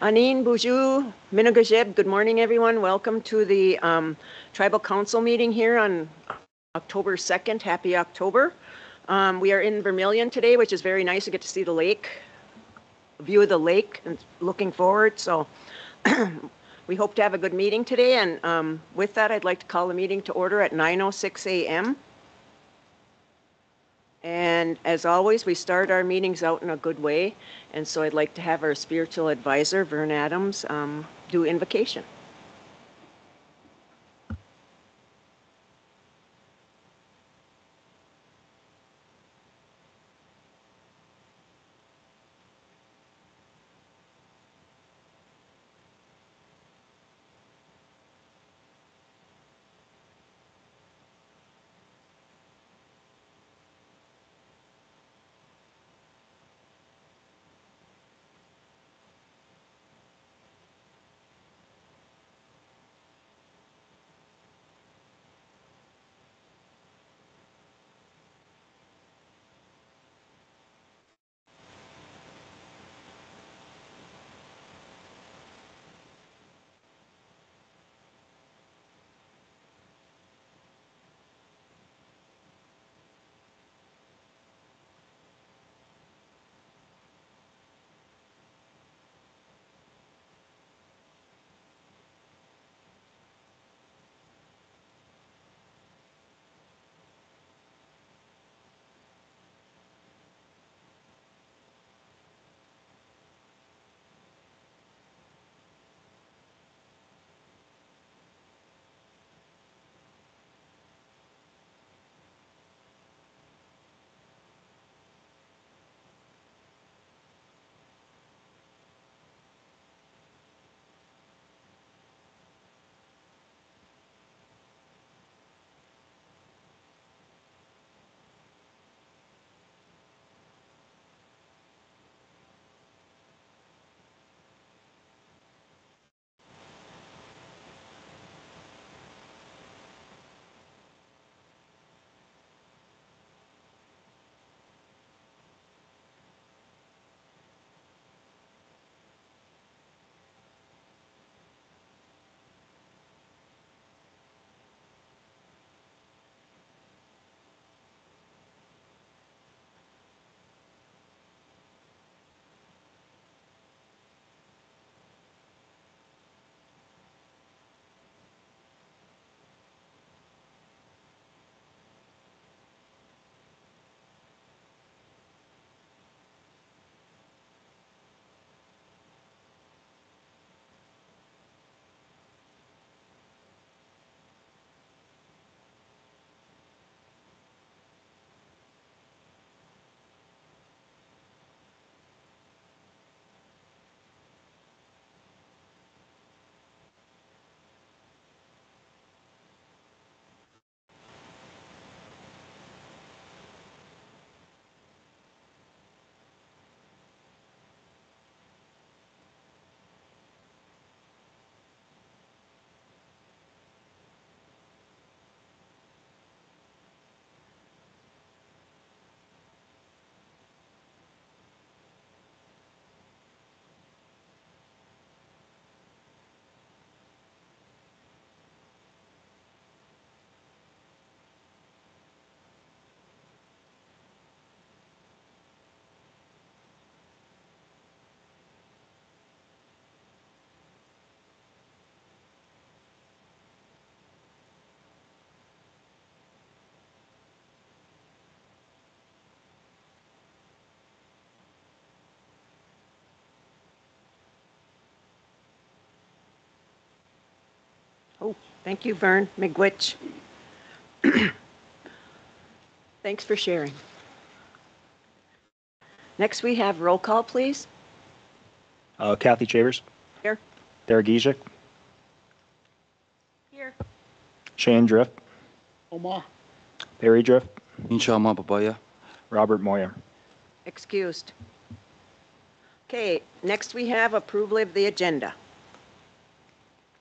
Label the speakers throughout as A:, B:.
A: Anin, Boujou, Minagajeb, good morning, everyone. Welcome to the Tribal Council meeting here on October 2nd. Happy October. We are in Vermilion today, which is very nice to get to see the lake, view of the lake, and looking forward. So we hope to have a good meeting today. And with that, I'd like to call the meeting to order at 9:06 a.m. And as always, we start our meetings out in a good way. And so I'd like to have our spiritual advisor, Vern Adams, do invocation. Oh, thank you, Vern. Miigwech. Thanks for sharing. Next, we have roll call, please.
B: Kathy Chavers.
A: Here.
B: Derek Gizek.
A: Here.
B: Shane Drift.
C: Oma.
B: Perry Drift.
D: Inshama Papaya.
B: Robert Moyer.
A: Excused. Okay, next we have approval of the agenda.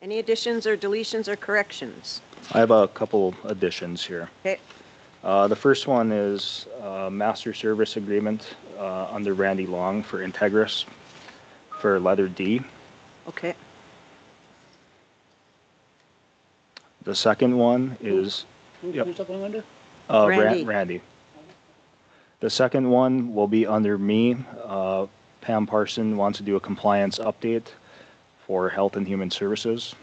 A: Any additions or deletions or corrections?
B: I have a couple additions here.
A: Okay.
B: The first one is master service agreement under Randy Long for Integris for letter D.
A: Okay.
B: The second one is Yep.
C: Who's that going under?
A: Randy.
B: Randy. The second one will be under me. Pam Parson wants to do a compliance update for Health and Human Services.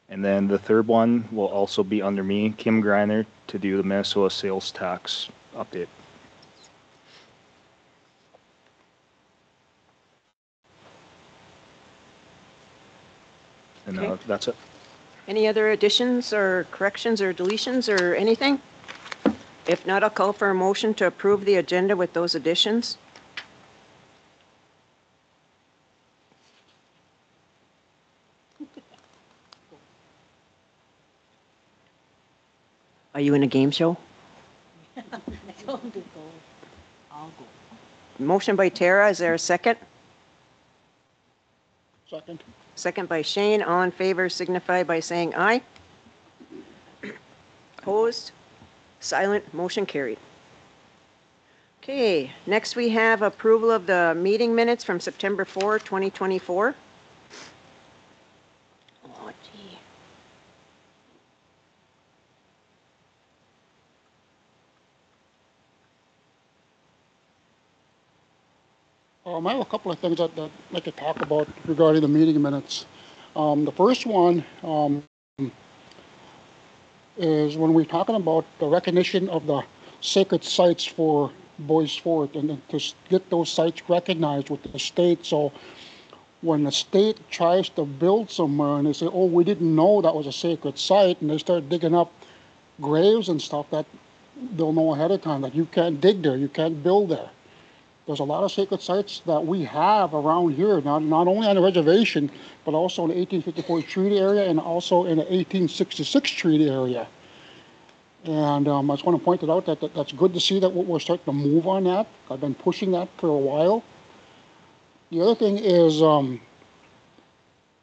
B: And then the third one will also be under me, Kim Greiner, to do the Minnesota sales tax update. And
A: Okay.
B: that's it.
A: Any other additions or corrections or deletions or anything? If not, I'll call for a motion to approve the agenda with those additions. Are you in a game show?
C: I'll go.
A: Motion by Tara, is there a second?
C: Second.
A: Second by Shane. All in favor signify by saying aye. Opposed? Silent? Motion carried. Okay, next we have approval of the meeting minutes from September 4, 2024. Oh, gee.
C: I have a couple of things that I'd like to talk about regarding the meeting minutes. The first one is when we're talking about the recognition of the sacred sites for Boys Fort and to get those sites recognized with the state. So when the state tries to build somewhere and they say, oh, we didn't know that was a sacred site, and they start digging up graves and stuff, that they'll know ahead of time that you can't dig there, you can't build there. There's a lot of sacred sites that we have around here, not only on the reservation, but also in the 1854 treaty area and also in the 1866 treaty area. And I just want to point it out that's good to see that we're starting to move on that. I've been pushing that for a while. The other thing is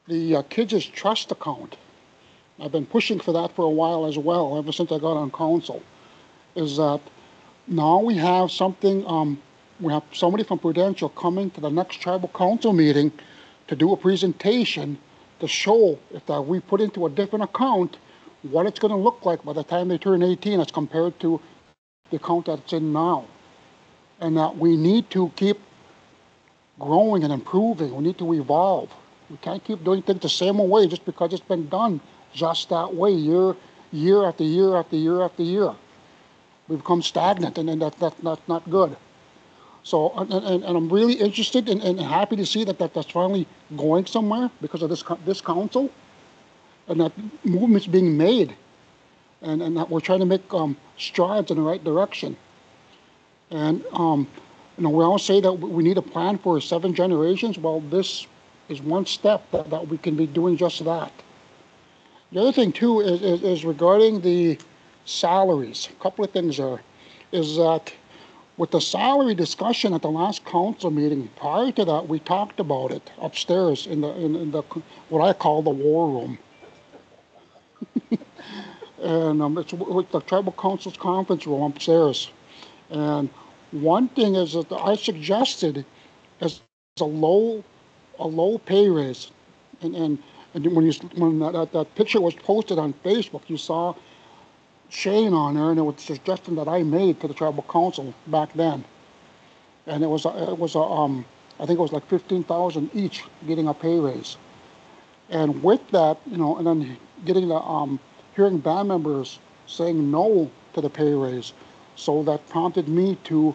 C: the Kids' Trust account. I've been pushing for that for a while as well, ever since I got on council. Is that now we have something, we have somebody from Prudential coming to the next tribal council meeting to do a presentation to show if that we put into a different account what it's going to look like by the time they turn 18 as compared to the account that's in now. And that we need to keep growing and improving. We need to evolve. We can't keep doing things the same way just because it's been done just that way year after year after year after year. We become stagnant, and that's not good. So, and I'm really interested and happy to see that's finally going somewhere because of this council, and that movement's being made, and that we're trying to make strides in the right direction. And we all say that we need a plan for 7 generations. Well, this is one step that we can be doing just that. The other thing too is regarding the salaries. A couple of things there is that with the salary discussion at the last council meeting, prior to that, we talked about it upstairs in the what I call the war room. And it's with the tribal council's conference room upstairs. And one thing is that I suggested is a low pay raise. And when that picture was posted on Facebook, you saw Shane on there, and it was a suggestion that I made to the tribal council back then. And it was I think it was like 15,000 each getting a pay raise. And with that, and then getting the hearing band members saying no to the pay raise, so that prompted me to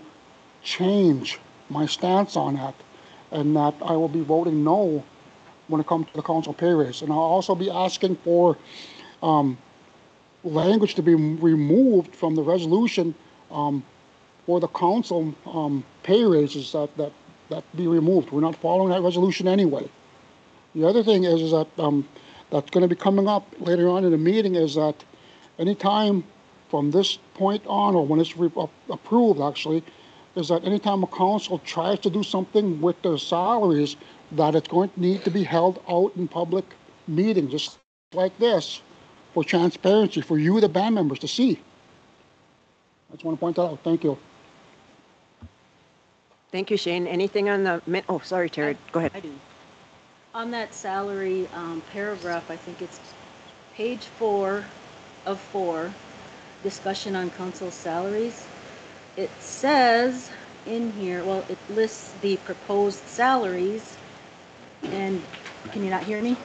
C: change my stance on that, and that I will be voting no when it comes to the council pay raise. And I'll also be asking for language to be removed from the resolution for the council pay raises that be removed. We're not following that resolution anyway. The other thing is that that's going to be coming up later on in the meeting is that anytime from this point on, or when it's approved actually, is that anytime a council tries to do something with their salaries, that it's going to need to be held out in public meeting, just like this, for transparency, for you, the band members, to see. I just want to point that out. Thank you.
A: Thank you, Shane. Anything on the, oh, sorry, Terry, go ahead.
D: I do. On that salary paragraph, I think it's page 4 of 4, discussion on council salaries. It says in here, well, it lists the proposed salaries, and can you not hear me?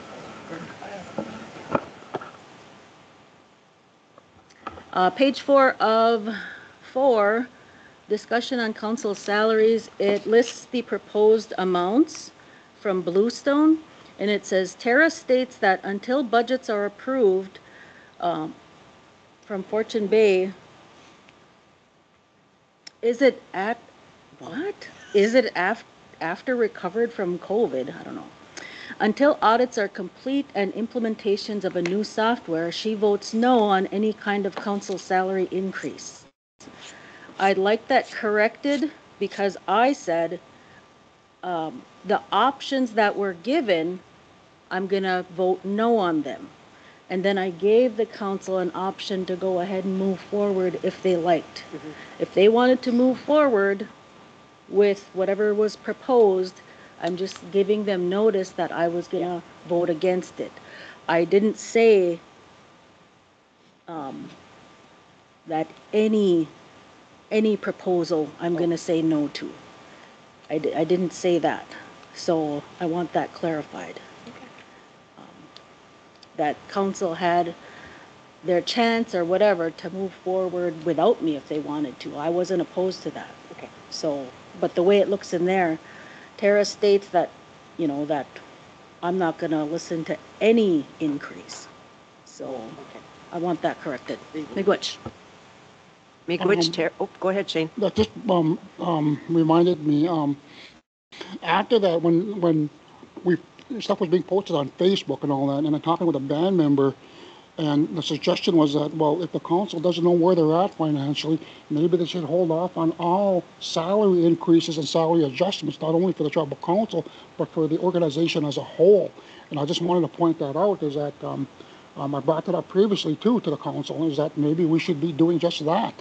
D: Page 4 of 4, discussion on council salaries, it lists the proposed amounts from Bluestone, and it says Terra states that until budgets are approved from Fortune Bay, is it at, what? Is it after recovered from COVID? I don't know. Until audits are complete and implementations of a new software, she votes no on any kind of council salary increase. I'd like that corrected because I said the options that were given, I'm gonna vote no on them. And then I gave the council an option to go ahead and move forward if they liked. Mm-hmm. If they wanted to move forward with whatever was proposed, I'm just giving them notice that I was gonna vote against it. I didn't say that any proposal I'm gonna say no to. I didn't say that. So I want that clarified. Okay. That council had their chance or whatever to move forward without me if they wanted to. I wasn't opposed to that. Okay. So, but the way it looks in there, Tara states that, you know, that I'm not going to listen to any increase. So okay. I want that corrected. Miigwech.
A: Miigwech, oh, go ahead, Shane.
C: That just reminded me, after that, when stuff was being posted on Facebook and all that, and I'm talking with a band member, and the suggestion was that, well, if the council doesn't know where they're at financially, maybe they should hold off on all salary increases and salary adjustments, not only for the tribal council, but for the organization as a whole. And I just wanted to point that out, is that I brought that up previously too to the council, is that maybe we should be doing just that.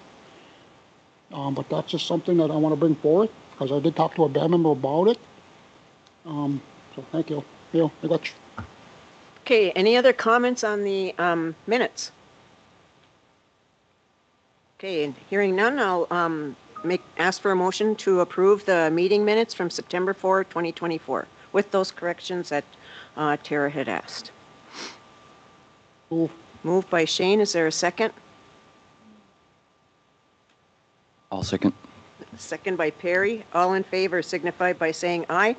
C: But that's just something that I want to bring forward, because I did talk to a band member about it. So thank you.
A: Okay, any other comments on the minutes? Okay, and hearing none, I'll ask for a motion to approve the meeting minutes from September 4, 2024, with those corrections that Tara had asked. Moved by Shane. Is there a second?
E: I'll second.
A: Second by Perry. All in favor signify by saying aye.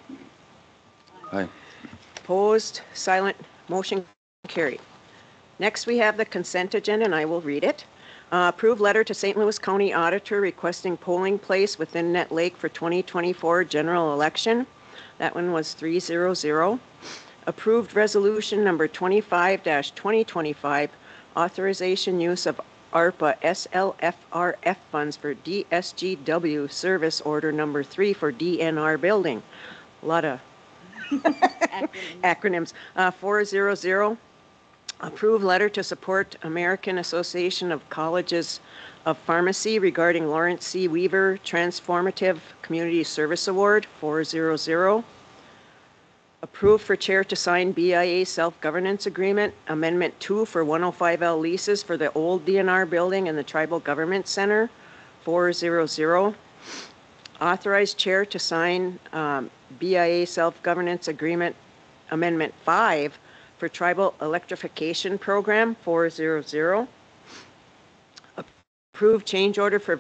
E: Aye.
A: Opposed, silent, motion carried. Next, we have the consent agenda, and I will read it. Approved letter to St. Louis County Auditor requesting polling place within Nett Lake for 2024 general election. That one was 300. Approved resolution number 25-2025, authorization use of ARPA SLFRF funds for DSGW service order number 3 for DNR building. A lot of acronyms. 400. Approved letter to support American Association of Colleges of Pharmacy regarding Lawrence C. Weaver Transformative Community Service Award. 400. Approved for chair to sign BIA Self Governance Agreement, Amendment 2 for 105L leases for the old DNR building and the Tribal Government Center. 400. Authorized chair to sign BIA Self Governance Agreement, Amendment 5 for Tribal Electrification Program. 400. Approved change order for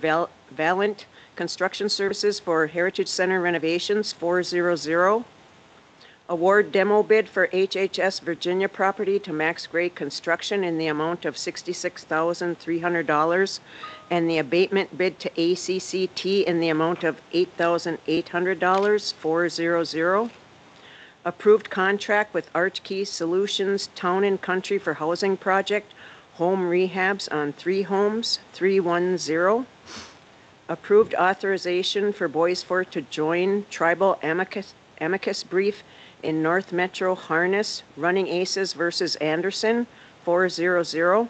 A: Valent Construction Services for Heritage Center renovations. 400. Award demo bid for HHS Virginia property to Max Gray Construction in the amount of $66,300 and the abatement bid to ACCT in the amount of $8,800. 400. Approved contract with Rtc Solutions Town and Country for housing project, home rehabs on 3 homes. 310. Approved authorization for Boys Fort to join Tribal amicus brief in North Metro Harness, Running Aces versus Anderson. 400.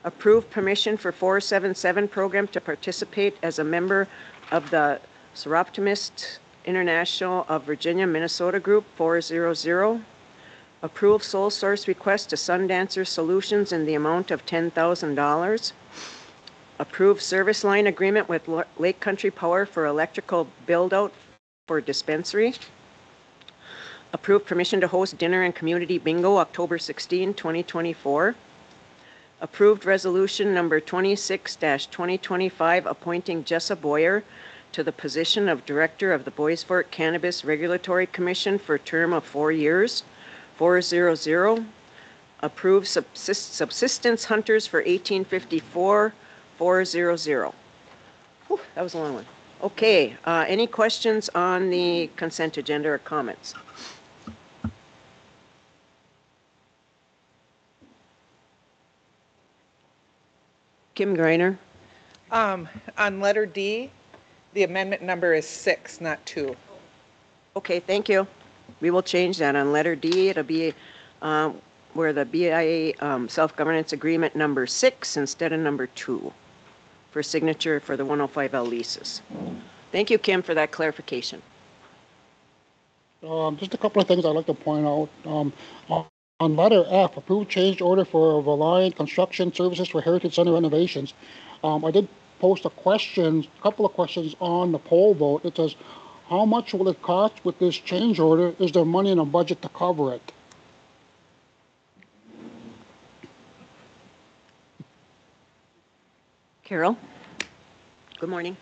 A: Approved permission for 477 program to participate as a member of the Seroptimist International of Virginia, Minnesota Group, 400. Approve sole source request to Sundancer Solutions in the amount of $10,000. Approve service line agreement with Lake Country Power for electrical build-out for dispensary. Approve permission to host dinner and community bingo October 16, 2024. Approved resolution number 26-2025 appointing Jessa Boyer to the position of Director of the Bois Forte Cannabis Regulatory Commission for a term of 4 years. 400. Approve subsistence hunters for 1854. 400. Whew, that was a long one. Okay, any questions on the consent agenda or comments? Kim Greiner.
F: On letter D, the amendment number is 6, not 2.
A: Okay, thank you. We will change that on letter D. It'll be where the BIA Self Governance Agreement number 6 instead of number 2 for signature for the 105L leases. Thank you, Kim, for that clarification.
C: Just a couple of things I'd like to point out. On letter F, approved change order for Reliant Construction Services for Heritage Center renovations. I did post a couple of questions on the poll vote. It says, how much will it cost with this change order? Is there money in a budget to cover it?
A: Carol? Good morning.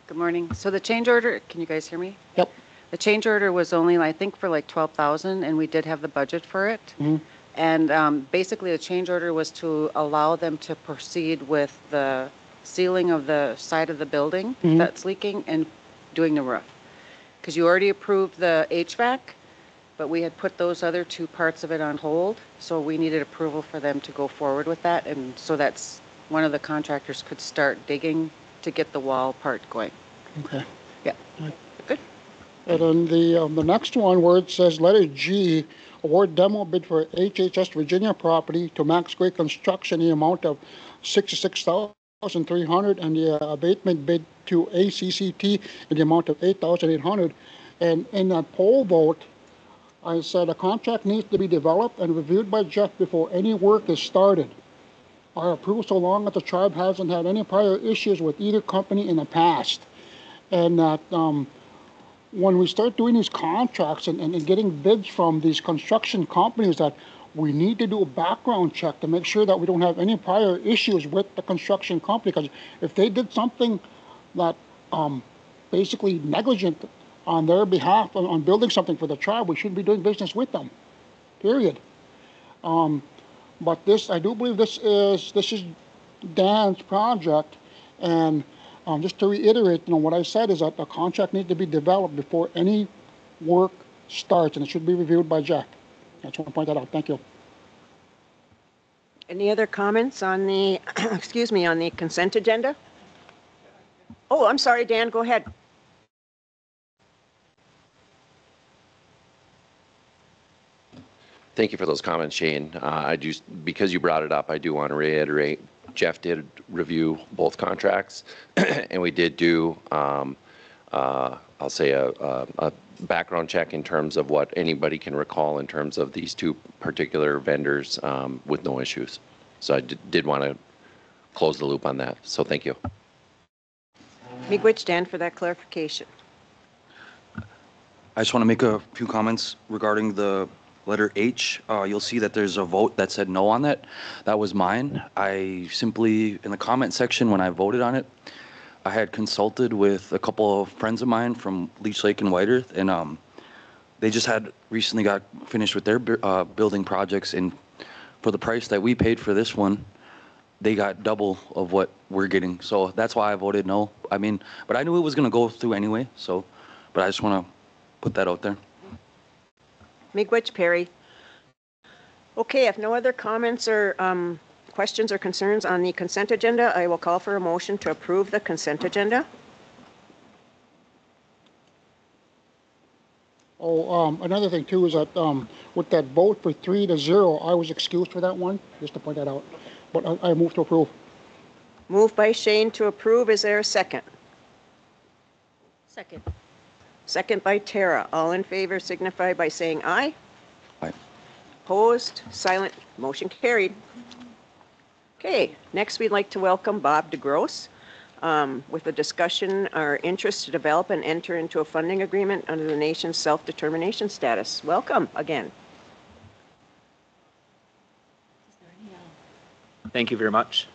G: Good morning. So the change order, can you guys hear me?
C: Yep.
G: The change order was only, I think, for like 12,000, and we did have the budget for it.
C: Mm-hmm.
G: And basically, the change order was to allow them to proceed with the sealing of the side of the building that's leaking and doing the roof. Because you already approved the HVAC, but we had put those other 2 parts of it on hold, so we needed approval for them to go forward with that, and so that's one of the contractors could start digging to get the wall part going.
C: Okay.
G: Yeah.
A: Good.
C: And then the next one where it says letter G, award demo bid for HHS Virginia property to Max Gray Construction in the amount of $66,300 and the abatement bid to ACCT in the amount of $8,800. And in that poll vote, I said a contract needs to be developed and reviewed by Jeff before any work is started. Our approval so long as the tribe hasn't had any prior issues with either company in the past. And that when we start doing these contracts and getting bids from these construction companies, that we need to do a background check to make sure that we don't have any prior issues with the construction company. Because if they did something that basically negligent on their behalf on building something for the tribe, we shouldn't be doing business with them, period. But this, I do believe this is Dan's project, and just to reiterate, what I said is that the contract needs to be developed before any work starts, and it should be reviewed by Jack. I just want to point that out. Thank you.
A: Any other comments on the, excuse me, on the consent agenda? Oh, I'm sorry, Dan, go ahead.
H: Thank you for those comments, Shane. Because you brought it up, I do want to reiterate, Jeff did review both contracts, and we did do, I'll say, a background check in terms of what anybody can recall in terms of these 2 particular vendors with no issues. So I did want to close the loop on that. So thank you.
A: Miigwech, Dan, for that clarification.
E: I just want to make a few comments regarding the letter H. You'll see that there's a vote that said no on that. That was mine. I simply, in the comment section when I voted on it, I had consulted with a couple of friends of mine from Leech Lake and White Earth, and they just had recently got finished with their building projects, and for the price that we paid for this one, they got double of what we're getting. So that's why I voted no. I mean, but I knew it was going to go through anyway, so, but I just want to put that out there.
A: Miigwech, Perry. Okay, if no other comments or questions or concerns on the consent agenda, I will call for a motion to approve the consent agenda.
C: Oh, another thing too is that with that vote for 3-0, I was excused for that one, just to point that out. But I move to approve.
A: Moved by Shane to approve. Is there a second?
D: Second.
A: Second by Tara. All in favor signify by saying aye.
E: Aye.
A: Opposed, silent, motion carried. Okay, next we'd like to welcome Bob DeGrosse with a discussion or interest to develop and enter into a funding agreement under the nation's self-determination status. Welcome again.
I: Thank you very much.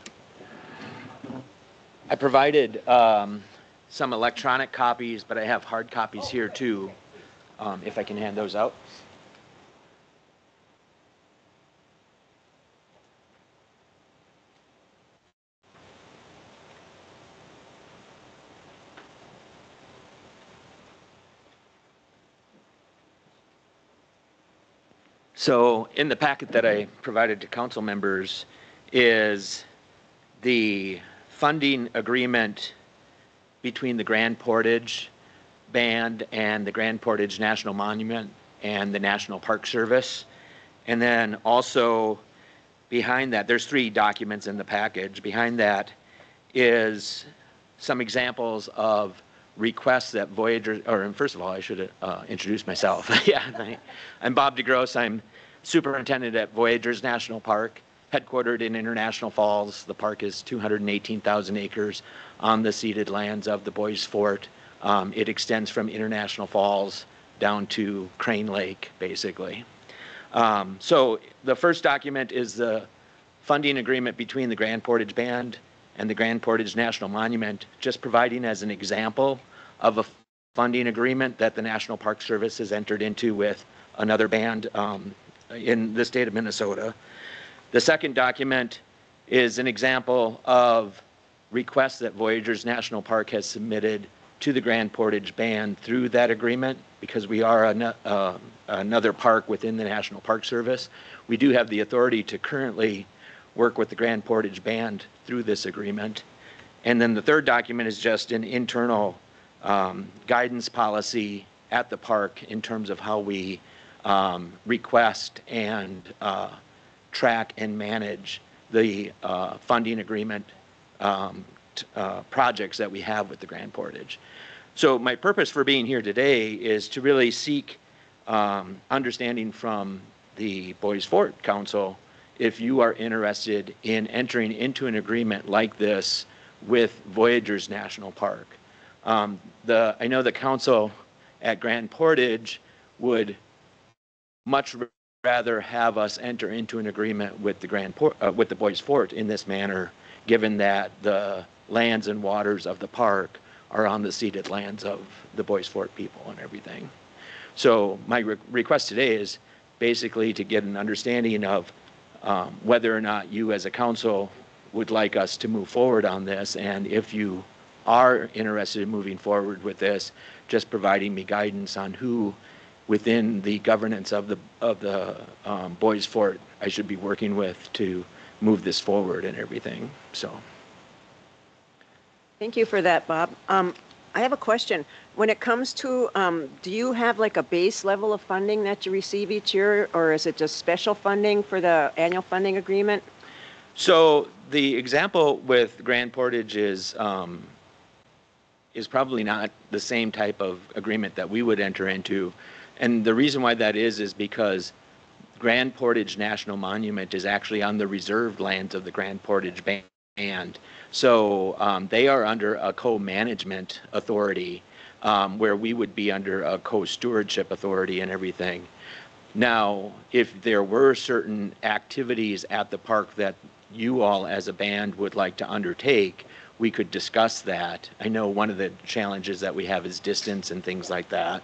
I: I provided some electronic copies, but I have hard copies here too, if I can hand those out. So in the packet that I provided to council members is the funding agreement between the Grand Portage Band and the Grand Portage National Monument and the National Park Service. And then also behind that, there's 3 documents in the package. Behind that is some examples of requests that Voyager, or first of all, I should introduce myself. Yeah, I'm Bob DeGrosse. I'm superintendent at Voyagers National Park, headquartered in International Falls. The park is 218,000 acres on the ceded lands of the Boys Fort. It extends from International Falls down to Crane Lake, basically. So the first document is the funding agreement between the Grand Portage Band and the Grand Portage National Monument, just providing as an example of a funding agreement that the National Park Service has entered into with another band in the state of Minnesota. The second document is an example of requests that Voyagers National Park has submitted to the Grand Portage Band through that agreement, because we are another park within the National Park Service. We do have the authority to currently work with the Grand Portage Band through this agreement. And then the third document is just an internal guidance policy at the park in terms of how we request and track and manage the funding agreement projects that we have with the Grand Portage. So my purpose for being here today is to really seek understanding from the Boys Fort Council if you are interested in entering into an agreement like this with Voyagers National Park. I know the council at Grand Portage would much rather have us enter into an agreement with the Boys Fort in this manner, given that the lands and waters of the park are on the ceded lands of the Boys Fort people and everything. So my request today is basically to get an understanding of whether or not you as a council would like us to move forward on this, and if you are interested in moving forward with this, just providing me guidance on who within the governance of the Boys Fort I should be working with to move this forward and everything. So
A: Thank you for that, Bob. I have a question. When it comes to, do you have like a base level of funding that you receive each year, or is it just special funding for the annual funding agreement?
I: So the example with Grand Portage is probably not the same type of agreement that we would enter into. And the reason why that is because Grand Portage National Monument is actually on the reserved lands of the Grand Portage Band. So they are under a co-management authority where we would be under a co-stewardship authority and everything. Now, if there were certain activities at the park that you all as a band would like to undertake, we could discuss that. I know one of the challenges that we have is distance and things like that.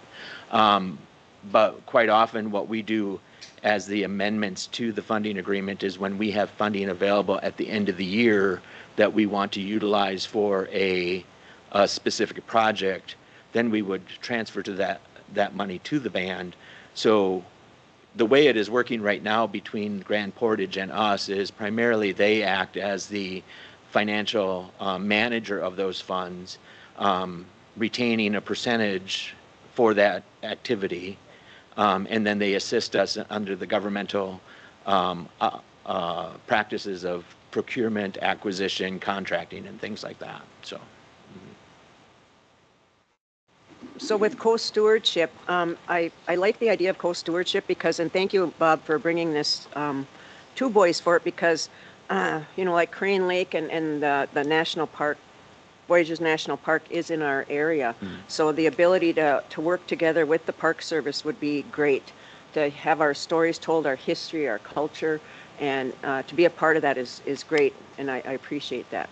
I: But quite often what we do as the amendments to the funding agreement is when we have funding available at the end of the year that we want to utilize for a specific project, then we would transfer to that money to the band. So the way it is working right now between Grand Portage and us is primarily they act as the financial manager of those funds, retaining a percentage for that activity, and then they assist us under the governmental practices of procurement, acquisition, contracting, and things like that. So.
A: So with co-stewardship, I like the idea of co-stewardship because, and thank you, Bob, for bringing this to Boys Fort because, you know, like Crane Lake and the national park, Voyageurs National Park is in our area. So the ability to work together with the Park Service would be great. To have our stories told, our history, our culture, and to be a part of that is great, and I appreciate that.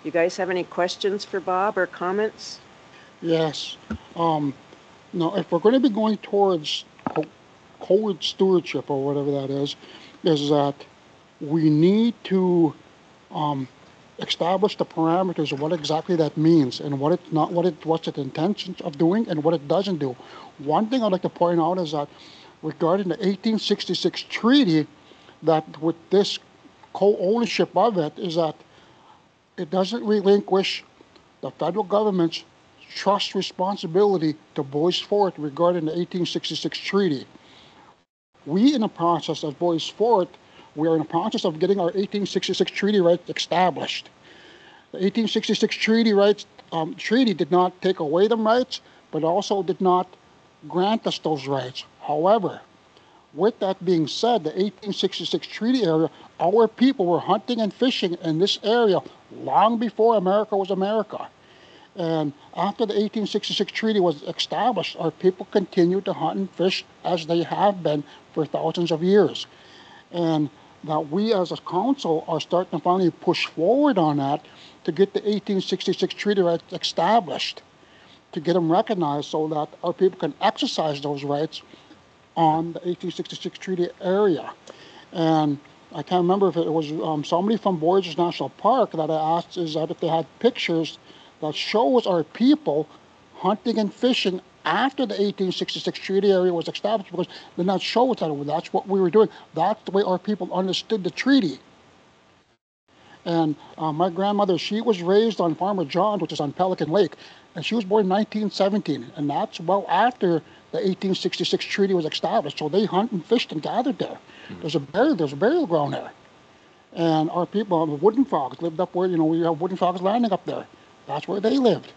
A: You guys have any questions for Bob or comments?
C: Yes. Now, if we're going to be going towards co-stewardship or whatever that is that we need to establish the parameters of what exactly that means and what it's not, what's its intentions of doing and what it doesn't do. One thing I'd like to point out is that regarding the 1866 treaty, that with this co-ownership of it is that it doesn't relinquish the federal government's trust responsibility to Boys Fort regarding the 1866 treaty. We, in the process of Boys Fort, we are in the process of getting our 1866 treaty rights established. The 1866 treaty did not take away them rights, but also did not grant us those rights. However, with that being said, the 1866 treaty area, our people were hunting and fishing in this area long before America was America. And after the 1866 treaty was established, our people continued to hunt and fish as they have been for thousands of years. And that we as a council are starting to finally push forward on that to get the 1866 treaty rights established, to get them recognized so that our people can exercise those rights on the 1866 treaty area. And I can't remember if it was somebody from Voyageurs National Park that I asked is that if they had pictures that shows our people hunting and fishing after the 1866 treaty area was established, because then that shows that that's what we were doing. That's the way our people understood the treaty. And my grandmother, she was raised on Farmer John's, which is on Pelican Lake, and she was born in 1917, and that's well after the 1866 treaty was established. So they hunt and fished and gathered there. There's a burial ground there. And our people, the Wooden Frogs, lived up where, you know, we have Wooden Frogs Landing up there. That's where they lived.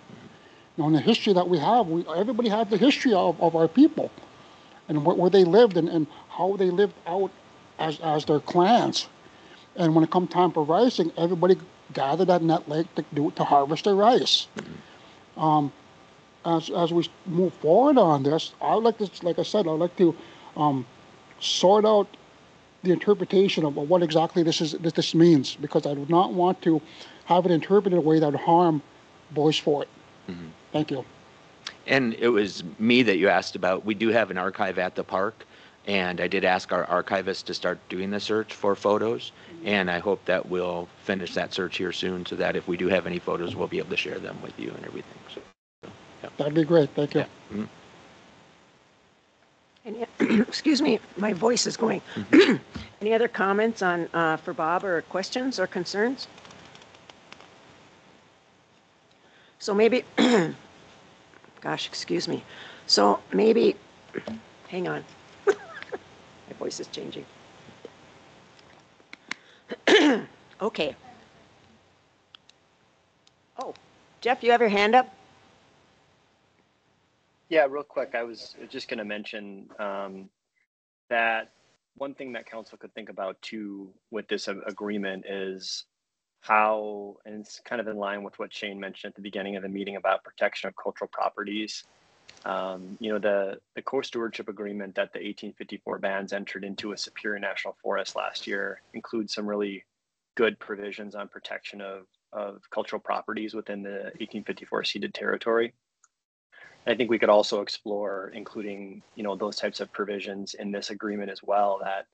C: Now, in the history that we have, everybody has the history of our people and where they lived and how they lived out as their clans. And when it come time for ricing, everybody gathered at Nett Lake to harvest their rice. As we move forward on this, I would like to, like I said, I'd like to sort out the interpretation of what exactly this means, because I do not want to have it interpreted in a way that would harm Boys Fort. Thank you.
I: And it was me that you asked about. We do have an archive at the park, and I did ask our archivist to start doing the search for photos, and I hope that we'll finish that search here soon so that if we do have any photos, we'll be able to share them with you and everything. So, yeah.
C: That'd be great. Thank you.
I: Yeah.
A: Excuse me, my voice is going. Any other comments on for Bob or questions or concerns? So maybe, gosh, excuse me. So maybe, hang on. My voice is changing. Okay. Oh, Jeff, you have your hand up?
J: Yeah, real quick. I was just going to mention that one thing that council could think about too with this agreement is how, and it's kind of in line with what Shane mentioned at the beginning of the meeting about protection of cultural properties. You know, the co-stewardship agreement that the 1854 bands entered into with Superior National Forest last year includes some really good provisions on protection of cultural properties within the 1854 ceded territory. I think we could also explore including, you know, those types of provisions in this agreement as well that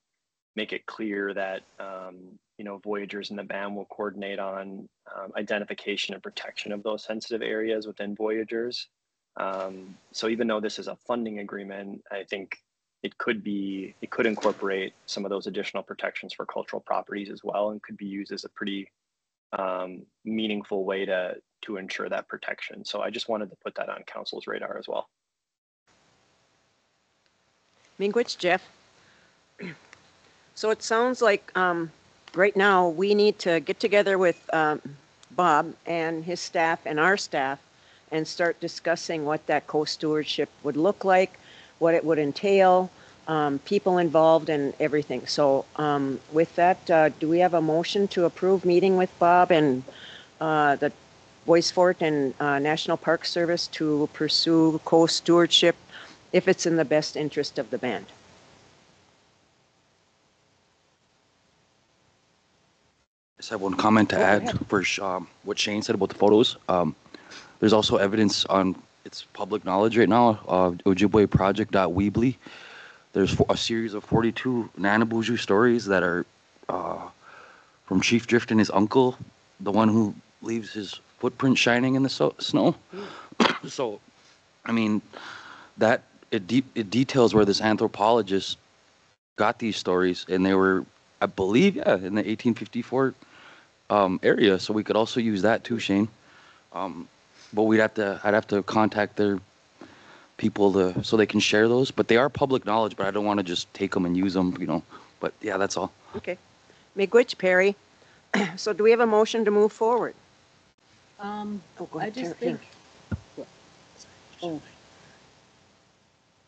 J: make it clear that, you know, Voyageurs and the BAM will coordinate on identification and protection of those sensitive areas within Voyageurs. So even though this is a funding agreement, I think it could incorporate some of those additional protections for cultural properties as well, and could be used as a pretty meaningful way to ensure that protection. So I just wanted to put that on council's radar as well.
A: Minkwich, Jeff. So it sounds like right now we need to get together with Bob and his staff and our staff and start discussing what that co-stewardship would look like, what it would entail, people involved and everything. So with that, do we have a motion to approve meeting with Bob and the Bois Forte and National Park Service to pursue co-stewardship if it's in the best interest of the band?
E: I just have one comment to add for what Shane said about the photos. There's also evidence on, it's public knowledge right now, Ojibwe There's a series of 42 Nanabuju stories that are from Chief Drift and his uncle, the one who leaves his footprint shining in the snow. So, I mean, that it details where this anthropologist got these stories, and they were, I believe, yeah, in the 1854 area. So we could also use that too, Shane. But I'd have to contact their people so they can share those. But they are public knowledge. But I don't want to just take them and use them, you know. But yeah, that's all.
A: Okay. Miigwech, Perry. So do we have a motion to move forward?
D: Go
A: ahead,
D: I just
A: Tara.
D: think. Oh.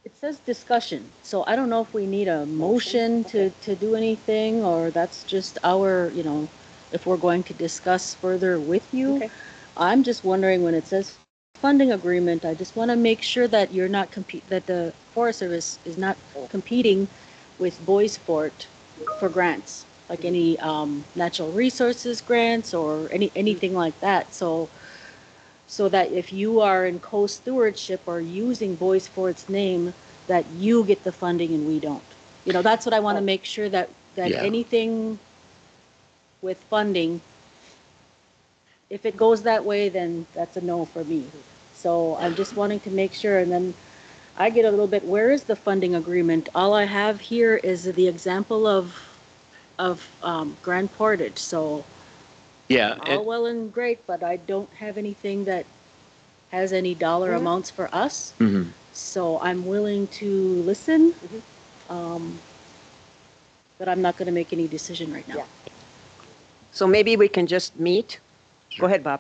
D: It says discussion, so I don't know if we need a motion to do anything, or that's just our, you know, if we're going to discuss further with you.
A: Okay.
D: I'm just wondering, when it says funding agreement, I just want to make sure that you're not that the Forest Service is not competing with Bois Forte for grants, like any natural resources grants or anything like that. So that if you are in co-stewardship or using Bois Forte's name, that you get the funding and we don't. You know, that's what I want to make sure, that
E: Yeah.
D: anything with funding, if it goes that way, then that's a no for me. So I'm just wanting to make sure, and then I get a little bit, where is the funding agreement? All I have here is the example of Grand Portage. So
I: Yeah,
D: all well and great, but I don't have anything that has any dollar amounts for us.
I: mhm.
D: So I'm willing to listen, but I'm not going to make any decision right now.
A: Yeah. So maybe we can just meet. Go ahead, Bob.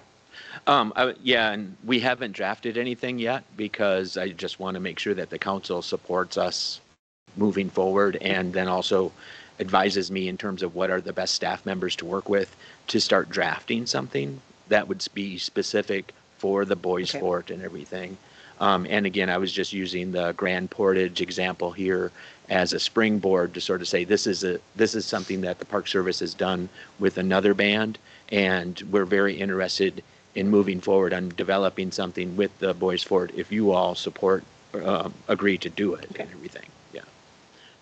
I: Yeah, and we haven't drafted anything yet because I just want to make sure that the council supports us moving forward, and then also advises me in terms of what are the best staff members to work with to start drafting something that would be specific for the Bois Forte and everything. And again, I was just using the Grand Portage example here as a springboard to sort of say this is something that the Park Service has done with another band, and we're very interested in moving forward on developing something with the Bois Forte if you all support, agree to do it and everything. Yeah.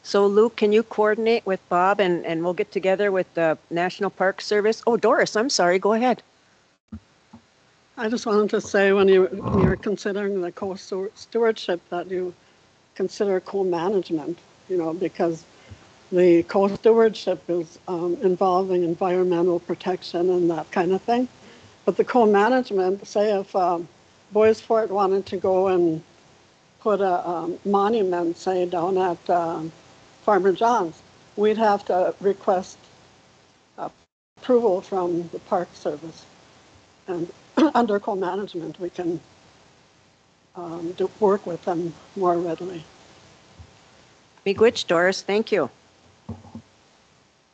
A: So Luke, can you coordinate with Bob and we'll get together with the National Park Service? Oh, Doris, I'm sorry. Go ahead.
K: I just wanted to say, when you're considering the co-stewardship, that you consider co-management, you know, because the co-stewardship is involving environmental protection and that kind of thing. But the co-management, say if Bois Forte wanted to go and put a monument, say, down at Farmer John's, we'd have to request approval from the Park Service. And under co-management, we can work with them more readily.
A: Miigwech, Doris, thank you.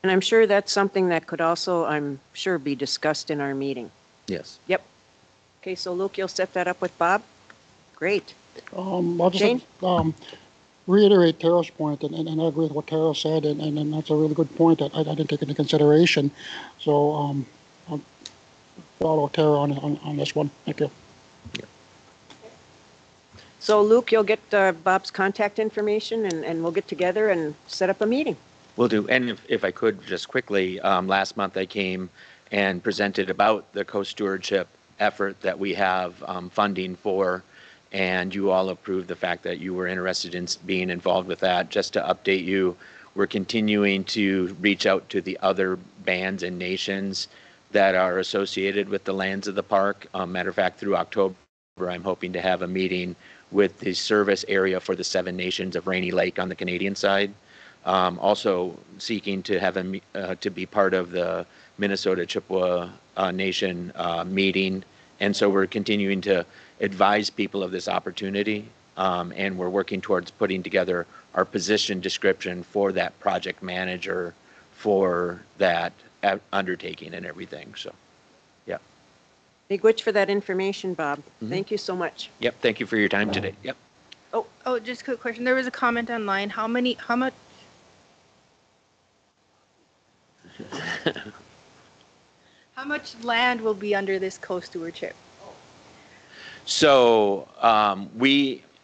A: And I'm sure that's something that could also, I'm sure, be discussed in our meeting.
E: Yes.
A: Yep. Okay, so Luke, you'll set that up with Bob? Great.
C: I'll
A: Jane?
C: just reiterate Tara's point, and I agree with what Tara said, and that's a really good point that I didn't take into consideration. So I'll follow Tara on this one. Thank you.
A: So Luke, you'll get Bob's contact information and we'll get together and set up a meeting.
I: Will do. And if I could just quickly, last month I came and presented about the co-stewardship effort that we have funding for, and you all approved the fact that you were interested in being involved with that. Just to update you, we're continuing to reach out to the other bands and nations that are associated with the lands of the park. Matter of fact, through October, I'm hoping to have a meeting with the service area for the 7 nations of Rainy Lake on the Canadian side. Also seeking to have to be part of the Minnesota Chippewa Nation meeting And so we're continuing to advise people of this opportunity, and we're working towards putting together our position description for that project manager for that undertaking and everything. So, yeah.
A: Big witch for that information, Bob. Thank you so much.
I: Yep. Thank you for your time today. Yep.
L: Oh, just a quick question. There was a comment online. How much how much land will be under this co-stewardship?
I: So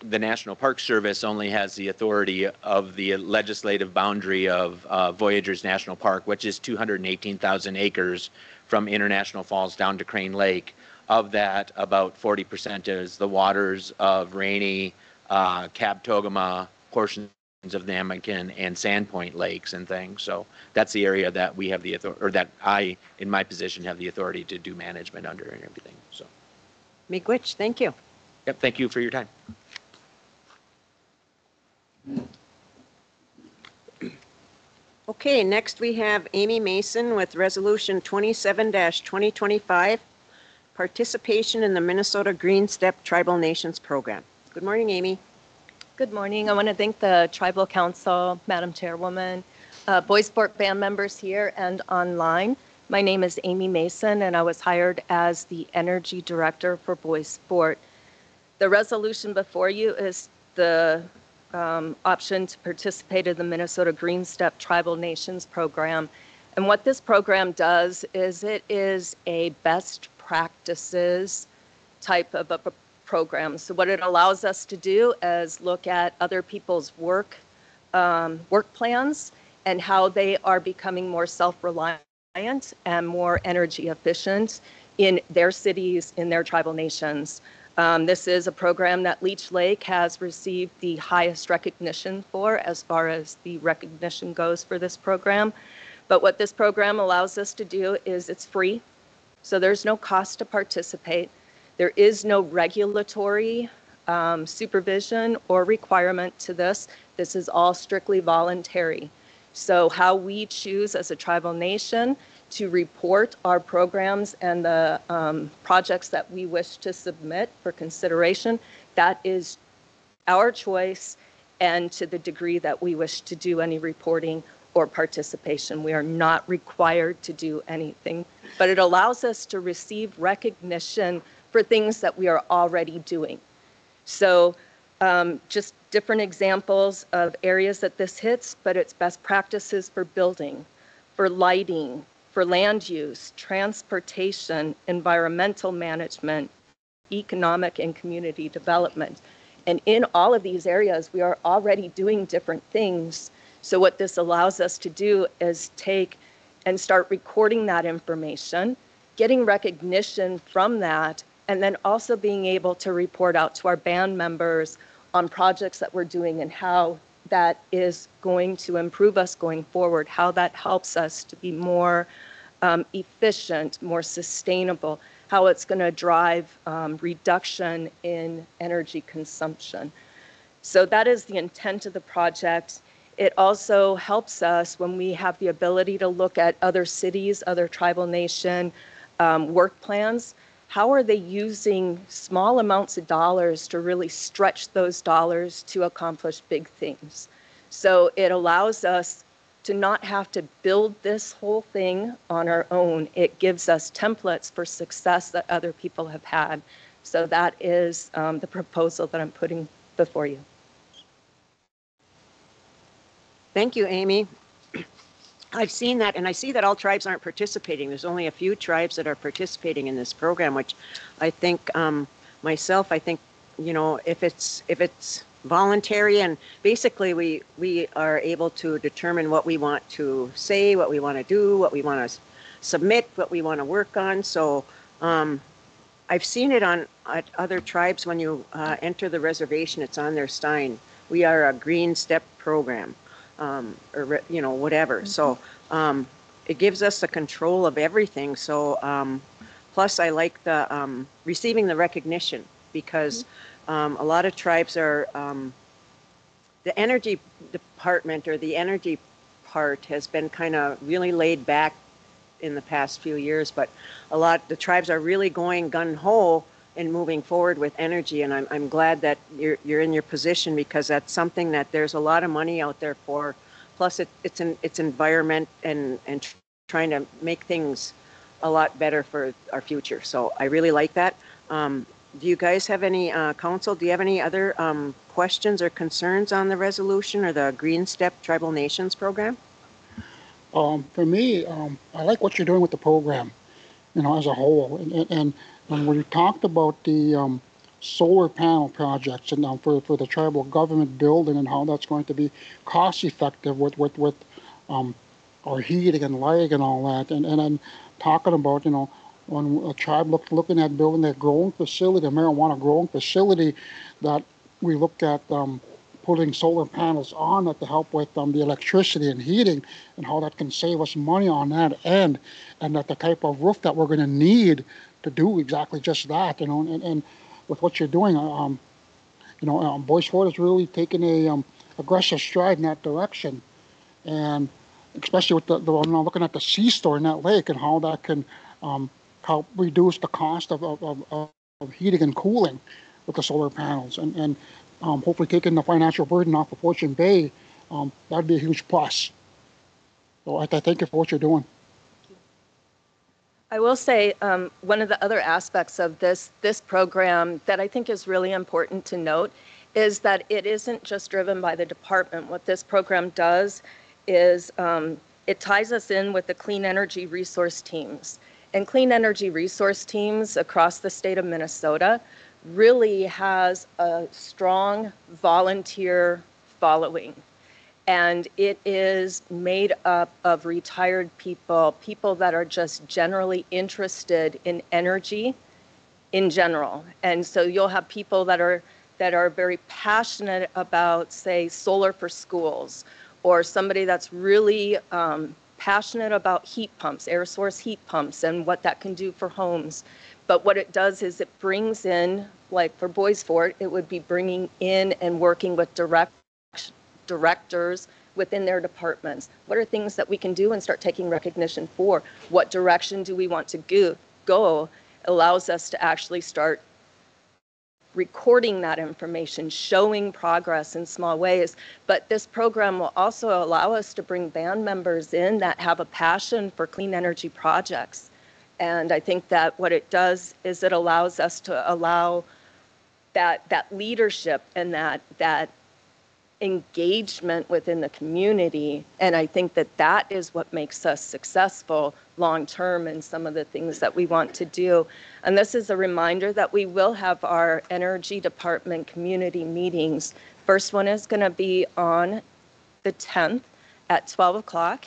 I: the National Park Service only has the authority of the legislative boundary of Voyageurs National Park, which is 218,000 acres from International Falls down to Crane Lake. Of that, about 40% is the waters of Rainy, Cab Togama, portions of the Namakan, and Sandpoint Lakes and things. So that's the area that we have the authority, or that I, in my position, have the authority to do management under and everything. So,
A: Big witch, thank you.
I: yep. Thank you for your time.
A: Okay, next we have Amy Mason with Resolution 27-2025, participation in the Minnesota Green Step Tribal Nations Program. Good morning, Amy.
M: Good morning. I want to thank the Tribal Council, Madam Chairwoman, Boys Sport band members here and online. My name is Amy Mason, and I was hired as the Energy Director for Boys Sport. The resolution before you is the option to participate in the Minnesota Green Step Tribal Nations Program. And what this program does is it is a best practices type of a program. So what it allows us to do is look at other people's work plans and how they are becoming more self-reliant and more energy efficient in their cities, in their tribal nations. This is a program that Leech Lake has received the highest recognition for as far as the recognition goes for this program. But what this program allows us to do is it's free, so there's no cost to participate. There is no regulatory supervision or requirement to this. This is all strictly voluntary. So how we choose as a tribal nation to report our programs and the projects that we wish to submit for consideration, that is our choice, and to the degree that we wish to do any reporting or participation. We are not required to do anything, but it allows us to receive recognition for things that we are already doing. So just different examples of areas that this hits, but it's best practices for building, for lighting, for land use, transportation, environmental management, economic and community development. And in all of these areas, we are already doing different things. So what this allows us to do is take and start recording that information, getting recognition from that, and then also being able to report out to our band members on projects that we're doing and how that is going to improve us going forward, how that helps us to be more efficient, more sustainable, how it's going to drive reduction in energy consumption. So that is the intent of the project. It also helps us when we have the ability to look at other cities, other tribal nation work plans. How are they using small amounts of dollars to really stretch those dollars to accomplish big things? So it allows us to not have to build this whole thing on our own. It gives us templates for success that other people have had. So that is the proposal that I'm putting before you.
A: Thank you, Amy. I've seen that, and I see that all tribes aren't participating. There's only a few tribes that are participating in this program, which I think, I think, you know, if it's voluntary, and basically we are able to determine what we want to say, what we want to do, what we want to submit, what we want to work on. So I've seen it at other tribes. When you enter the reservation, it's on their sign. We are a Green Step program. Or, you know, whatever. Mm-hmm. So it gives us the control of everything. So plus I like the receiving the recognition, because a lot of tribes are, the energy department or the energy part has been kind of really laid back in the past few years, but the tribes are really going gun-ho and moving forward with energy, and I'm glad that you're in your position, because that's something that there's a lot of money out there for. Plus, it's environment and trying to make things a lot better for our future. So I really like that. Do you guys have any, council, do you have any other questions or concerns on the resolution or the Green Step Tribal Nations program?
C: For me, I like what you're doing with the program, as a whole. And when you talked about the solar panel projects and for the tribal government building and how that's going to be cost effective with our heating and lighting and all that, and then talking about, when a tribe looking at building a growing facility, a marijuana growing facility, that we look at putting solar panels on it to help with the electricity and heating, and how that can save us money on that end, and that the type of roof that we're going to need to do exactly just that, and with what you're doing, Bois Forte is really taking a aggressive stride in that direction, and especially with the looking at the C-store in Nett Lake and how that can help reduce the cost of heating and cooling with the solar panels, and hopefully taking the financial burden off of Fortune Bay. That'd be a huge plus. So I thank you for what you're doing.
M: I will say one of the other aspects of this program that I think is really important to note is that it isn't just driven by the department. What this program does is it ties us in with the clean energy resource teams. And clean energy resource teams across the state of Minnesota really has a strong volunteer following. And it is made up of retired people that are just generally interested in energy in general. And so you'll have people that are very passionate about, say, solar for schools, or somebody that's really passionate about heat pumps, air source heat pumps, and what that can do for homes. But what it does is it brings in, like for Bois Forte, it would be bringing in and working with directors within their departments. What are things that we can do and start taking recognition for? What direction do we want to go? Allows us to actually start recording that information, showing progress in small ways. But this program will also allow us to bring band members in that have a passion for clean energy projects. And I think that what it does is it allows us to allow that leadership and that engagement within the community. And I think that is what makes us successful long term in some of the things that we want to do. And this is a reminder that we will have our energy department community meetings. First one is going to be on the 10th at 12 o'clock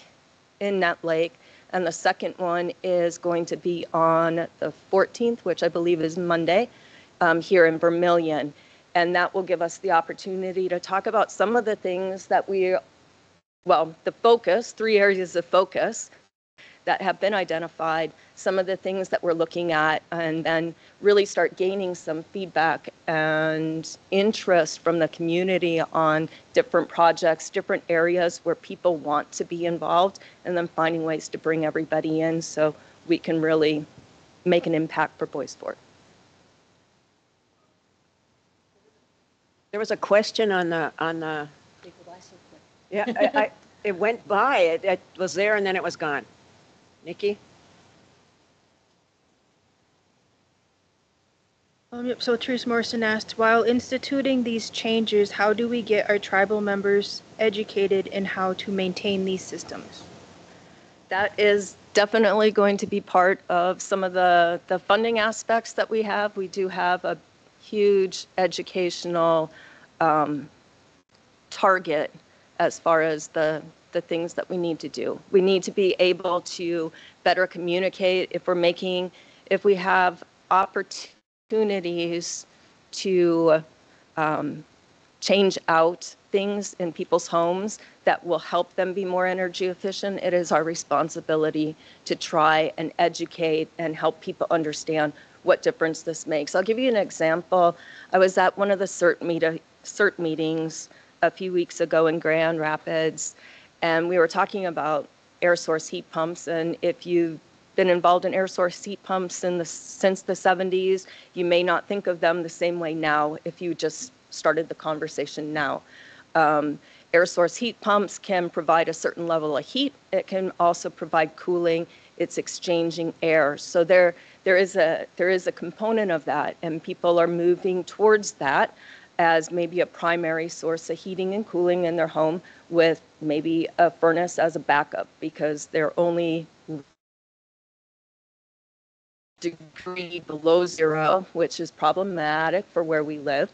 M: in Nett Lake. And the second one is going to be on the 14th, which I believe is Monday, here in Vermilion. And that will give us the opportunity to talk about some of the things that the focus, 3 areas of focus that have been identified, some of the things that we're looking at, and then really start gaining some feedback and interest from the community on different projects, different areas where people want to be involved, and then finding ways to bring everybody in so we can really make an impact for Bois Forte.
A: There was a question on the. Yeah, it went by. It was there and then it was gone. Nikki?
L: So Therese Morrison asked, while instituting these changes, how do we get our tribal members educated in how to maintain these systems?
M: That is definitely going to be part of some of the funding aspects that we have. We do have a huge educational target as far as the things that we need to do. We need to be able to better communicate if we have opportunities to change out things in people's homes that will help them be more energy efficient. It is our responsibility to try and educate and help people understand what difference this makes. I'll give you an example. I was at one of the CERT meetings a few weeks ago in Grand Rapids, and we were talking about air source heat pumps. And if you've been involved in air source heat pumps since the 70s, you may not think of them the same way now if you just started the conversation now. Air source heat pumps can provide a certain level of heat. It can also provide cooling. It's exchanging air. So there is a component of that, and people are moving towards that as maybe a primary source of heating and cooling in their home, with maybe a furnace as a backup, because they're only degree below zero, which is problematic for where we live.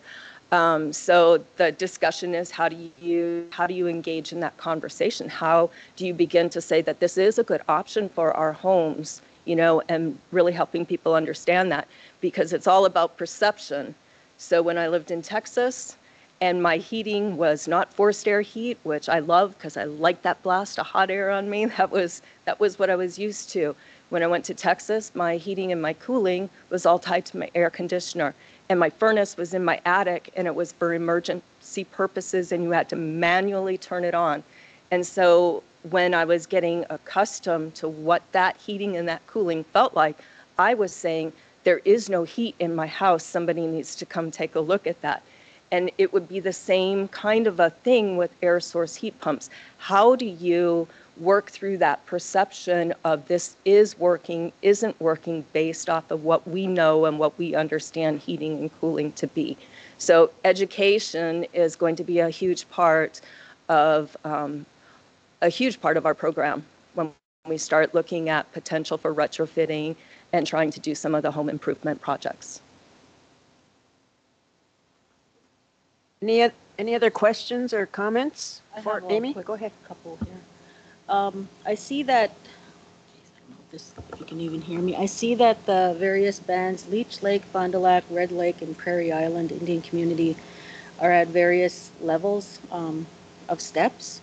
M: So the discussion is, how do you engage in that conversation? How do you begin to say that this is a good option for our homes, you know, and really helping people understand that, because it's all about perception. So when I lived in Texas and my heating was not forced air heat, which I love because I like that blast of hot air on me, that was what I was used to. When I went to Texas, my heating and my cooling was all tied to my air conditioner. And my furnace was in my attic, and it was for emergency purposes, and you had to manually turn it on. And so when I was getting accustomed to what that heating and that cooling felt like, I was saying, there is no heat in my house. Somebody needs to come take a look at that. And it would be the same kind of a thing with air source heat pumps. How do you work through that perception of this is working, isn't working, based off of what we know and what we understand heating and cooling to be? So education is going to be a huge part of our program when we start looking at potential for retrofitting and trying to do some of the home improvement projects.
A: Any other questions or comments for Amy?
D: Go ahead, couple here. I see that, I don't know if you can even hear me. I see that the various bands, Leech Lake, Fond du Lac, Red Lake, and Prairie Island Indian Community, are at various levels of steps.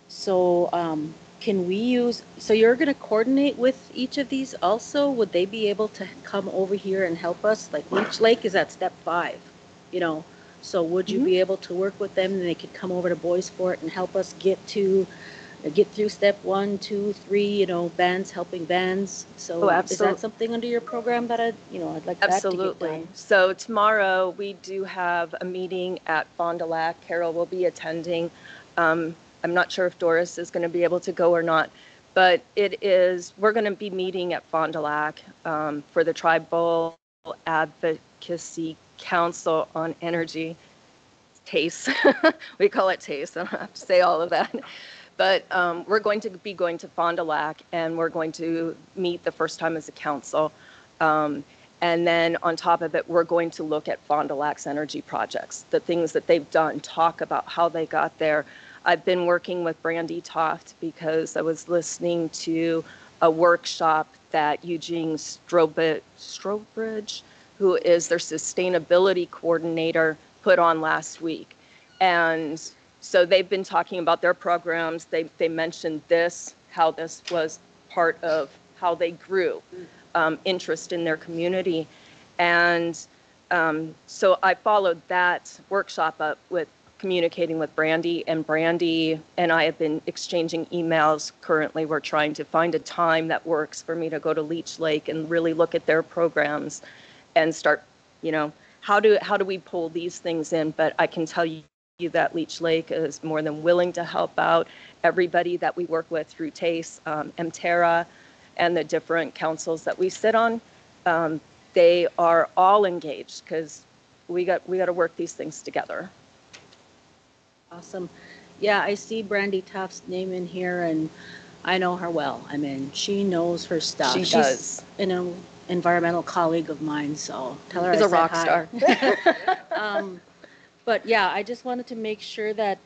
D: So can we use, so you're going to coordinate with each of these also? Would they be able to come over here and help us? Like Leech Lake is at step 5, you know. So would you be able to work with them, and they could come over to Boysport and help us get through step 1, 2, 3, you know, bands helping bands? So is that something under your program that I'd like that to get done?
M: So tomorrow we do have a meeting at Fond du Lac. Carol will be attending. I'm not sure if Doris is going to be able to go or not, but we're going to be meeting at Fond du Lac for the Tribal Advocacy Council on Energy, TACE. We call it TACE. I don't have to say all of that. But we're going to be going to Fond du Lac, and we're going to meet the first time as a council. And then on top of it, we're going to look at Fond du Lac's energy projects, the things that they've done, talk about how they got there. I've been working with Brandy Toft because I was listening to a workshop that Eugene Strobridge, who is their sustainability coordinator, put on last week. And so they've been talking about their programs. They mentioned how this was part of how they grew interest in their community. And so I followed that workshop up with communicating with Brandy, and Brandy and I have been exchanging emails. Currently, we're trying to find a time that works for me to go to Leech Lake and really look at their programs and start, you know, how do we pull these things in? But I can tell you that Leech Lake is more than willing to help out. Everybody that we work with through TACE, MTERA, and the different councils that we sit on, they are all engaged, because we got to work these things together.
D: Awesome. Yeah, I see Brandy Toft's name in here, and I know her well. I mean, she knows her stuff.
M: She does.
D: You know, environmental colleague of mine, so tell her
M: She's a rock
D: hi.
M: star.
D: But yeah, I just wanted to make sure that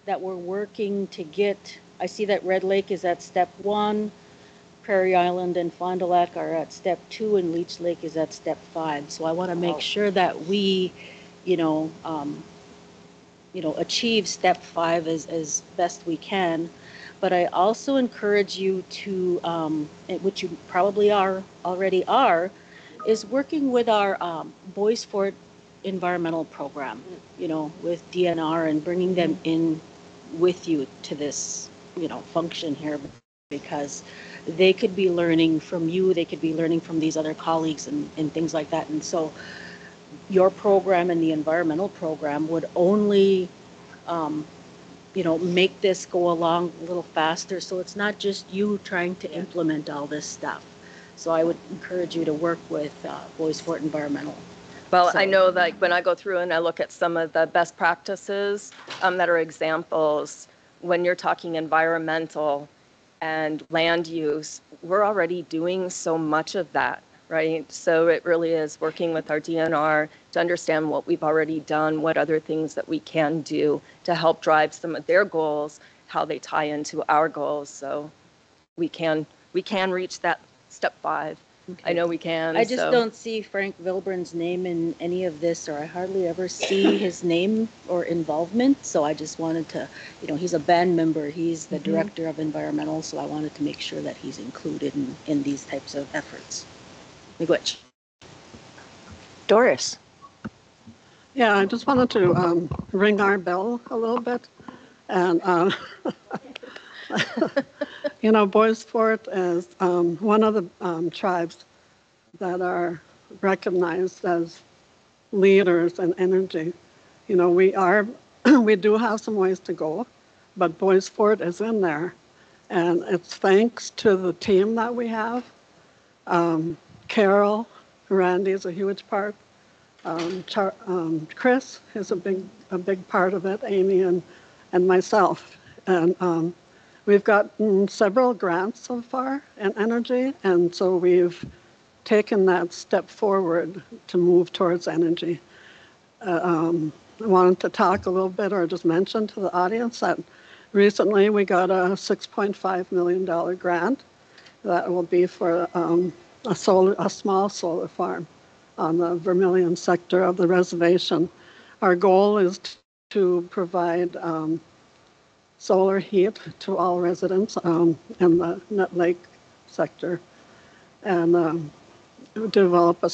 D: we're working to get, I see that Red Lake is at step 1, Prairie Island and Fond du Lac are at step 2, and Leech Lake is at step 5. So I want to make sure that we, achieve step 5 as best we can. But I also encourage you to, which you probably already are, is working with our Boysport environmental program, with DNR, and bringing them in with you to this, function here. because they could be learning from you, they could be learning from these other colleagues and things like that. And so your program and the environmental program would only, make this go along a little faster. So it's not just you trying to implement all this stuff. So I would encourage you to work with Boys Fort Environmental.
M: Well,
D: So-
M: I know that when I go through and I look at some of the best practices that are examples, when you're talking environmental and land use, we're already doing so much of that, right? So it really is working with our DNR to understand what we've already done, what other things that we can do to help drive some of their goals, how they tie into our goals. So we can reach that step 5. I know we can.
D: I just don't see Frank Vilburn's name in any of this, or I hardly ever see his name or involvement. So I just wanted to, he's a band member, he's the director of environmental, so I wanted to make sure that he's included in these types of efforts. Miigwech.
A: Doris.
K: Yeah, I just wanted to ring our bell a little bit. And, Boys Fort is one of the tribes that are recognized as leaders in energy. We do have some ways to go, but Boys Fort is in there. And it's thanks to the team that we have. Carol, Randy is a huge part. Chris is a big part of it, Amy and myself. And we've gotten several grants so far in energy, and so we've taken that step forward to move towards energy. I wanted to talk a little bit, or just mention to the audience that recently we got a $6.5 million grant that will be for a small solar farm on the Vermilion sector of the reservation. Our goal is to provide solar heat to all residents in the Nett Lake sector, and develop a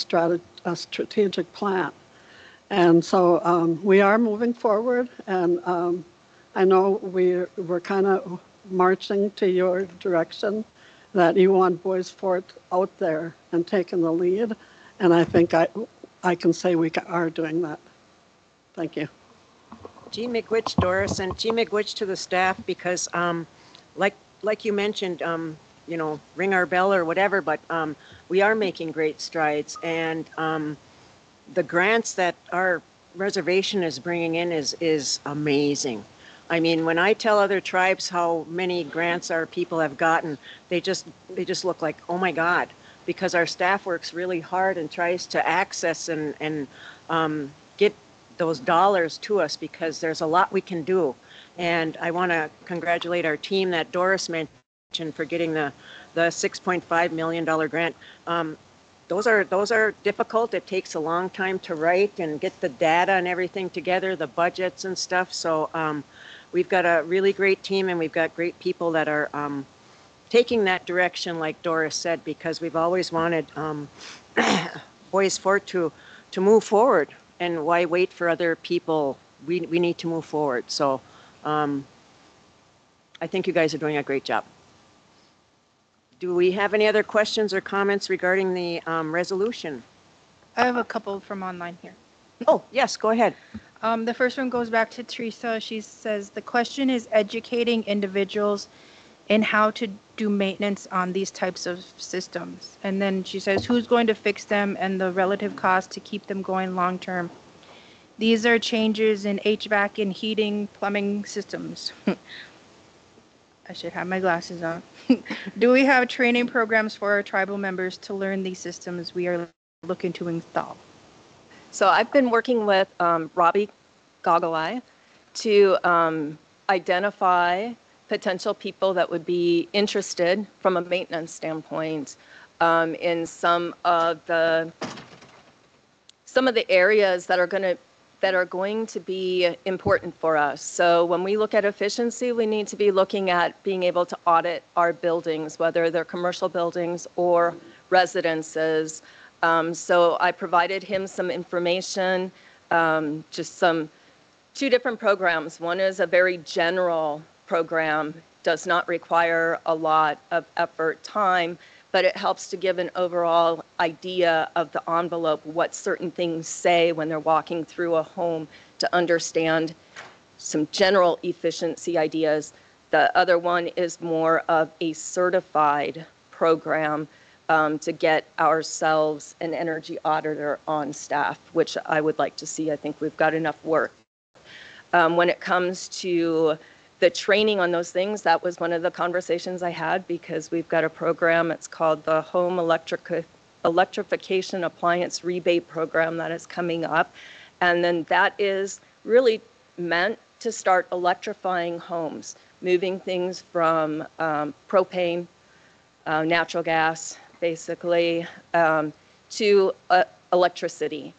K: strategic plan. And so we are moving forward, and I know we're kind of marching to your direction, that you want Boys Fort out there and taking the lead, and I think I can say we are doing that. Thank you.
A: Gee Miigwech, Doris, and gee Miigwech to the staff, because like you mentioned, ring our bell or whatever, but we are making great strides, and the grants that our reservation is bringing in is amazing. I mean, when I tell other tribes how many grants our people have gotten, they just look like, oh my God, because our staff works really hard and tries to access and get those dollars to us, because there's a lot we can do. And I want to congratulate our team that Doris mentioned for getting the $6.5 million grant. Those are difficult. It takes a long time to write and get the data and everything together, the budgets and stuff. So we've got a really great team, and we've got great people that are taking that direction, like Doris said, because we've always wanted Boys Fort to move forward. And why wait for other people? We need to move forward. So I think you guys are doing a great job. Do we have any other questions or comments regarding the resolution?
L: I have a couple from online here.
A: Oh, yes, go ahead.
L: The first one goes back to Teresa. She says, the question is educating individuals in how to do maintenance on these types of systems. And then she says, who's going to fix them and the relative cost to keep them going long term? These are changes in HVAC and heating, plumbing systems. I should have my glasses on. Do we have training programs for our tribal members to learn these systems we are looking to install?
M: So I've been working with Robbie Goggle-Eye to identify potential people that would be interested from a maintenance standpoint in some of the areas that are going to be important for us. So when we look at efficiency, we need to be looking at being able to audit our buildings, whether they're commercial buildings or residences. So I provided him some information, just two different programs. One is a very general program does not require a lot of effort, time, but it helps to give an overall idea of the envelope, what certain things say when they're walking through a home, to understand some general efficiency ideas. The other one is more of a certified program to get ourselves an energy auditor on staff, which I would like to see. I think we've got enough work. When it comes to the training on those things, that was one of the conversations I had, because we've got a program, it's called the Home Electrification Appliance Rebate Program, that is coming up. And then that is really meant to start electrifying homes, moving things from propane, natural gas, basically, to electricity,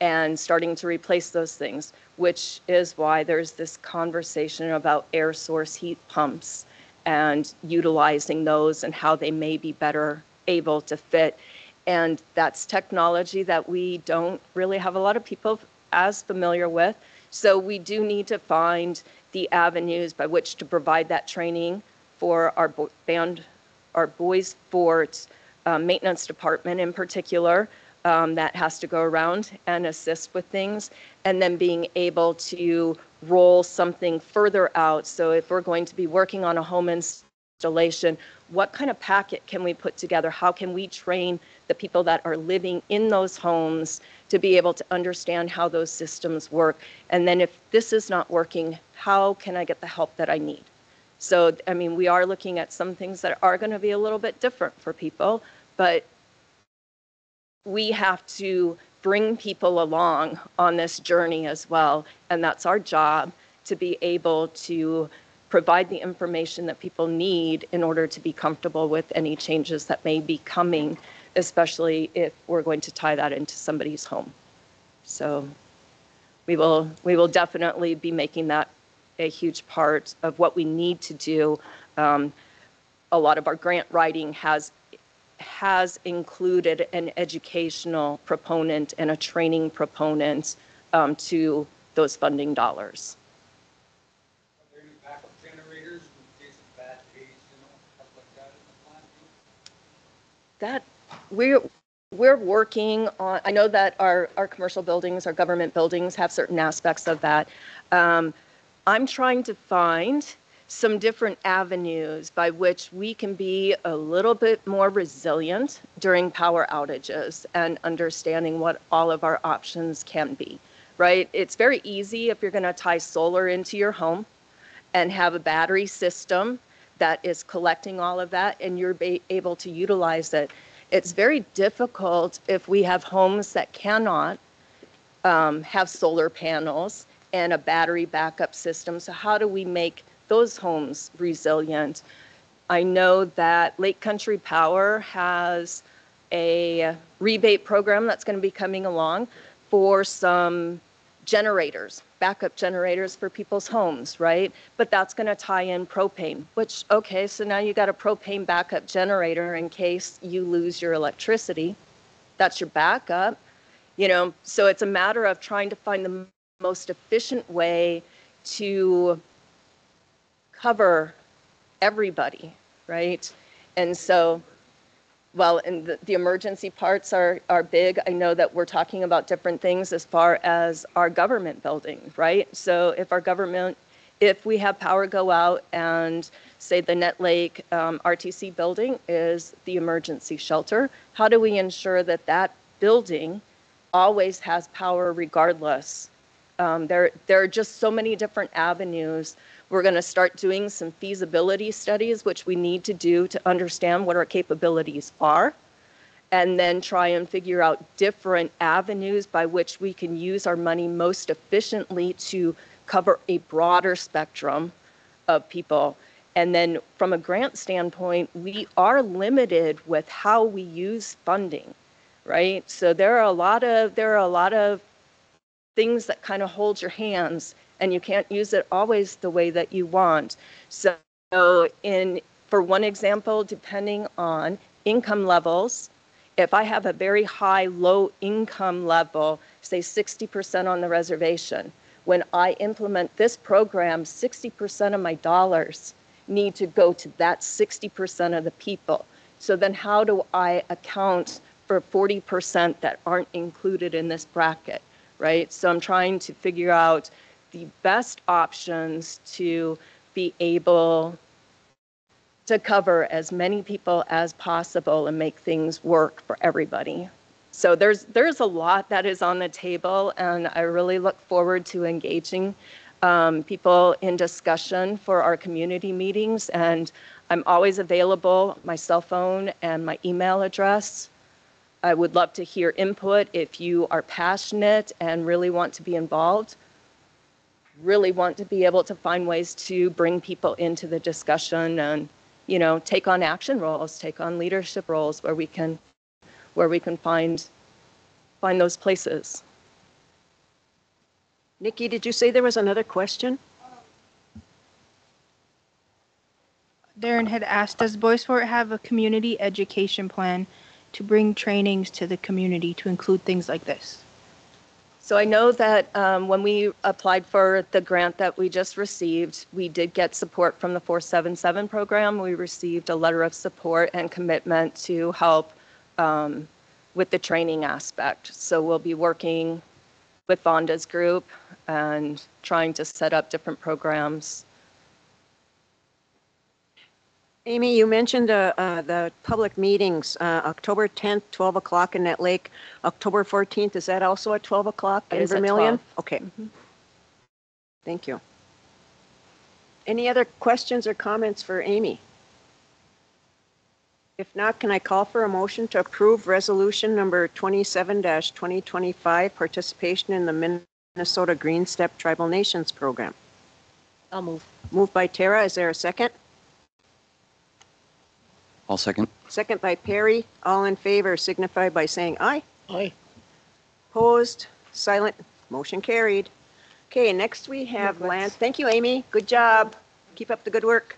M: and starting to replace those things, which is why there's this conversation about air source heat pumps and utilizing those and how they may be better able to fit. And that's technology that we don't really have a lot of people as familiar with. So we do need to find the avenues by which to provide that training for our boys sports maintenance department in particular, that has to go around and assist with things, and then being able to roll something further out. So if we're going to be working on a home installation, what kind of packet can we put together? How can we train the people that are living in those homes to be able to understand how those systems work? And then if this is not working, how can I get the help that I need? So, I mean, we are looking at some things that are going to be a little bit different for people, but we have to bring people along on this journey as well. And that's our job, to be able to provide the information that people need in order to be comfortable with any changes that may be coming, especially if we're going to tie that into somebody's home. So we will definitely be making that a huge part of what we need to do. A lot of our grant writing has included an educational proponent and a training proponent to those funding dollars.
N: Are there any backup generators in case of bad days, stuff like that in the plant?
M: That we're working on. I know that our commercial buildings, our government buildings, have certain aspects of that. I'm trying to find some different avenues by which we can be a little bit more resilient during power outages, and understanding what all of our options can be, right? It's very easy if you're going to tie solar into your home and have a battery system that is collecting all of that, and you're able to utilize it. It's very difficult if we have homes that cannot have solar panels and a battery backup system. So how do we make those homes resilient? I know that Lake Country Power has a rebate program that's going to be coming along for some generators, backup generators for people's homes, right? But that's going to tie in propane, which, okay, so now you got a propane backup generator in case you lose your electricity. That's your backup, so it's a matter of trying to find the most efficient way to cover everybody, right? And so, and the emergency parts are big. I know that we're talking about different things as far as our government building, right? So if we have power go out, and say the Nett Lake RTC building is the emergency shelter, how do we ensure that that building always has power regardless? There are just so many different avenues. We're going to start doing some feasibility studies, which we need to do to understand what our capabilities are, and then try and figure out different avenues by which we can use our money most efficiently to cover a broader spectrum of people. And then from a grant standpoint, we are limited with how we use funding, right? So there are a lot of things that kind of hold your hands, and you can't use it always the way that you want. So for one example, depending on income levels, if I have a very high, low income level, say 60% on the reservation, when I implement this program, 60% of my dollars need to go to that 60% of the people. So then how do I account for 40% that aren't included in this bracket, right? So I'm trying to figure out the best options to be able to cover as many people as possible and make things work for everybody. So there's a lot that is on the table, and I really look forward to engaging people in discussion for our community meetings. And I'm always available, my cell phone and my email address. I would love to hear input if you are passionate and really want to be involved, really want to be able to find ways to bring people into the discussion and, you know, take on action roles, take on leadership roles where we can find those places.
A: Nikki, did you say there was another question?
L: Darren had asked, does Boysport have a community education plan to bring trainings to the community to include things like this?
M: So I know that when we applied for the grant that we just received, we did get support from the 477 program. We received a letter of support and commitment to help with the training aspect. So we'll be working with Vonda's group and trying to set up different programs.
A: Amy, you mentioned the public meetings, October 10th, 12 o'clock in Nett Lake. October 14th, is that also at 12 o'clock in Vermilion? Okay. Thank you. Any other questions or comments for Amy? If not, can I call for a motion to approve resolution number 27-2025, participation in the Minnesota Green Step Tribal Nations Program?
D: I'll move.
A: Moved by Tara. Is there a second?
E: I'll second.
A: Second by Perry. All in favor signify by saying aye.
C: Aye.
A: Opposed? Silent? Motion carried. Okay, next we have Lance. Thank you, Amy. Good job. Keep up the good work.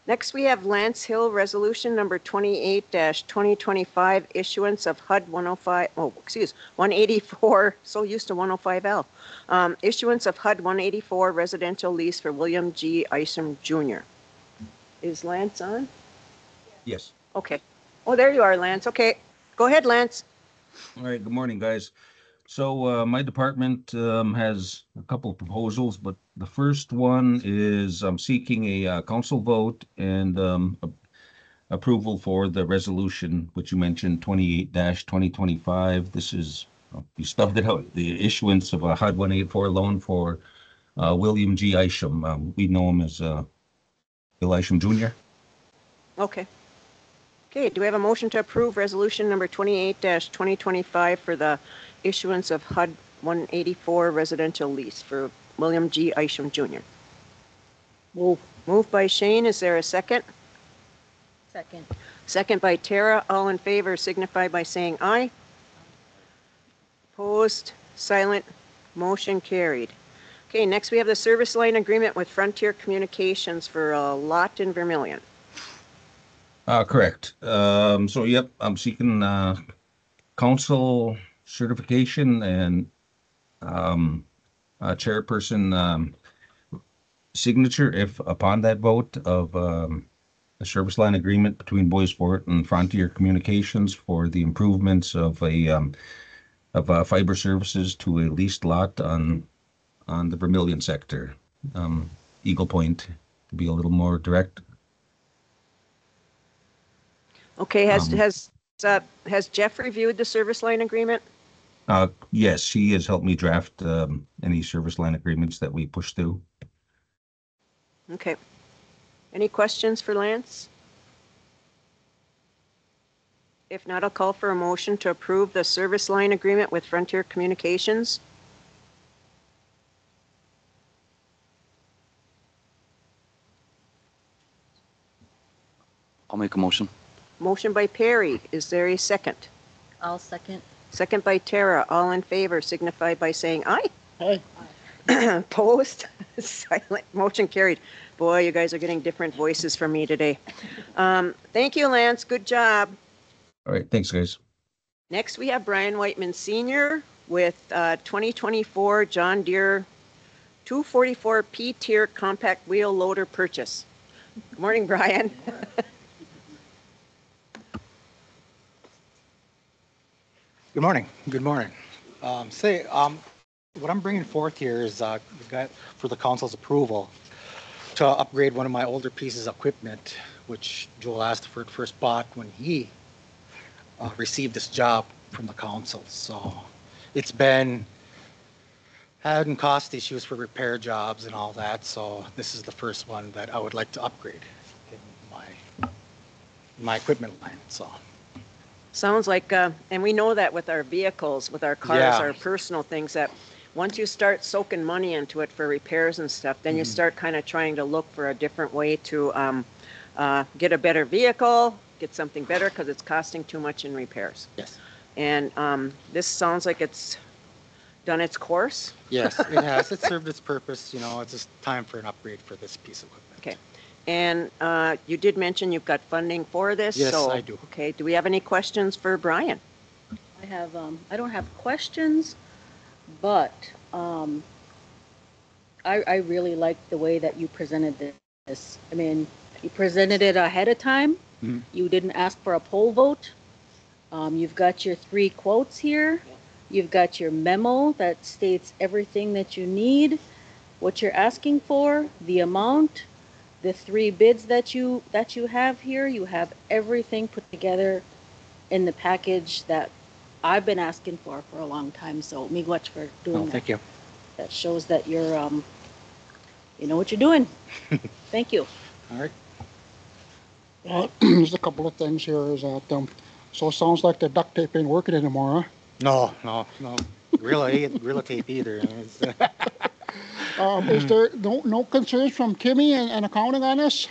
A: Next we have Lance Hill Resolution number 28-2025, issuance of HUD 184, so used to 105L. Issuance of HUD 184 residential lease for William G. Isham Jr. Is Lance on?
O: Yes.
A: Okay. Oh, there you are, Lance. Okay. Go ahead, Lance.
O: All right. Good morning, guys. So my department has a couple of proposals, but the first one is I'm seeking a council vote and approval for the resolution, which you mentioned, 28-2025. This is, you stuffed it out, the issuance of a HUD 184 loan for William G. Isham. We know him as Bill Isham Jr.
A: Okay. Okay, do we have a motion to approve resolution number 28-2025 for the issuance of HUD 184 residential lease for William G. Isham Jr.?
C: Move.
A: Moved by Shane. Is there a second?
D: Second.
A: Second by Tara. All in favor signify by saying aye. Opposed? Silent? Motion carried. Okay, next we have the service line agreement with Frontier Communications for a lot in Vermilion.
O: Correct. So, yep, I'm seeking council certification and chairperson signature if upon that vote of a service line agreement between Boysport and Frontier Communications for the improvements of fiber services to a leased lot on the Vermilion sector, Eagle Point, to be a little more direct.
A: Okay, has Jeff reviewed the service line agreement?
O: Yes, he has helped me draft any service line agreements that we push through.
A: Okay. Any questions for Lance? If not, I'll call for a motion to approve the service line agreement with Frontier Communications.
E: I'll make a motion.
A: Motion by Perry. Is there a second?
D: I'll second.
A: Second by Tara. All in favor signify by saying aye.
C: Aye.
A: Opposed? Silent. Motion carried. Boy, you guys are getting different voices from me today. Thank you, Lance. Good job.
O: All right, thanks, guys.
A: Next, we have Brian Whiteman Sr. with 2024 John Deere 244 P-Tier compact wheel loader purchase. Morning, Brian.
P: Good morning. Good morning. What I'm bringing forth here is we've got for the council's approval to upgrade one of my older pieces of equipment, which Joel asked for it first bought when he received this job from the council. So it's been having cost issues for repair jobs and all that. So this is the first one that I would like to upgrade in my equipment line. So.
A: Sounds like, and we know that with our vehicles, with our cars,
P: Yeah.
A: our personal things, that once you start soaking money into it for repairs and stuff, then you start kind of trying to look for a different way to get a better vehicle, get something better because it's costing too much in repairs.
P: Yes.
A: And this sounds like it's done its course.
P: Yes, it has. It served its purpose. You know, it's just time for an upgrade for this piece of equipment.
A: Okay. And you did mention you've got funding for this.
P: Yes,
A: so,
P: I do.
A: Okay. Do we have any questions for Brian?
D: I have, I don't have questions, but I really like the way that you presented this. I mean, you presented it ahead of time.
P: Mhm.
D: You didn't ask for a poll vote. You've got your 3 quotes here. You've got your memo that states everything that you need, what you're asking for, the amount, the 3 bids that you have here. You have everything put together in the package that I've been asking for a long time. So miigwech for doing that.
P: Thank you.
D: That shows that you're, you know what you're doing. Thank you.
P: All right.
C: There's a couple of things here is that, so it sounds like the duct tape ain't working anymore, huh?
P: No. Gorilla tape either. It's,
C: Is there no concerns from Kimmy and accounting on this?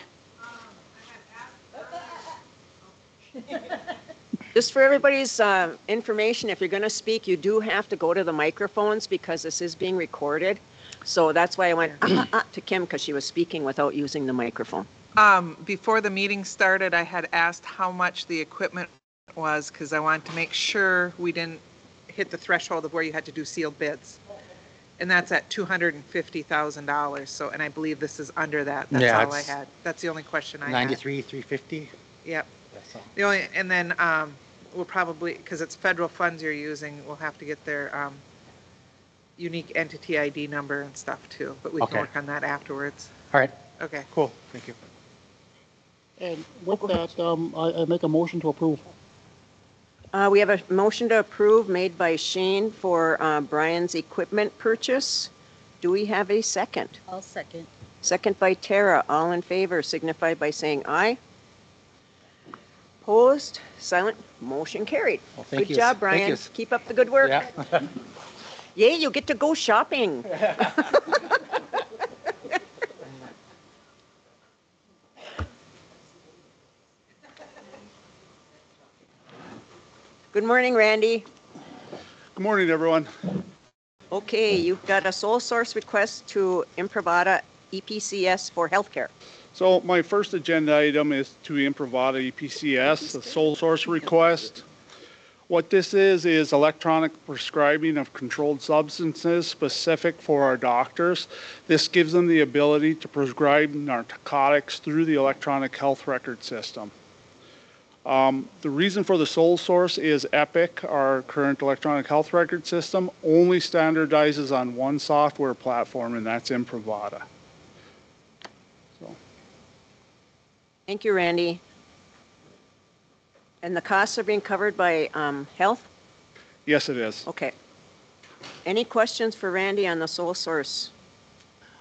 A: Just for everybody's information, if you're going to speak, you do have to go to the microphones because this is being recorded. So that's why I went to Kim because she was speaking without using the microphone.
F: Before the meeting started, I had asked how much the equipment was because I wanted to make sure we didn't hit the threshold of where you had to do sealed bids. And that's at $250,000. So, and I believe this is under that. That's
P: Yeah,
F: all I had. That's the only question I had.
P: 93,350.
F: Yep.
P: That's all.
F: The only, and then we'll probably, because it's federal funds you're using, we'll have to get their unique entity ID number and stuff too. But we can
P: Okay.
F: work on that afterwards.
P: All right.
F: Okay.
P: Cool. Thank you.
C: And with that, I make a motion to approve.
A: We have a motion to approve made by Shane for Brian's equipment purchase. Do we have a second?
D: I'll second.
A: Second by Tara. All in favor signify by saying aye. Opposed? Silent? Motion carried.
P: Well, thank
A: Good
P: you.
A: job, Brian.
P: Thank you.
A: Keep up the good work.
P: Yeah.
A: Yay, you get to go shopping. Good morning, Randy.
Q: Good morning, everyone.
A: Okay, you've got a sole source request to Imprivata EPCS for healthcare.
Q: So my first agenda item is to Imprivata EPCS, a sole source request. What this is electronic prescribing of controlled substances specific for our doctors. This gives them the ability to prescribe narcotics through the electronic health record system. The reason for the sole source is Epic, our current electronic health record system, only standardizes on one software platform, and that's Imprivata. So.
A: Thank you, Randy. And the costs are being covered by health?
Q: Yes, it is.
A: Okay. Any questions for Randy on the sole source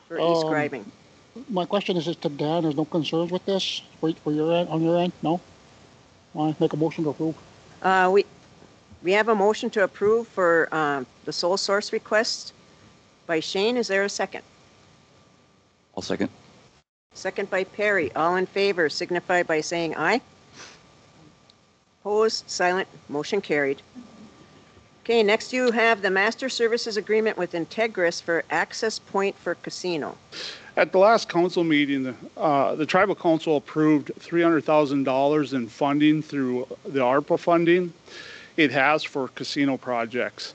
A: for e-scribing?
C: My question is to Dan, there's no concerns with this for your end, on your end? No? I make a motion to approve.
A: We have a motion to approve for the sole source request by Shane. Is there a second?
E: I'll second.
A: Second by Perry. All in favor signify by saying aye. Opposed, silent, motion carried. Okay, next you have the master services agreement with Integris for access point for casino.
Q: At the last council meeting, the tribal council approved $300,000 in funding through the ARPA funding it has for casino projects.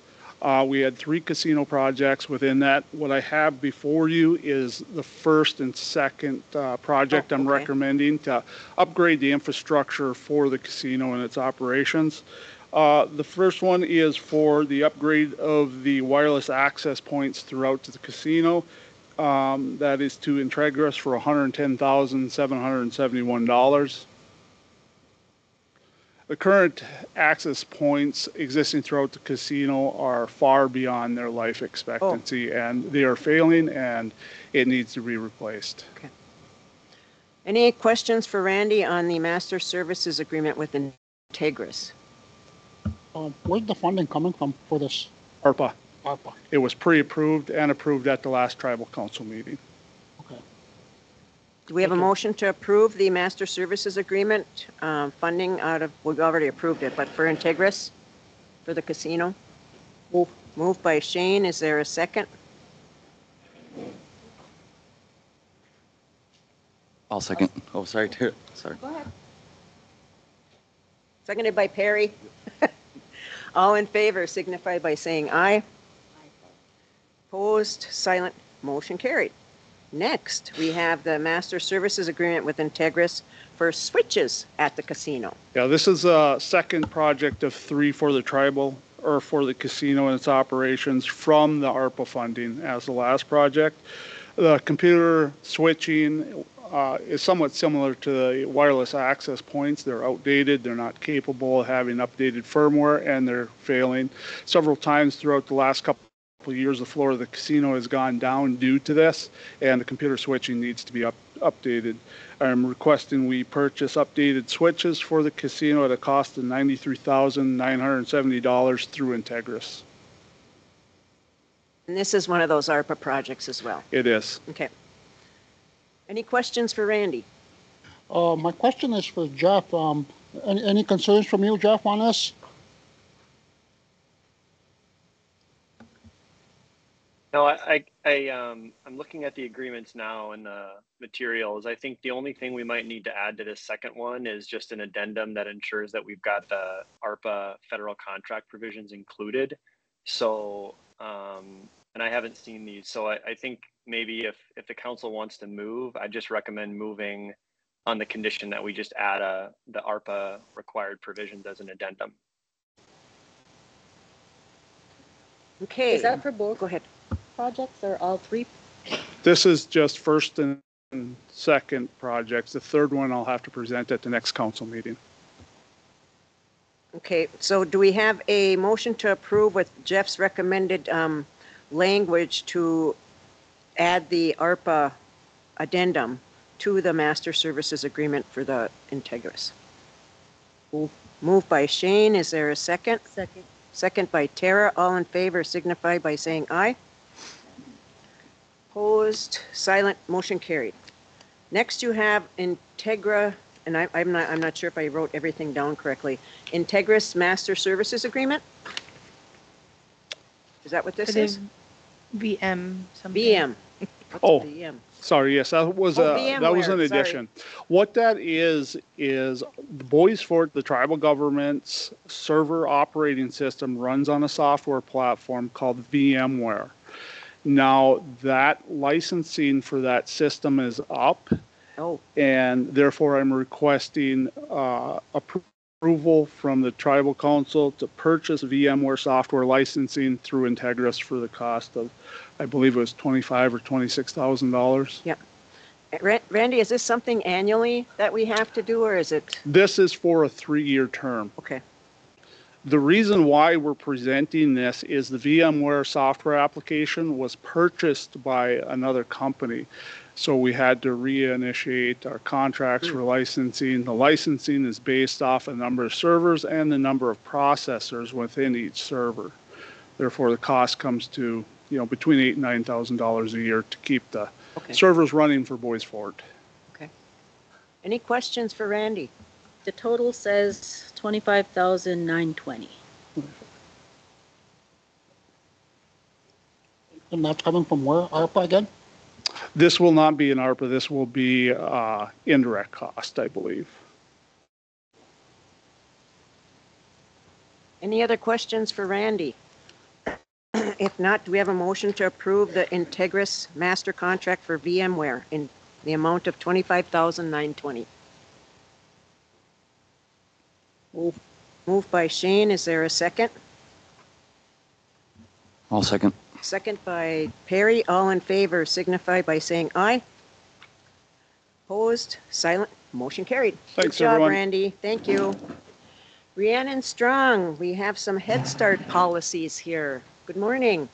Q: We had 3 casino projects within that. What I have before you is the first and second project I'm recommending to upgrade the infrastructure for the casino and its operations. The first one is for the upgrade of the wireless access points throughout the casino. That is to Integris for $110,771. The current access points existing throughout the casino are far beyond their life expectancy, and they are failing, and it needs to be replaced.
A: Okay. Any questions for Randy on the master services agreement with Integris?
C: Where's the funding coming from for this?
Q: ARPA.
C: ARPA.
Q: It was pre-approved and approved at the last tribal council meeting.
C: Okay.
A: Do we have a motion to approve the master services agreement funding out of, we've already approved it, but for Integris, for the casino? Moved by Shane. Is there a second?
E: I'll second. Oh, sorry, Tara. Sorry.
A: Go ahead. Seconded by Perry. All in favor signify by saying aye. Opposed, silent, motion carried. Next, we have the master services agreement with Integris for switches at the casino.
Q: Yeah, this is a second project of 3 for the tribal, or for the casino and its operations from the ARPA funding as the last project. The computer switching is somewhat similar to the wireless access points. They're outdated, they're not capable of having updated firmware, and they're failing. Several times throughout the last couple of years, the floor of the casino has gone down due to this, and the computer switching needs to be updated. I'm requesting we purchase updated switches for the casino at a cost of $93,970 through Integris.
A: And this is one of those ARPA projects as well.
Q: It is.
A: Okay. Any questions for Randy?
C: My question is for Jeff. Any concerns from you, Jeff, on this?
J: No, I'm looking at the agreements now and the materials. I think the only thing we might need to add to this second one is just an addendum that ensures that we've got the ARPA federal contract provisions included. So, and I haven't seen these. So I think maybe if the council wants to move, I just recommend moving on the condition that we just add the ARPA required provisions as an addendum.
A: Okay.
D: Is that for both?
A: Go ahead.
D: Projects or all 3?
Q: This is just first and second projects. The third one I'll have to present at the next council meeting.
A: Okay, so do we have a motion to approve with Jeff's recommended language to add the ARPA addendum to the master services agreement for the Integris? Moved by Shane. Is there a second?
D: Second.
A: Second by Tara. All in favor signify by saying aye. Opposed, silent, motion carried. Next you have Integra, and I'm not sure if I wrote everything down correctly. Integris Master Services Agreement? Is that what this is?
L: VM something.
A: VM. What's
Q: Oh.
A: VM?
Q: Sorry, yes, that was an
A: VMware,
Q: addition. What that is Boys Fort, the tribal government's server operating system, runs on a software platform called VMware. Now, that licensing for that system is up, and therefore I'm requesting approval from the tribal council to purchase VMware software licensing through Integris for the cost of, I believe it was $25,000 or $26,000.
A: Yep. Randy, is this something annually that we have to do, or is it?
Q: This is for a 3-year term.
A: Okay.
Q: The reason why we're presenting this is the VMware software application was purchased by another company. So we had to reinitiate our contracts for licensing. The licensing is based off a number of servers and the number of processors within each server. Therefore, the cost comes to, between $8,000 and $9,000 a year to keep the servers running for Boys Fort.
A: Okay. Any questions for Randy?
D: The total says $25,920.
C: And that's coming from where? ARPA again?
Q: This will not be an ARPA. This will be indirect cost, I believe.
A: Any other questions for Randy? If not, do we have a motion to approve the Integris master contract for VMware in the amount of $25,920?
C: Move.
A: Moved by Shane. Is there a second?
E: I'll second.
A: Second by Perry. All in favor signify by saying aye. Opposed? Silent? Motion carried.
Q: Thanks,
A: Good job,
Q: everyone.
A: Randy. Thank you. Rhiannon Strong, we have some Head Start policies here. Good morning.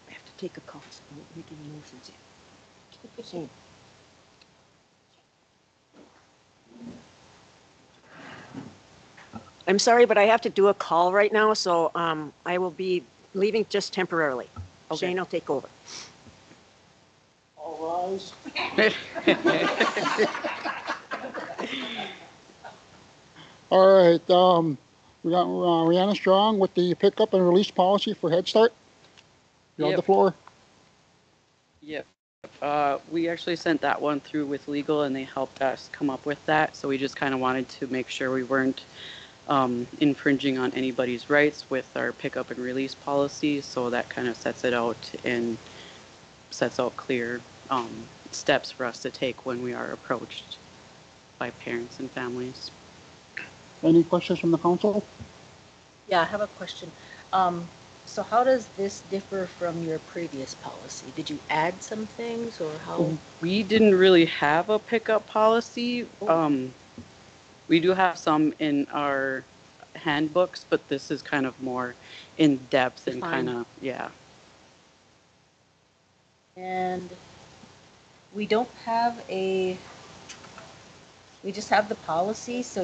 A: I have to take a call. So I won't make any motions yet. Shane. I'm sorry, but I have to do a call right now, so I will be leaving just temporarily.
G: Okay.
A: Shane will take over.
C: All rise. All right, we got Rhiannon Strong with the pickup and release policy for Head Start. You have the floor.
R: Yep. We actually sent that one through with legal and they helped us come up with that. So we just kind of wanted to make sure we weren't infringing on anybody's rights with our pickup and release policy. So that kind of sets it out and sets out clear steps for us to take when we are approached by parents and families.
C: Any questions from the council?
D: Yeah, I have a question. So how does this differ from your previous policy? Did you add some things or how?
R: We didn't really have a pickup policy. We do have some in our handbooks, but this is kind of more in depth and kind of, yeah.
D: And we don't have we just have the policy, so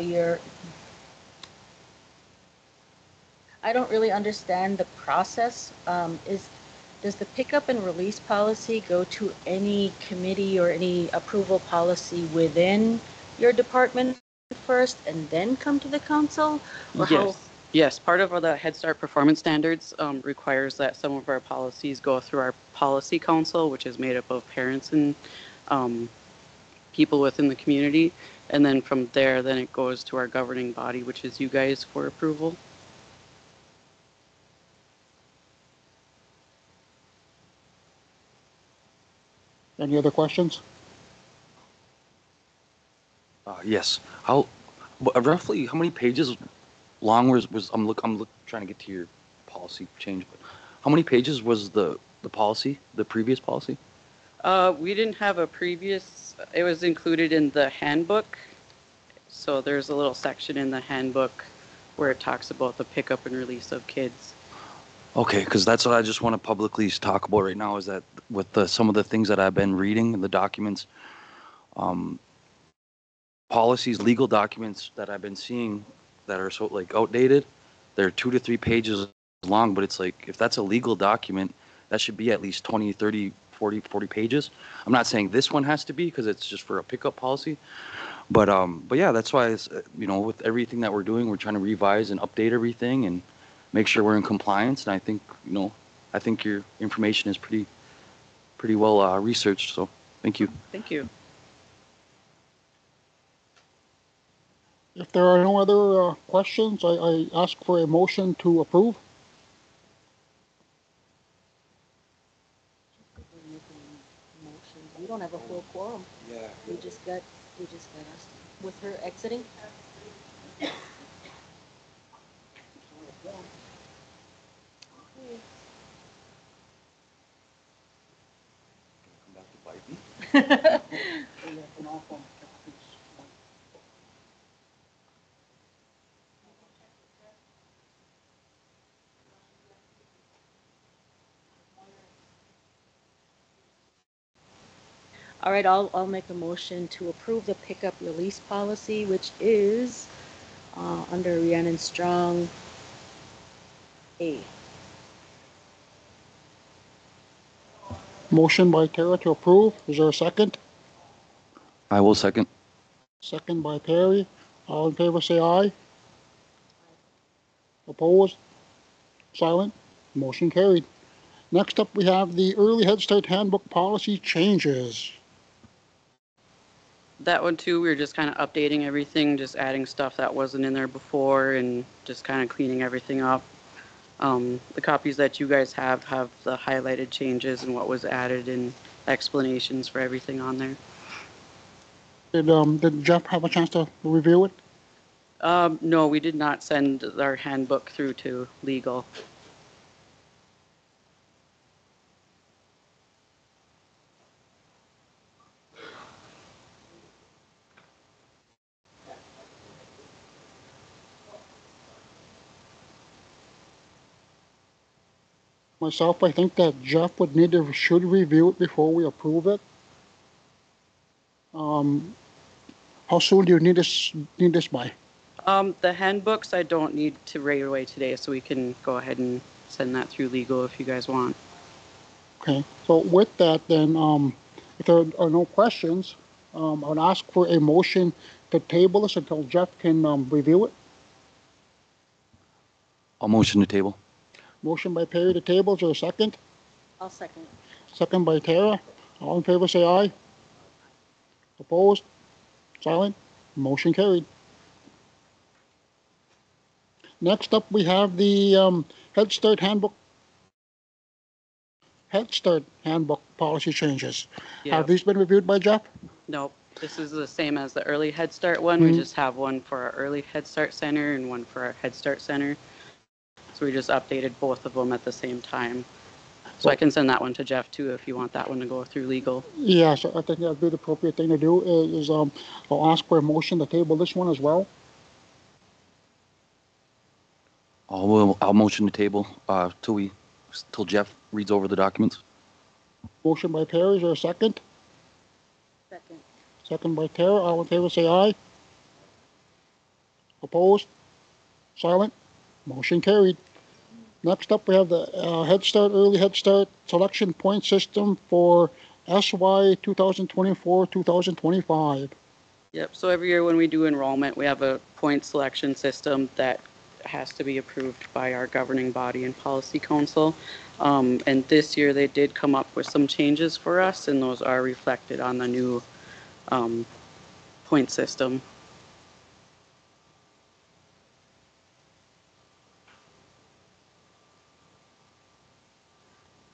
D: I don't really understand the process. Does the pickup and release policy go to any committee or any approval policy within your department first and then come to the council? Or
R: Yes. Yes, part of the Head Start performance standards requires that some of our policies go through our policy council, which is made up of parents and people within the community. And then from there, then it goes to our governing body, which is you guys for approval.
C: Any other questions?
E: Yes. Roughly how many pages long was I'm trying to get to your policy change, but how many pages was the policy, the previous policy?
R: We didn't have a previous, it was included in the handbook. So there's a little section in the handbook where it talks about the pickup and release of kids.
E: Okay, because that's what I just want to publicly talk about right now is that with some of the things that I've been reading in the documents, policies, legal documents that I've been seeing that are so like outdated, they're 2 to 3 pages long, but it's like, if that's a legal document, that should be at least 20, 30, 40 pages. I'm not saying this one has to be because it's just for a pickup policy, but yeah, that's why it's, with everything that we're doing, we're trying to revise and update everything and make sure we're in compliance. And I think, I think your information is pretty well researched. So thank you.
R: Thank you.
C: If there are no other questions, I ask for a motion to approve.
D: We don't have a full quorum. Yeah. We just got us with her exiting. All right, I'll make a motion to approve the pickup release policy, which is under Rhiannon Strong A.
C: Motion by Tara to approve. Is there a second?
E: I will second.
C: Second by Perry. All in favor say aye. Opposed? Silent? Motion carried. Next up, we have the Early Head Start Handbook Policy Changes.
R: That one too, we were just kind of updating everything, just adding stuff that wasn't in there before and just kind of cleaning everything up. The copies that you guys have the highlighted changes and what was added and explanations for everything on there.
C: Did Jeff have a chance to review it?
R: No, we did not send our handbook through to legal.
C: Myself, I think that Jeff should review it before we approve it. How soon do you need this by?
R: The handbooks I don't need to right away today, so we can go ahead and send that through legal if you guys want.
C: Okay, so with that then, if there are no questions, I would ask for a motion to table this until Jeff can review it.
E: I'll motion to table.
C: Motion by Perry to table, is there a second?
D: I'll second.
C: Second by Tara. All in favor say aye. Opposed? Silent? Motion carried. Next up, we have the Head Start handbook policy changes.
R: Yeah.
C: Have these been reviewed by Jeff?
R: Nope. This is the same as the Early Head Start one. We just have one for our Early Head Start Center and one for our Head Start Center. So we just updated both of them at the same time. So I can send that one to Jeff too if you want that one to go through legal.
C: Yes, I think that'd be the appropriate thing to do is I'll ask for a motion to table this one as well.
E: I'll motion to table till Jeff reads over the documents.
C: Motion by Perry, is there a second?
D: Second.
C: Second by Tara, all in favor say aye. Opposed? Silent? Motion carried. Next up, we have the Early Head Start selection point system for SY 2024-2025.
R: Yep. So every year when we do enrollment, we have a point selection system that has to be approved by our governing body and policy council. And this year they did come up with some changes for us, and those are reflected on the new point system.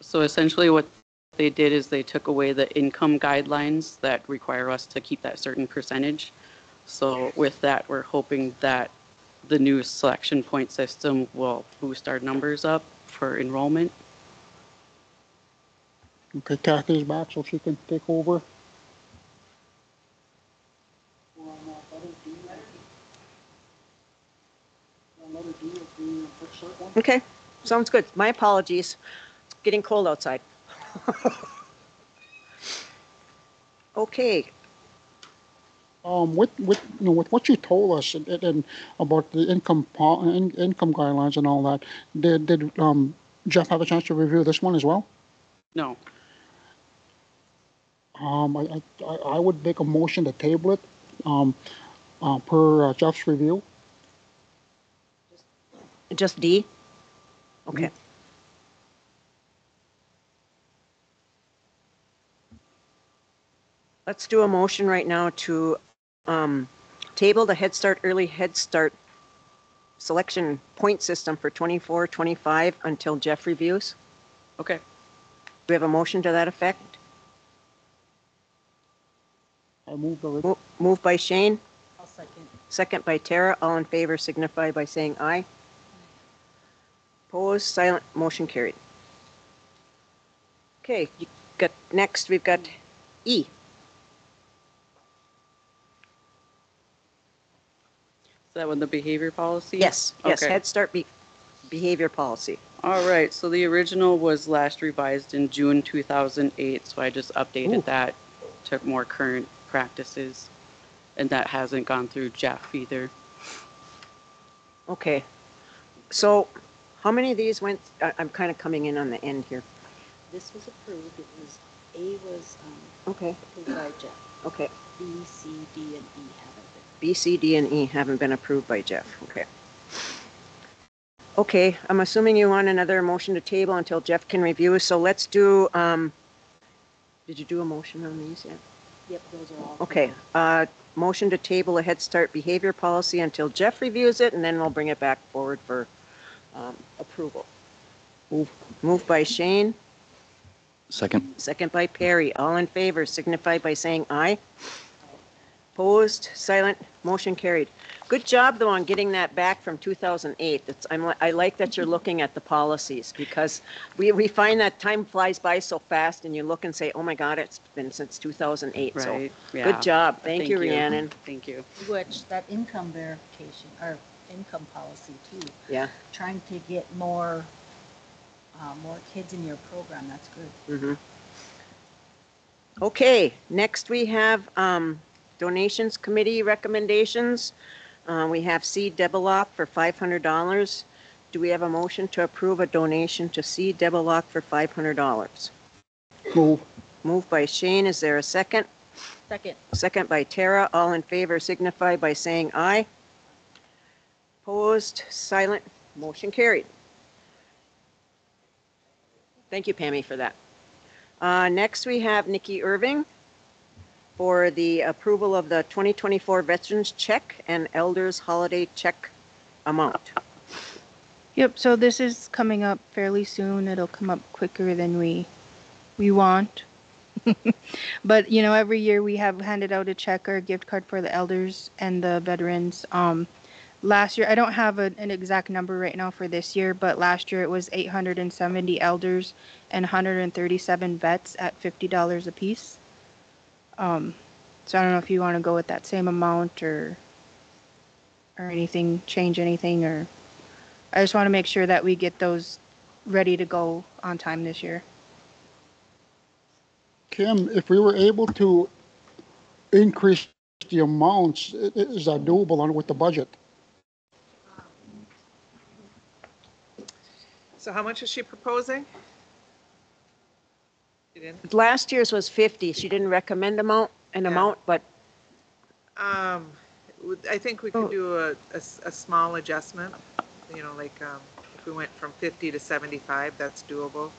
R: So essentially what they did is they took away the income guidelines that require us to keep that certain percentage. So with that, we're hoping that the new selection point system will boost our numbers up for enrollment.
C: Okay, Kathy's back so she can take over.
A: Okay, sounds good. My apologies. It's getting cold outside. Okay.
C: With what you told us and about the income guidelines and all that, did Jeff have a chance to review this one as well?
R: No.
C: I would make a motion to table it per Jeff's review.
A: Just D? Okay. Let's do a motion right now to table the Early Head Start selection point system for 24-25 until Jeff reviews.
R: Okay.
A: Do we have a motion to that effect?
C: I move already.
A: Moved by Shane.
D: I'll second.
A: Second by Tara. All in favor signify by saying aye. Opposed, silent, motion carried. Okay, next we've got E.
R: Is that one the behavior policy?
A: Yes, yes,
R: Okay.
A: Head Start behavior policy.
R: All right, so the original was last revised in June 2008, so I just updated that to more current practices, and that hasn't gone through Jeff either.
A: Okay, so how many of these went, I'm kind of coming in on the end here.
D: This was approved. It was A was
A: Okay.
D: approved by Jeff.
A: Okay,
D: B, C, D, and E haven't been.
A: B, C, D, and E haven't been approved by Jeff. Okay. Okay, I'm assuming you want another motion to table until Jeff can review, so let's do, did you do a motion on these yet?
D: Yep, those are all.
A: Okay, motion to table a Head Start behavior policy until Jeff reviews it, and then we'll bring it back forward for approval. Moved by Shane,
E: Second.
A: second by Perry. All in favor signify by saying aye. Opposed, silent, motion carried. Good job, though, on getting that back from 2008. I like that you're looking at the policies, because we find that time flies by so fast, and you look and say, oh my God, it's been since 2008. So
R: Right, yeah.
A: good job. Thank you, Rhiannon.
R: Thank you.
D: Which, that income verification, or income policy too,
A: Yeah.
D: trying to get more kids in your program, that's good.
A: Okay, next we have donations committee recommendations. We have C. Debelock for $500. Do we have a motion to approve a donation to C. Debelock for $500?
C: Move.
A: Moved by Shane. Is there a second?
D: Second.
A: Second by Tara. All in favor signify by saying aye. Opposed, silent, motion carried. Thank you, Pammy, for that. Next, we have Nikki Irving for the approval of the 2024 Veterans Check and Elders Holiday Check amount.
L: Yep, so this is coming up fairly soon. It'll come up quicker than we want. But, you know, every year we have handed out a check or a gift card for the elders and the veterans. Last year, I don't have an exact number right now for this year, but last year it was 870 elders and 137 vets at $50 a piece. So I don't know if you want to go with that same amount or anything, change anything, or I just want to make sure that we get those ready to go on time this year.
C: Kim, if we were able to increase the amounts, is that doable with the budget?
F: So how much is she proposing? She didn't?
A: Last year's was 50. She didn't recommend an amount, but
F: I think we could do a small adjustment, you know, like if we went from 50 to 75, that's doable.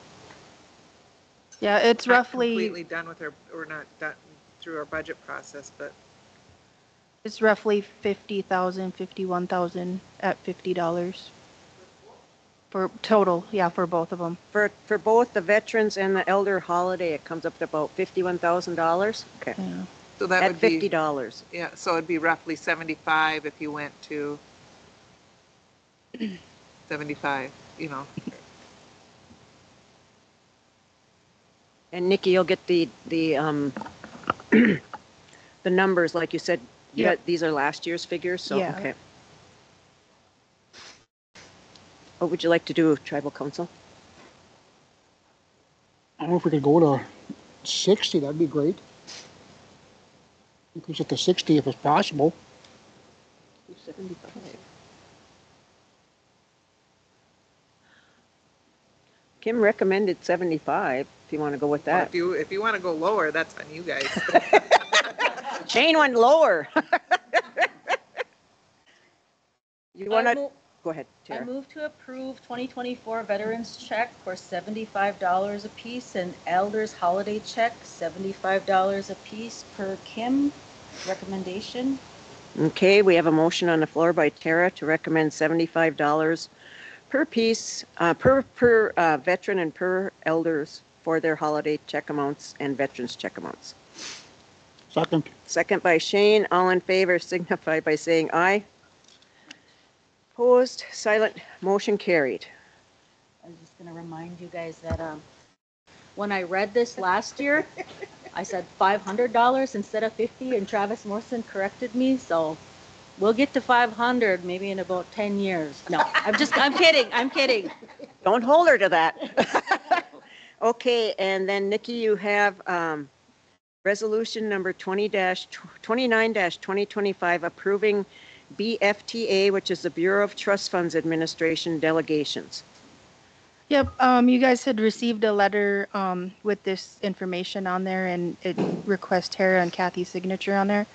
L: Yeah, it's
F: Not
L: roughly
F: completely done with we're not done through our budget process, but
L: it's roughly 50,000, 51,000 at $50 for total. Yeah, for both of them.
A: for both the veterans and the elder holiday, it comes up to about $51,000. Okay.
L: Yeah.
F: so that
A: At
F: would be
A: $50.
F: yeah. So it'd be roughly 75 if you went to 75. You know.
A: And Nikki, you'll get the the numbers, like you said.
L: Yep.
A: These are last year's figures, so
L: Yeah.
A: okay. What would you like to do, Tribal Council?
C: I don't know if we could go to 60, that'd be great. Increase it to 60 if it's possible.
A: 75. Kim recommended 75, if you want to go with
F: Well,
A: that.
F: if you want to go lower, that's on you guys.
A: Shane went lower. You want to, go ahead,
D: I
A: Tara.
D: move to approve 2024 Veterans Check for $75 a piece and Elders Holiday Check, $75 a piece per Kim recommendation.
A: Okay, we have a motion on the floor by Tara to recommend $75 per piece, per veteran and per elders for their holiday check amounts and veterans check amounts.
C: Second.
A: Second by Shane. All in favor signify by saying aye. Opposed, silent, motion carried.
D: I was just going to remind you guys that when I read this last year, I said $500 instead of 50, and Travis Morrison corrected me. So we'll get to 500 maybe in about 10 years. No, I'm kidding.
A: Don't hold her to that. Okay, and then Nikki, you have resolution number 29-2025 approving BFTA, which is the Bureau of Trust Funds Administration delegations.
L: Yep, you guys had received a letter with this information on there, and it requests Tara and Kathy's signature on there.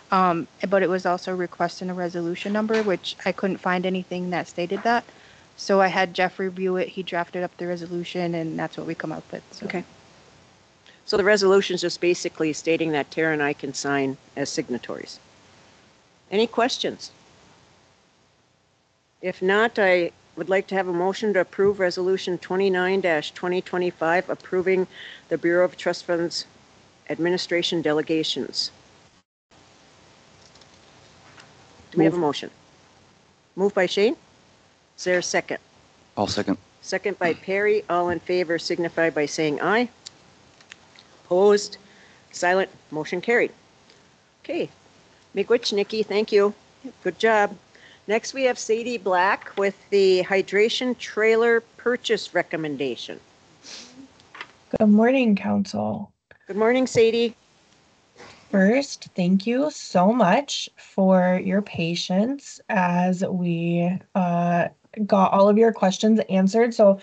L: But it was also requesting a resolution number, which I couldn't find anything that stated that. So I had Jeff review it. He drafted up the resolution, and that's what we come up with. So.
A: Okay. So the resolution is just basically stating that Tara and I can sign as signatories. Any questions? If not, I would like to have a motion to approve Resolution 29-2025, approving the Bureau of Trust Funds Administration delegations. Do we have a motion? Moved by Shane. Is there a second?
E: I'll second.
A: Second by Perry. All in favor signify by saying aye. Opposed? Silent? Motion carried. Okay. Miigwech, Nikki, thank you. Good job. Next, we have Sadie Black with the hydration trailer purchase recommendation.
S: Good morning, Council.
A: Good morning, Sadie.
S: First, thank you so much for your patience as we got all of your questions answered. So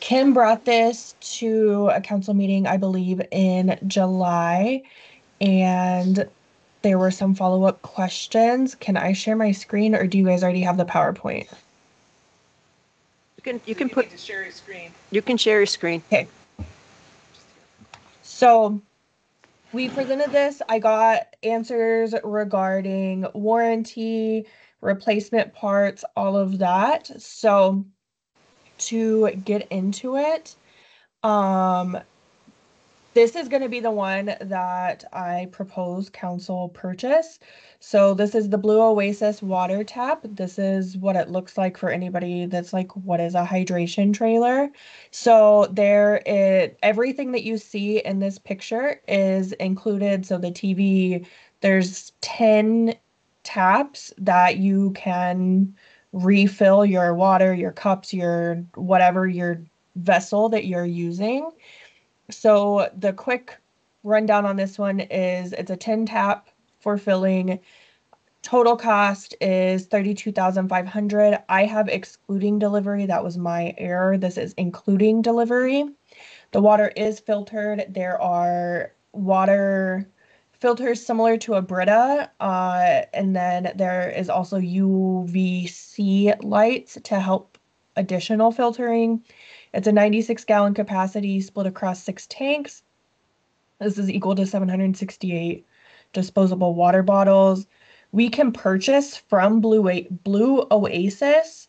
S: Kim brought this to a council meeting, I believe, in July, and there were some follow-up questions. Can I share my screen, or do you guys already have the PowerPoint?
A: You can put
F: to share your screen.
A: You can share your screen.
S: Okay. So we presented this. I got answers regarding warranty, replacement parts, all of that. So to get into it, this is going to be the one that I propose council purchase. So this is the Blue Oasis water tap. This is what it looks like for anybody that's like, what is a hydration trailer? So everything that you see in this picture is included. So the TV, there's 10 taps that you can refill your water, your cups, your whatever your vessel that you're using. So the quick rundown on this one is it's a 10 tap for filling. Total cost is $32,500. I have excluding delivery. That was my error. This is including delivery. The water is filtered. There are water filters similar to a Brita, and then there is also UVC lights to help additional filtering. It's a 96-gallon capacity split across 6 tanks. This is equal to 768 disposable water bottles. We can purchase from Blue Oasis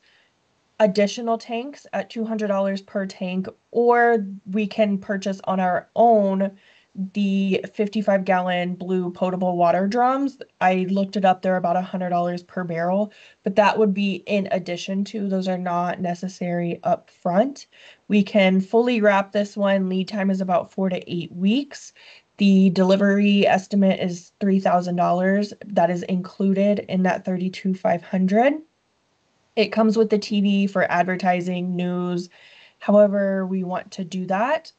S: additional tanks at $200 per tank, or we can purchase on our own the 55-gallon blue potable water drums. I looked it up. They're about $100 per barrel, but that would be in addition to, those are not necessary up front. We can fully wrap this one. Lead time is about 4 to 8 weeks. The delivery estimate is $3,000. That is included in that $32,500. It comes with the TV for advertising, news, however we want to do that.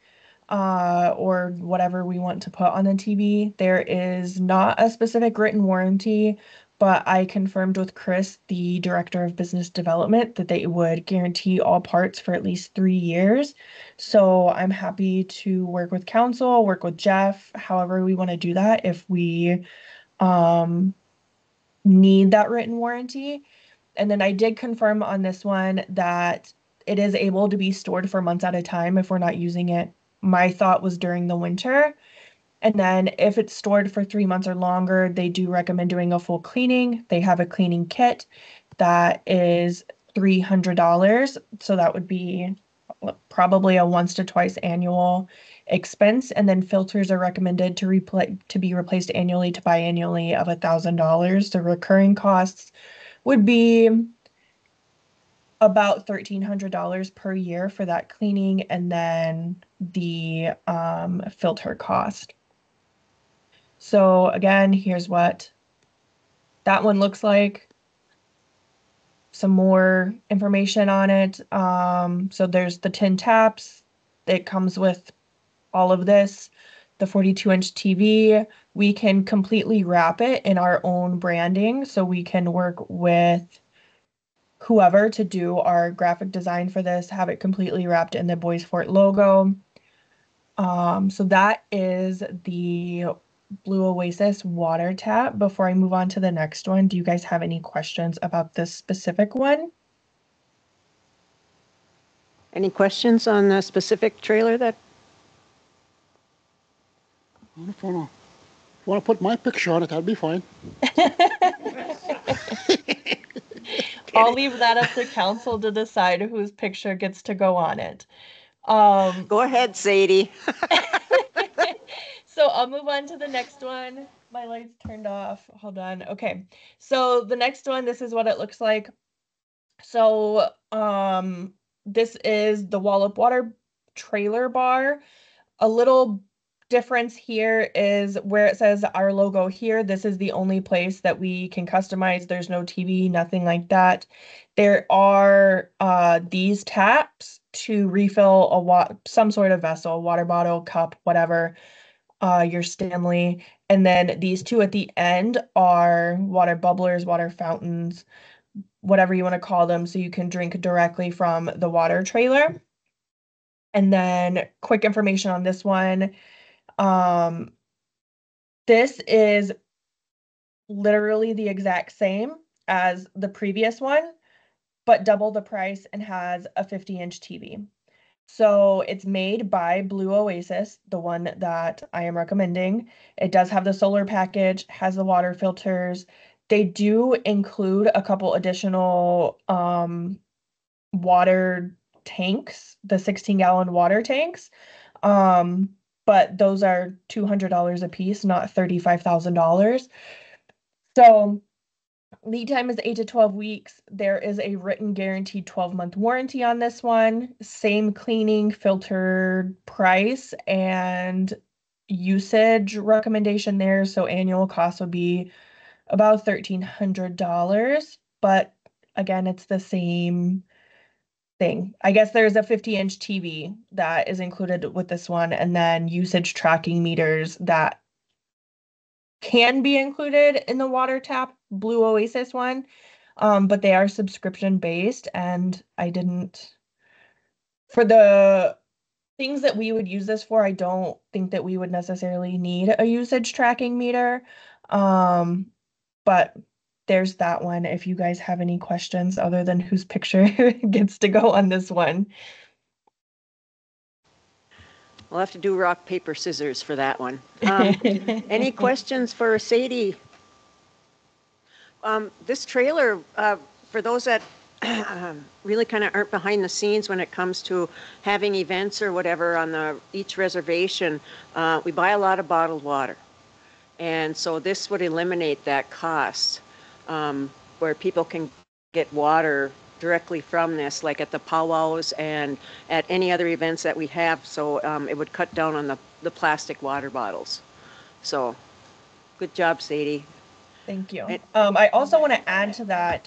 S: Or whatever we want to put on the TV. There is not a specific written warranty, but I confirmed with Chris, the Director of Business Development, that they would guarantee all parts for at least 3 years. So I'm happy to work with council, work with Jeff, however we want to do that if we need that written warranty. And then I did confirm on this one that it is able to be stored for months at a time if we're not using it. My thought was during the winter. And then if it's stored for 3 months or longer, they do recommend doing a full cleaning. They have a cleaning kit that is $300. So that would be probably a once to twice annual expense. And then filters are recommended to be replaced annually to biannually of $1,000. The recurring costs would be about $1,300 per year for that cleaning, and then the filter cost. So again, here's what that one looks like. Some more information on it. So there's the 10 taps. It comes with all of this, the 42-inch TV. We can completely wrap it in our own branding. So we can work with whoever to do our graphic design for this, have it completely wrapped in the Boys Fort logo. So that is the Blue Oasis water tap. Before I move on to the next one, do you guys have any questions about this specific one?
A: Any questions on the specific trailer that?
C: If you want to put my picture on it, that'd be fine.
S: I'll leave that up to council to decide whose picture gets to go on it.
A: Go ahead, Sadie.
S: So I'll move on to the next one. My lights turned off. Hold on. Okay. So the next one, this is what it looks like. So this is the Wallop Water trailer bar. A little difference here is where it says our logo here. This is the only place that we can customize. There's no TV, nothing like that. There are these taps to refill some sort of vessel, water bottle, cup, whatever, your Stanley. And then these two at the end are water bubblers, water fountains, whatever you want to call them, so you can drink directly from the water trailer. And then quick information on this one. This is literally the exact same as the previous one, but double the price and has a 50-inch TV. So it's made by Blue Oasis, the one that I am recommending. It does have the solar package, has the water filters. They do include a couple additional water tanks, the 16-gallon water tanks. But those are $200 a piece, not $35,000. So lead time is 8 to 12 weeks. There is a written guaranteed 12-month warranty on this one. Same cleaning, filtered price, and usage recommendation there. So annual cost would be about $1,300. But again, it's the same thing. I guess there's a 50-inch TV that is included with this one, and then usage tracking meters that can be included in the water tap Blue Oasis one, but they are subscription based, and for the things that we would use this for, I don't think that we would necessarily need a usage tracking meter. But there's that one if you guys have any questions other than whose picture gets to go on this one.
A: We'll have to do rock, paper, scissors for that one. Any questions for Sadie? This trailer, for those that really kind of aren't behind the scenes when it comes to having events or whatever on each reservation, we buy a lot of bottled water. And so this would eliminate that cost, where people can get water directly from this, like at the powwows and at any other events that we have. So it would cut down on the plastic water bottles. So good job, Sadie.
S: Thank you. I also want to add to that.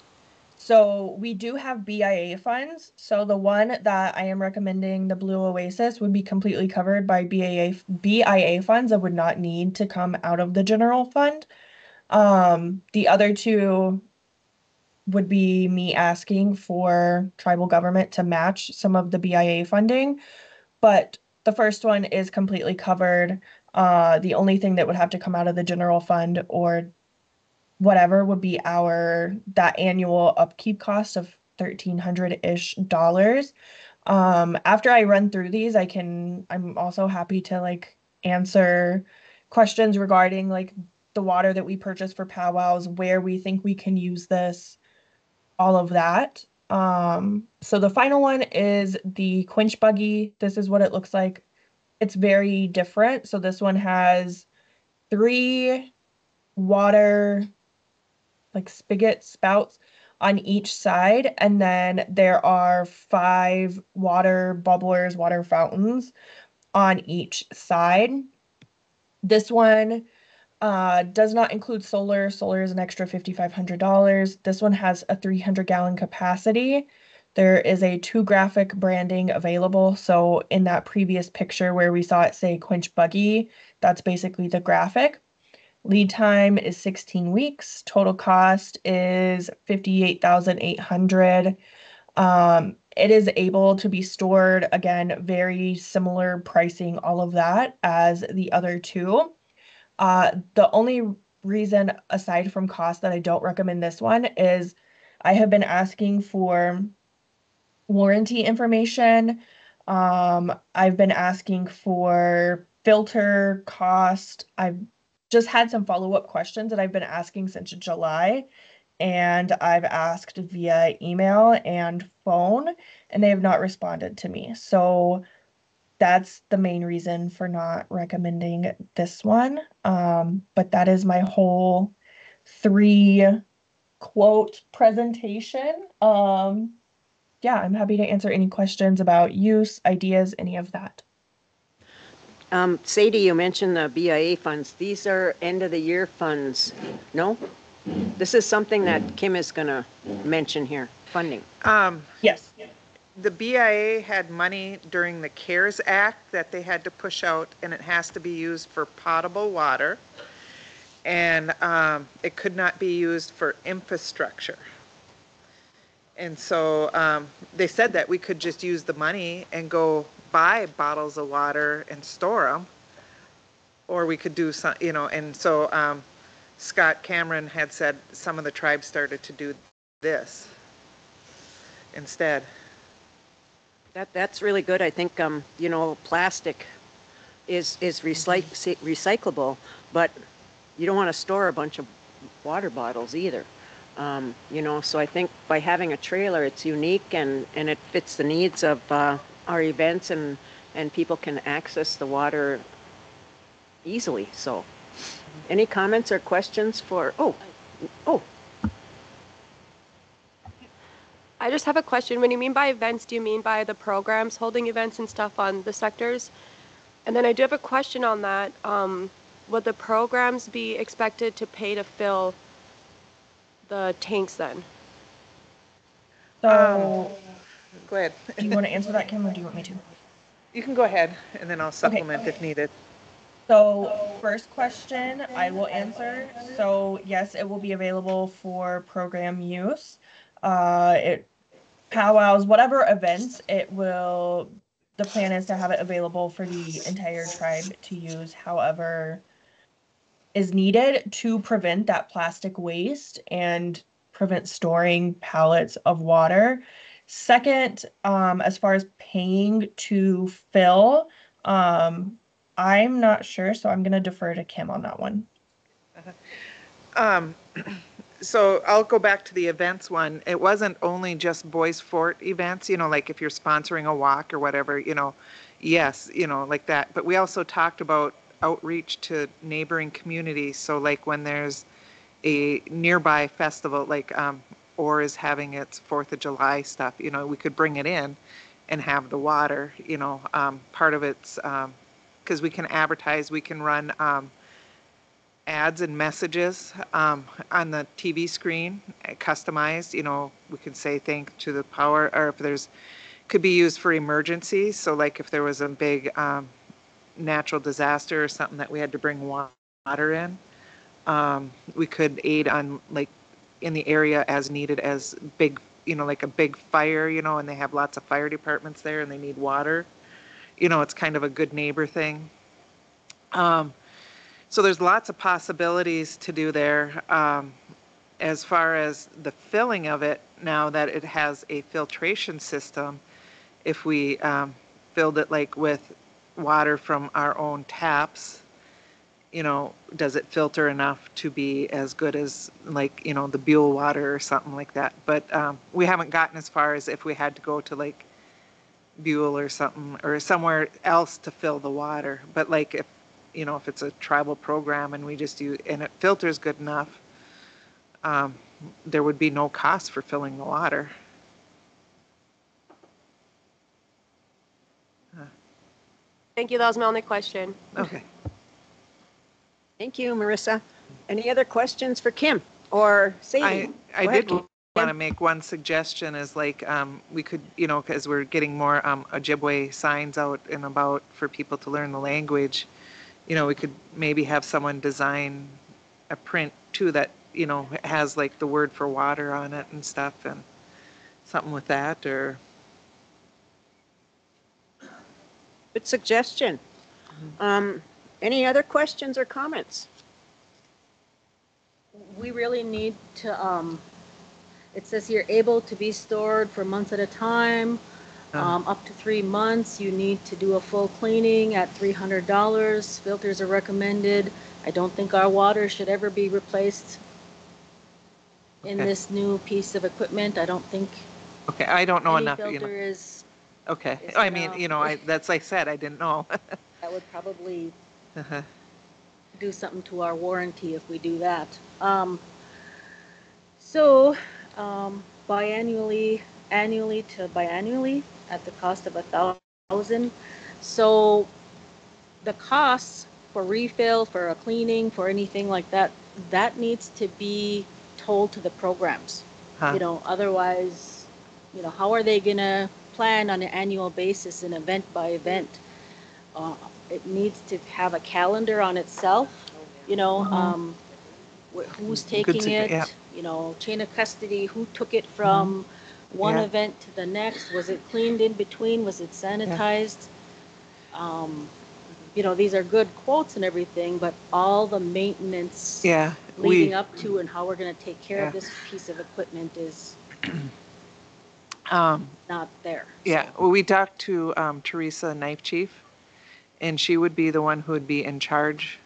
S: So we do have BIA funds. So the one that I am recommending, the Blue Oasis, would be completely covered by BIA funds that would not need to come out of the general fund. The other two would be me asking for tribal government to match some of the BIA funding, but the first one is completely covered. The only thing that would have to come out of the general fund or whatever would be that annual upkeep cost of $1,300-ish. After I run through these, I'm also happy to answer questions regarding the water that we purchase for powwows, where we think we can use this, all of that. So the final one is the quench buggy. This is what it looks like. It's very different. So this one has 3 water spigot spouts on each side, and then there are 5 water bubblers, water fountains on each side. This one does not include solar. Solar is an extra $5,500. This one has a 300-gallon capacity. There is a 2 graphic branding available. So in that previous picture where we saw it say quench buggy, that's basically the graphic. Lead time is 16 weeks. Total cost is $58,800. It is able to be stored, again, very similar pricing, all of that, as the other two. The only reason, aside from cost, that I don't recommend this one is I have been asking for warranty information. I've been asking for filter cost. I've just had some follow-up questions that I've been asking since July, and I've asked via email and phone, and they have not responded to me. So that's the main reason for not recommending this one. But that is my whole 3-quote presentation. Yeah, I'm happy to answer any questions about use, ideas, any of that.
A: Sadie, you mentioned the BIA funds. These are end of the year funds, no? This is something that Kim is gonna mention here, funding.
S: Yes.
F: The BIA had money during the CARES Act that they had to push out, and it has to be used for potable water. And it could not be used for infrastructure. And so they said that we could just use the money and go buy bottles of water and store them, or we could do some, you know. And so Scott Cameron had said some of the tribes started to do this instead.
A: That's really good. I think, you know, plastic is recyclable, but you don't want to store a bunch of water bottles either. You know, so I think by having a trailer, it's unique and it fits the needs of our events, and people can access the water easily. So any comments or questions for, oh.
T: I just have a question. When you mean by events, do you mean by the programs holding events and stuff on the sectors? And then I do have a question on that. Would the programs be expected to pay to fill the tanks then?
S: So,
F: go ahead.
S: Do you want to answer that, Kim, or do you want me to?
F: You can go ahead, and then I'll supplement if needed.
S: So, first question, I will answer. So, yes, it will be available for program use. Powwows, whatever events, the plan is to have it available for the entire tribe to use however is needed to prevent that plastic waste and prevent storing pallets of water. Second, as far as paying to fill, I'm not sure, so I'm going to defer to Kim on that one.
F: So I'll go back to the events one. It wasn't only just Boys Fort events, you know, like if you're sponsoring a walk or whatever, you know, yes, you know, like that. But we also talked about outreach to neighboring communities. So like when there's a nearby festival, like OR is having its 4th of July stuff, you know, we could bring it in and have the water, you know, part of it's, because we can advertise, we can run ads and messages on the TV screen, customized, you know, we can say thank to the power, or if there's, could be used for emergencies. So like if there was a big natural disaster or something that we had to bring water in, we could aid on like in the area as needed, as big, you know, like a big fire, you know, and they have lots of fire departments there and they need water. You know, it's kind of a good neighbor thing. So there's lots of possibilities to do there. As far as the filling of it, now that it has a filtration system, if we filled it like with water from our own taps, you know, does it filter enough to be as good as like, you know, the Buell water or something like that? But we haven't gotten as far as if we had to go to like Buell or something or somewhere else to fill the water. But like if, you know, if it's a tribal program and we just use, and it filters good enough, there would be no cost for filling the water.
T: Thank you. That was my only question.
F: Okay.
A: Thank you, Marissa. Any other questions for Kim or Sadie?
F: I did want to make one suggestion is like we could, you know, because we're getting more Ojibwe signs out and about for people to learn the language. You know, we could maybe have someone design a print too that, you know, has like the word for water on it and stuff, and something with that. Or
A: good suggestion. Any other questions or comments?
D: We really need to, it says here, able to be stored for months at a time, up to 3 months. You need to do a full cleaning at $300. Filters are recommended. I don't think our water should ever be replaced in
F: Okay.
D: this new piece of equipment. I don't think
F: Okay, I don't know
D: any
F: enough, you know.
D: filter is,
F: Okay,
D: is
F: I mean,
D: enough.
F: you know, that's, I said, I didn't know.
D: That would probably
F: Uh-huh.
D: do something to our warranty if we do that. So, annually to biannually at the cost of $1,000. So the costs for refill, for a cleaning, for anything like that, that needs to be told to the programs.
F: Huh.
D: You know, otherwise, you know, how are they gonna plan on an annual basis, an event by event? It needs to have a calendar on itself, you know, who's taking
F: Yeah.
D: it, you know, chain of custody, who took it from one
F: Yeah.
D: event to the next, was it cleaned in between, was it sanitized? You know, these are good quotes and everything, but all the maintenance
F: Yeah,
D: leading up to and how we're gonna take care
F: Yeah.
D: of this piece of equipment is
F: Um,
D: not there.
F: yeah, well, we talked to Teresa, Knife Chief, and she would be the one who would be in charge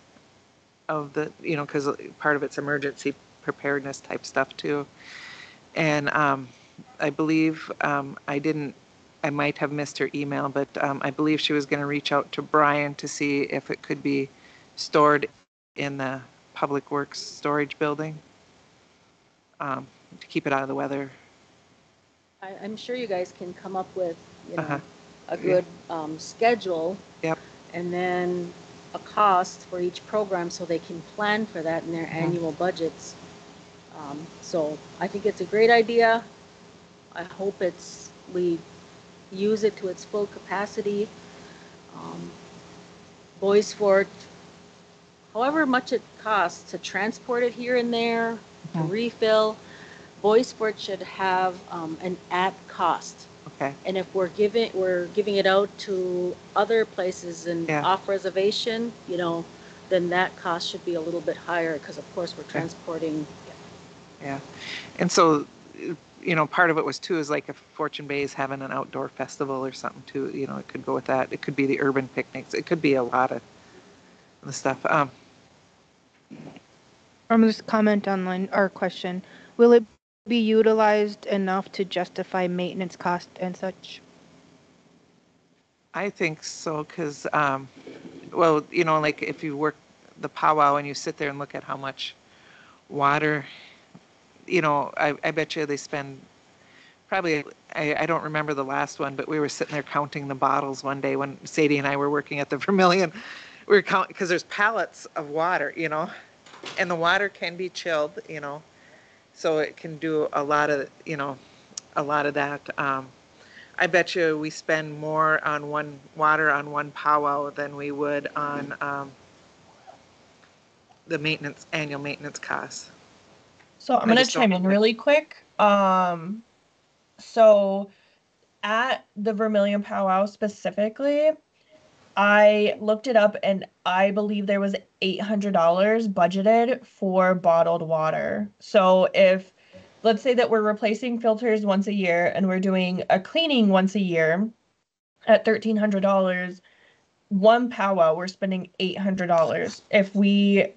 F: of the, you know, because part of it's emergency preparedness type stuff too. And I believe I might have missed her email, but I believe she was going to reach out to Brian to see if it could be stored in the Public Works storage building to keep it out of the weather.
D: I'm sure you guys can come up with, you know,
F: Uh-huh.
D: a good schedule.
F: Yep.
D: And then a cost for each program so they can plan for that in their annual budgets. So I think it's a great idea. I hope we use it to its full capacity. Boys Fort, however much it costs to transport it here and there, to refill, Boys Fort should have an at cost.
F: Okay.
D: And if we're giving it out to other places and off reservation, you know, then that cost should be a little bit higher because of course we're transporting.
F: Yeah. And so, you know, part of it was too is like if Fortune Bay is having an outdoor festival or something too, you know, it could go with that. It could be the urban picnics. It could be a lot of the stuff.
L: I'm just comment online or question. Will it be utilized enough to justify maintenance cost and such?
F: I think so, because, well, you know, like if you work the powwow and you sit there and look at how much water, you know, I bet you they spend probably, I don't remember the last one, but we were sitting there counting the bottles one day when Sadie and I were working at the Vermilion. We were counting, because there's pallets of water, you know, and the water can be chilled, you know, so it can do a lot of, you know, a lot of that. I bet you we spend more on water on one powwow than we would on the annual maintenance costs.
S: So I'm going to chime in really quick. So at the Vermilion Powwow specifically, I looked it up and I believe there was $800 budgeted for bottled water. So if, let's say that we're replacing filters once a year and we're doing a cleaning once a year at $1,300, one powwow, we're spending $800. If we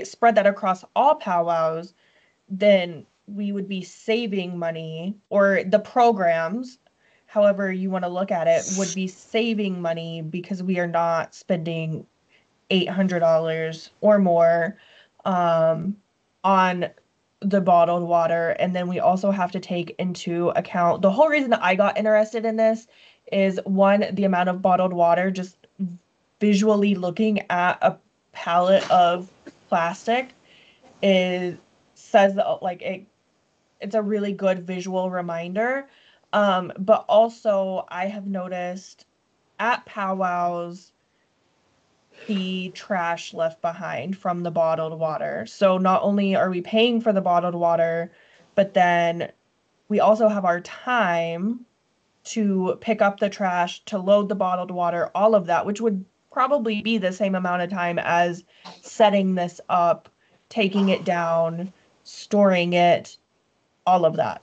S: spread that across all powwows, then we would be saving money, or the programs, however you want to look at it, would be saving money because we are not spending $800 or more on the bottled water. And then we also have to take into account, the whole reason I got interested in this is, one, the amount of bottled water, just visually looking at a pallet of plastic says like it's a really good visual reminder. But also I have noticed at powwows the trash left behind from the bottled water. So not only are we paying for the bottled water, but then we also have our time to pick up the trash, to load the bottled water, all of that, which would probably be the same amount of time as setting this up, taking it down, storing it, all of that.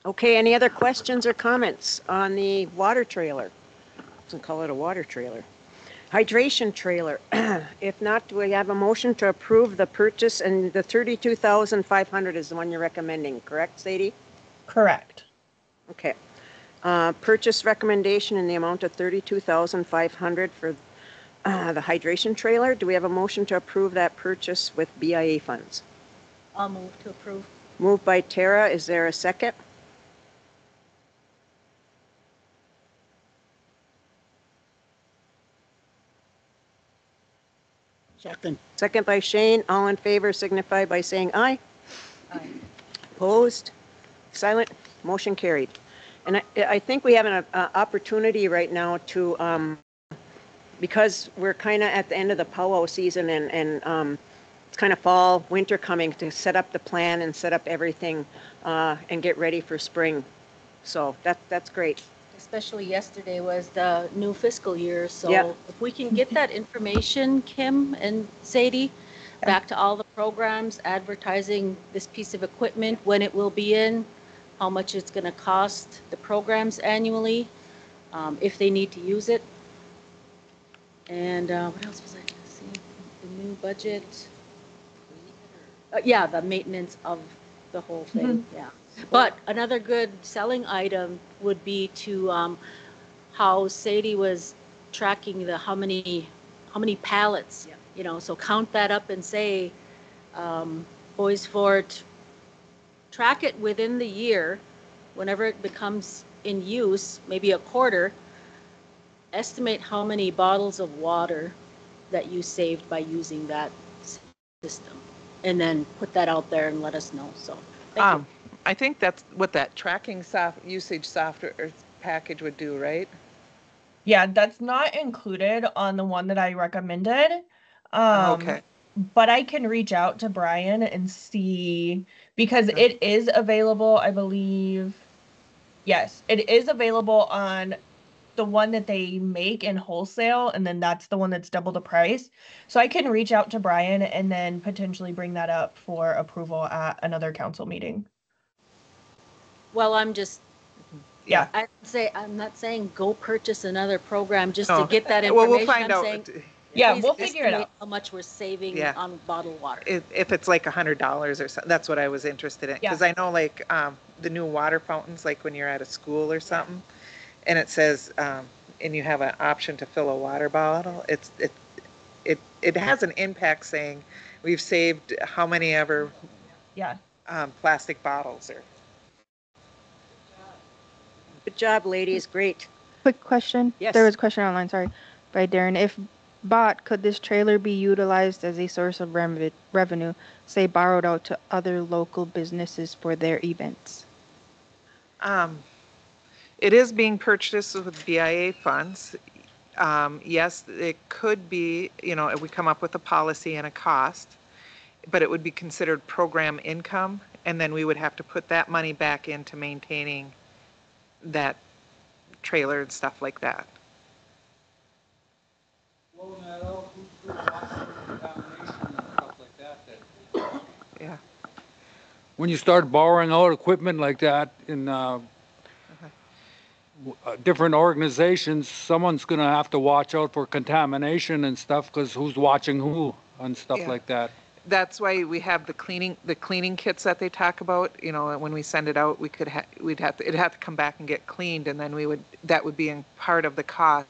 A: Okay, any other questions or comments on the water trailer? Let's call it a water trailer. Hydration trailer. If not, do we have a motion to approve the purchase, and the 32,500 is the one you're recommending, correct, Sadie?
S: Correct.
A: Okay. Purchase recommendation in the amount of 32,500 for the hydration trailer. Do we have a motion to approve that purchase with BIA funds?
D: I'll move to approve.
A: Moved by Tara. Is there a second?
C: Second.
A: Second by Shane. All in favor signify by saying aye.
D: Aye.
A: Opposed? Silent? Motion carried. And I think we have an opportunity right now to, because we're kind of at the end of the powwow season and it's kind of fall, winter coming, to set up the plan and set up everything and get ready for spring. So that's great.
D: Especially yesterday was the new fiscal year, so
A: Yeah.
D: if we can get that information, Kim and Sadie, back to all the programs, advertising this piece of equipment, when it will be in, how much it's going to cost the programs annually, if they need to use it. And what else was I going to see? The new budget. Yeah, the maintenance of the whole thing, yeah. But another good selling item would be to how Sadie was tracking the how many pallets, you know, so count that up and say, Boys Fort, track it within the year, whenever it becomes in use, maybe a quarter, estimate how many bottles of water that you saved by using that system, and then put that out there and let us know. So thank you.
F: I think that's what that tracking usage software package would do, right?
S: Yeah, that's not included on the one that I recommended.
F: Okay.
S: But I can reach out to Brian and see, because it is available, I believe. Yes, it is available on the one that they make in wholesale, and then that's the one that's double the price. So I can reach out to Brian and then potentially bring that up for approval at another council meeting.
D: Well, I'm just,
S: yeah,
D: I'm not saying go purchase another program just to get that information.
F: Well, we'll find
D: I'm
F: out.
D: saying,
S: yeah,
D: please
S: we'll figure it
D: estimate
S: out.
D: how much we're saving on bottled water.
F: If it's like $100 or something, that's what I was interested in. Because I know like the new water fountains, like when you're at a school or something, and it says, and you have an option to fill a water bottle, it has an impact saying we've saved how many ever plastic bottles or.
A: Good job, ladies. Great.
L: Quick question.
A: Yes.
L: There was a question online, sorry, by Darren. If bought, could this trailer be utilized as a source of revenue, say borrowed out to other local businesses for their events?
F: It is being purchased with BIA funds. Yes, it could be, you know, if we come up with a policy and a cost, but it would be considered program income, and then we would have to put that money back into maintaining that trailer and stuff like that.
N: Blowing that out, who's for loss of contamination and stuff like that.
F: Yeah.
N: When you start borrowing out equipment like that in different organizations, someone's going to have to watch out for contamination and stuff, because who's watching who and stuff like that.
F: That's why we have the cleaning kits that they talk about. You know, when we send it out, it'd have to come back and get cleaned, and then that would be in part of the cost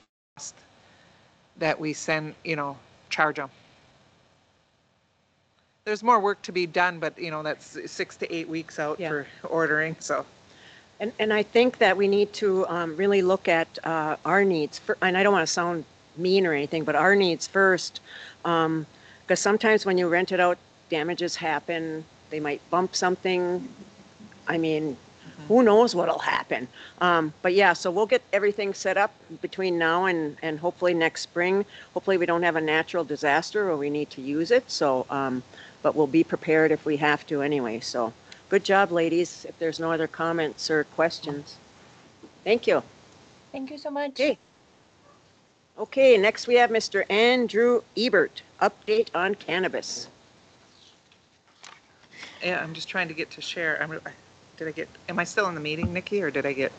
F: that we send, you know, charge them. There's more work to be done, but you know, that's 6 to 8 weeks out for ordering, so.
A: And I think that we need to really look at our needs, and I don't want to sound mean or anything, but our needs first. Because sometimes when you rent it out, damages happen. They might bump something. I mean, who knows what'll happen. But yeah, so we'll get everything set up between now and hopefully next spring. Hopefully we don't have a natural disaster where we need to use it. So, but we'll be prepared if we have to anyway. So good job, ladies, if there's no other comments or questions. Thank you.
L: Thank you so much.
A: Okay, next we have Mr. Andrew Ebert, update on cannabis.
F: Yeah, I'm just trying to get to share. Am I still in the meeting, Nikki, or did I get?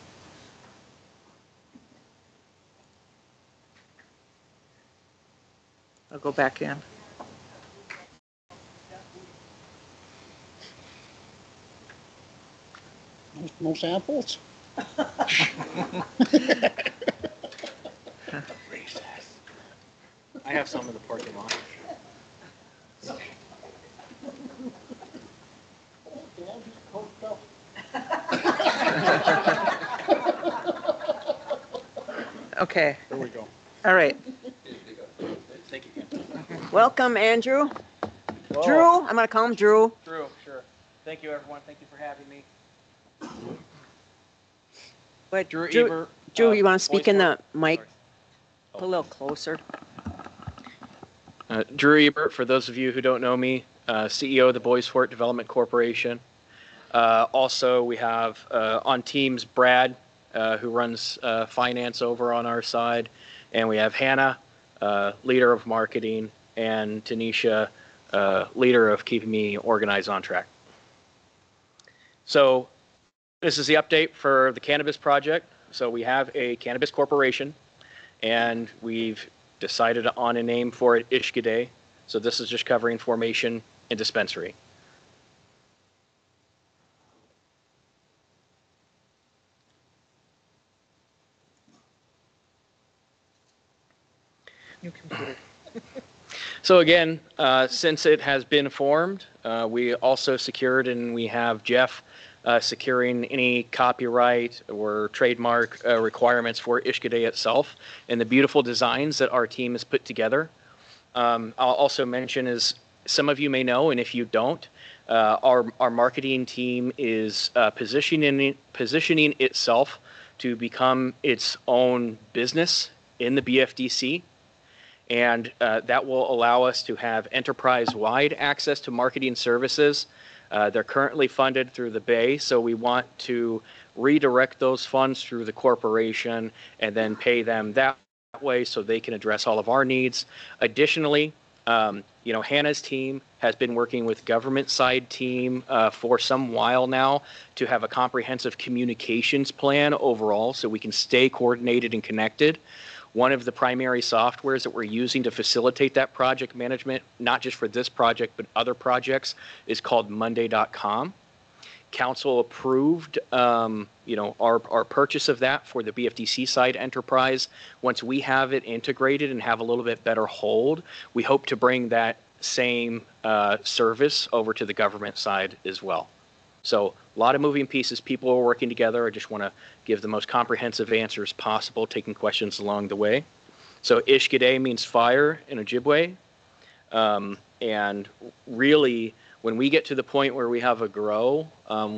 F: I'll go back in.
C: No samples?
I: I have some in the parking lot.
F: Okay.
C: There we go.
F: All right.
I: Thank you.
A: Welcome, Andrew.
I: Whoa.
A: Drew, I'm going to call him Drew.
I: Drew, sure. Thank you, everyone. Thank you for having me.
A: But
I: Drew
A: Drew,
I: Eber,
A: you want to speak in the
I: Boysport.
A: mic
I: Oh.
A: a little closer?
I: Drew Ebert, for those of you who don't know me, CEO of the Boys Fort Development Corporation. Also, we have on teams Brad, who runs finance over on our side, and we have Hannah, leader of marketing, and Tanisha, leader of keeping me organized on track. So this is the update for the cannabis project. So we have a cannabis corporation, and we've decided on a name for it, Ishkade. So this is just covering formation and dispensary.
F: New computer.
I: So again, since it has been formed, we also secured, and we have Jeff securing any copyright or trademark requirements for Ishkade itself and the beautiful designs that our team has put together. I'll also mention, as some of you may know, and if you don't, our marketing team is positioning itself to become its own business in the BFDC. And that will allow us to have enterprise-wide access to marketing services. They're currently funded through the Bay, so we want to redirect those funds through the corporation and then pay them that way so they can address all of our needs. Additionally, Hannah's team has been working with government side team for some while now to have a comprehensive communications plan overall so we can stay coordinated and connected. One of the primary softwares that we're using to facilitate that project management, not just for this project, but other projects, is called Monday.com. Council approved, our purchase of that for the BFDC side enterprise. Once we have it integrated and have a little bit better hold, we hope to bring that same service over to the government side as well. So a lot of moving pieces, people are working together. I just want to give the most comprehensive answers possible, taking questions along the way. So Ishkade means fire in Ojibwe. And really, when we get to the point where we have a grow,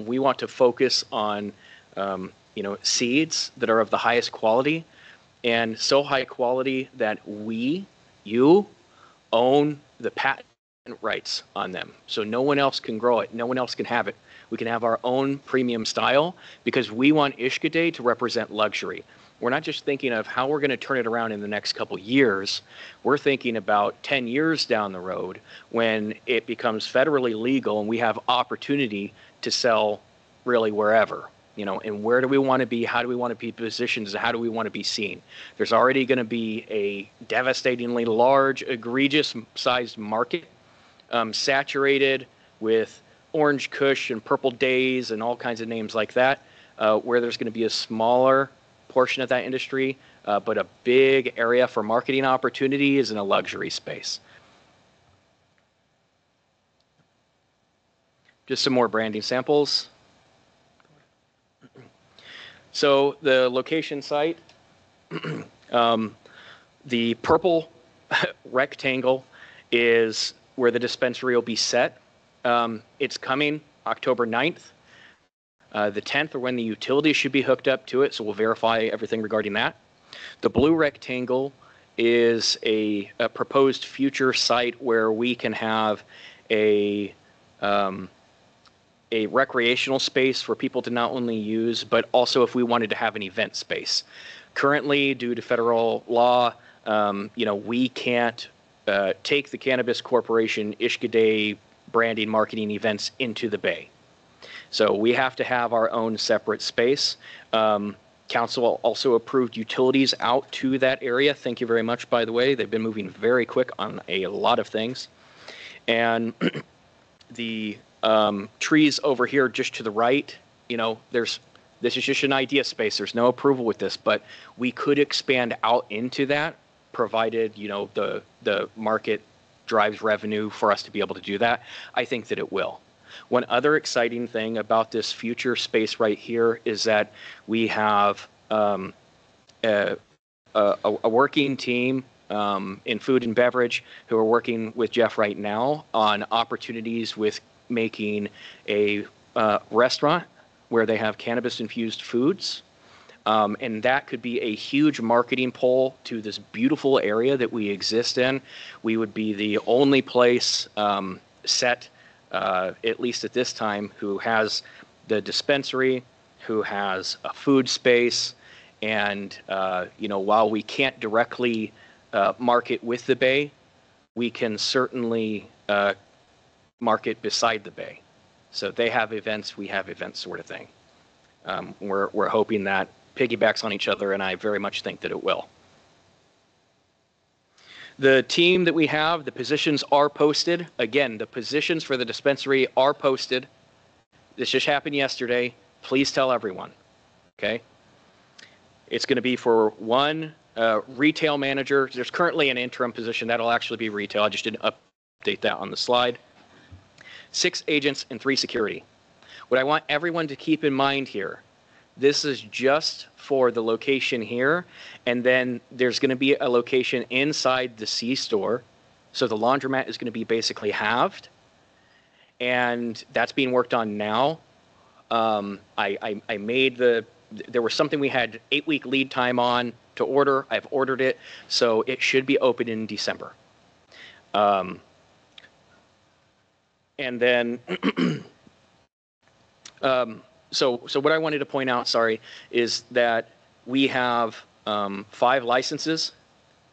I: we want to focus on, seeds that are of the highest quality and so high quality that you own the patent rights on them. So no one else can grow it. No one else can have it. We can have our own premium style because we want Ishkade to represent luxury. We're not just thinking of how we're going to turn it around in the next couple years. We're thinking about 10 years down the road when it becomes federally legal and we have opportunity to sell really wherever. And where do we want to be? How do we want to be positioned? How do we want to be seen? There's already going to be a devastatingly large, egregious sized market saturated with Orange Kush and Purple Days and all kinds of names like that, where there's going to be a smaller portion of that industry, but a big area for marketing opportunity is in a luxury space. Just some more branding samples. So the location site, the purple rectangle is where the dispensary will be set. It's coming October 9th. The 10th are when the utilities should be hooked up to it, so we'll verify everything regarding that. The blue rectangle is a proposed future site where we can have a recreational space for people to not only use, but also if we wanted to have an event space. Currently, due to federal law, we can't take the Cannabis Corporation Ishkade branding marketing events into the Bay. So we have to have our own separate space. Council also approved utilities out to that area. Thank you very much, by the way. They've been moving very quick on a lot of things. And the trees over here just to the right, you know, this is just an idea space. There's no approval with this, but we could expand out into that, provided, you know, the market drives revenue for us to be able to do that. I think that it will. One other exciting thing about this future space right here is that we have a working team in food and beverage who are working with Jeff right now on opportunities with making a restaurant where they have cannabis-infused foods. And that could be a huge marketing pull to this beautiful area that we exist in. We would be the only place set, at least at this time, who has the dispensary, who has a food space, and you know, while we can't directly market with the Bay, we can certainly market beside the Bay. So they have events, we have events, sort of thing. We're hoping that piggybacks on each other, and I very much think that it will. The team that we have, the positions are posted. Again, the positions for the dispensary are posted. This just happened yesterday. Please tell everyone, okay? It's going to be for one retail manager. There's currently an interim position. That'll actually be retail. I just didn't update that on the slide. 6 agents and 3 security. What I want everyone to keep in mind here, this is just for the location here, and then there's going to be a location inside the C-store. So the laundromat is going to be basically halved, and that's being worked on now. I made there was something we had 8-week lead time on to order. I've ordered it, so it should be open in December. And then so what I wanted to point out, sorry, is that we have 5 licenses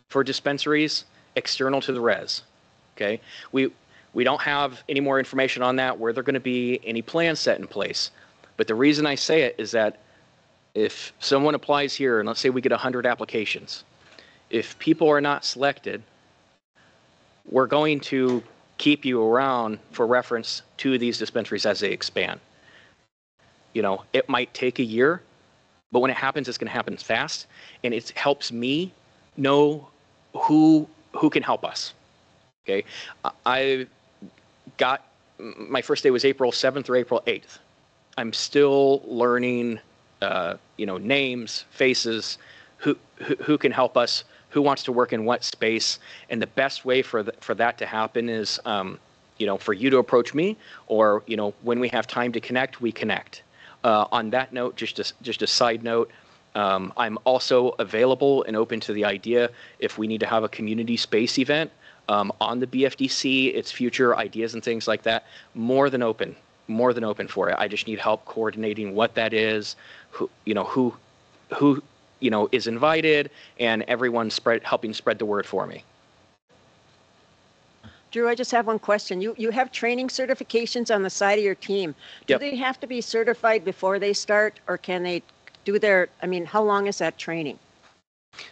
I: for dispensaries external to the res. Okay, we don't have any more information on that, where they're going to be, any plans set in place. But the reason I say it is that if someone applies here, and let's say we get 100 applications, if people are not selected, we're going to keep you around for reference to these dispensaries as they expand. You know, it might take a year, but when it happens, it's going to happen fast, and it helps me know who can help us. Okay, I got my first day was April 7th or April 8th. I'm still learning, you know, names, faces, who can help us, who wants to work in what space, and the best way for that to happen is, you know, for you to approach me, or, you know, when we have time to connect, we connect. On that note, just a side note, I'm also available and open to the idea if we need to have a community space event on the BFDC, its future ideas and things like that. More than open for it. I just need help coordinating what that is, who is invited, and everyone helping spread the word for me.
A: Drew, I just have one question. You have training certifications on the side of your team. Do
I: Yep.
A: they have to be certified before they start, or can they do I mean, how long is that training?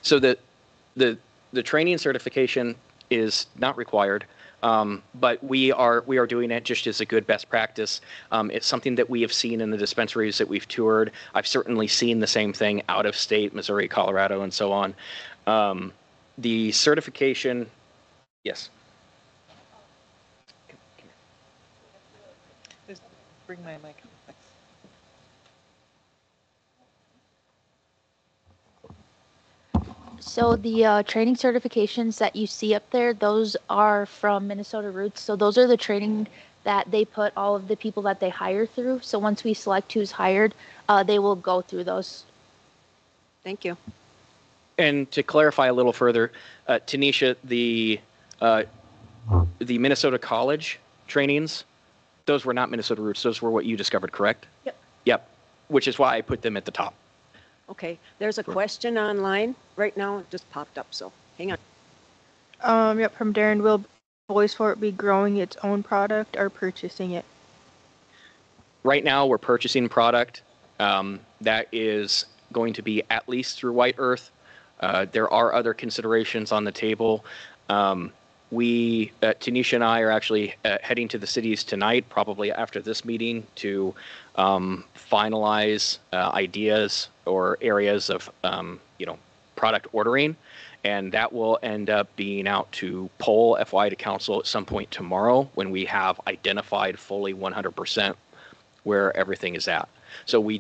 I: So the training certification is not required, but we are doing it just as a good best practice. It's something that we have seen in the dispensaries that we've toured. I've certainly seen the same thing out of state, Missouri, Colorado, and so on. The certification, yes.
F: Just bring my mic.
U: So the training certifications that you see up there, those are from Minnesota Roots. So those are the training that they put all of the people that they hire through. So once we select who's hired, they will go through those.
A: Thank you.
I: And to clarify a little further, Tanisha, the Minnesota College trainings, those were not Minnesota Roots. Those were what you discovered, correct?
A: Yep.
I: Yep. Which is why I put them at the top.
A: Okay, there's a question online right now. It just popped up, so hang on.
L: Yep, from Darren. Will Voice for It be growing its own product or purchasing it?
I: Right now, we're purchasing product that is going to be at least through White Earth. There are other considerations on the table. Tanisha and I are actually heading to the cities tonight, probably after this meeting, to finalize ideas or areas of, product ordering. And that will end up being out to poll FY to council at some point tomorrow when we have identified fully 100% where everything is at. So we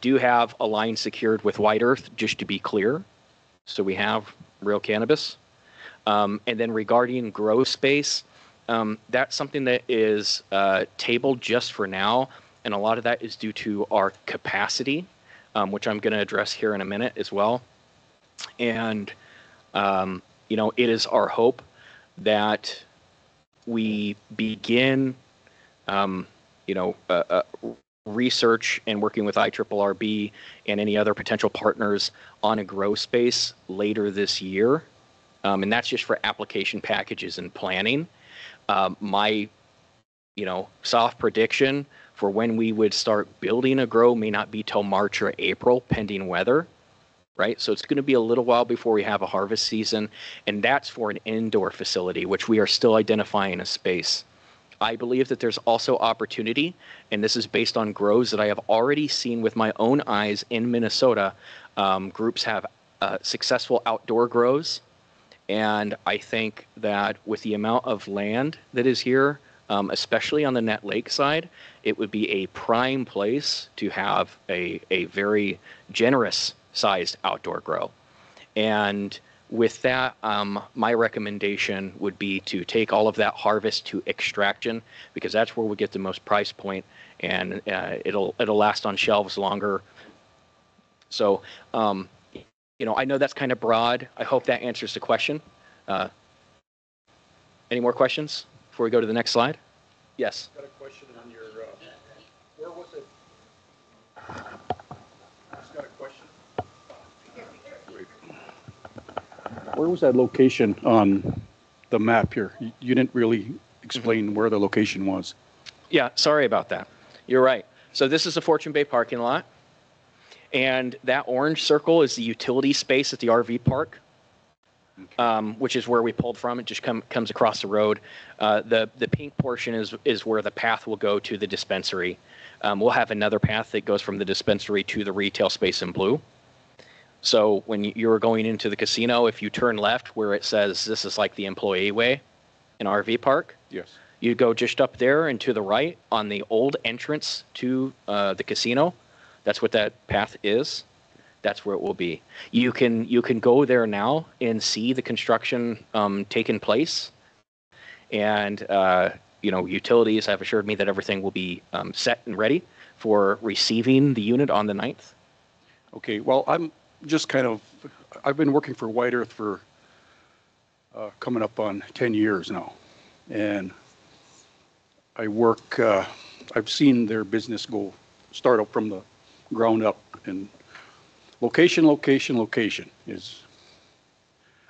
I: do have a line secured with White Earth, just to be clear. So we have real cannabis. And then regarding grow space, that's something that is tabled just for now. And a lot of that is due to our capacity, which I'm going to address here in a minute as well. And, it is our hope that we begin, research and working with IRRB and any other potential partners on a grow space later this year. And that's just for application packages and planning. My, soft prediction for when we would start building a grow may not be till March or April, pending weather, right? So it's going to be a little while before we have a harvest season, and that's for an indoor facility, which we are still identifying a space. I believe that there's also opportunity, and this is based on grows that I have already seen with my own eyes in Minnesota. Groups have successful outdoor grows, and I think that with the amount of land that is here, especially on the Nett Lake side, it would be a prime place to have a very generous sized outdoor grow. And with that, my recommendation would be to take all of that harvest to extraction, because that's where we get the most price point, and it'll last on shelves longer. So, I know that's kind of broad. I hope that answers the question. Any more questions before we go to the next slide? Yes.
B: Got a question on your, where was it? Just got a question. Where was that location on the map here? You didn't really explain where the location was.
I: Yeah, sorry about that. You're right. So this is the Fortune Bay parking lot, and that orange circle is the utility space at the RV park, which is where we pulled from. It just comes across the road. The pink portion is where the path will go to the dispensary. We'll have another path that goes from the dispensary to the retail space in blue. So when you're going into the casino, if you turn left where it says this is like the employee way in RV park,
B: yes,
I: you go just up there and to the right on the old entrance to the casino. That's what that path is. That's where it will be. You can go there now and see the construction taking place. And utilities have assured me that everything will be set and ready for receiving the unit on the 9th.
B: Okay, well, I'm just I've been working for White Earth for coming up on 10 years now. And I've seen their business start up from the ground up, and location is,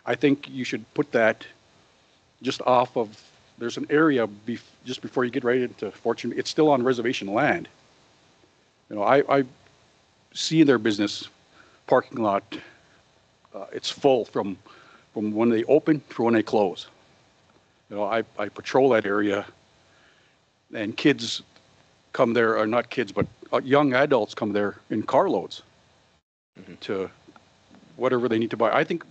B: I think you should put that just off of, there's an area just before you get right into Fortune, it's still on reservation land. I see their business parking lot, it's full from when they open to when they close. I patrol that area, and kids come there, or not kids, but young adults come there in carloads to whatever they need to buy. I think,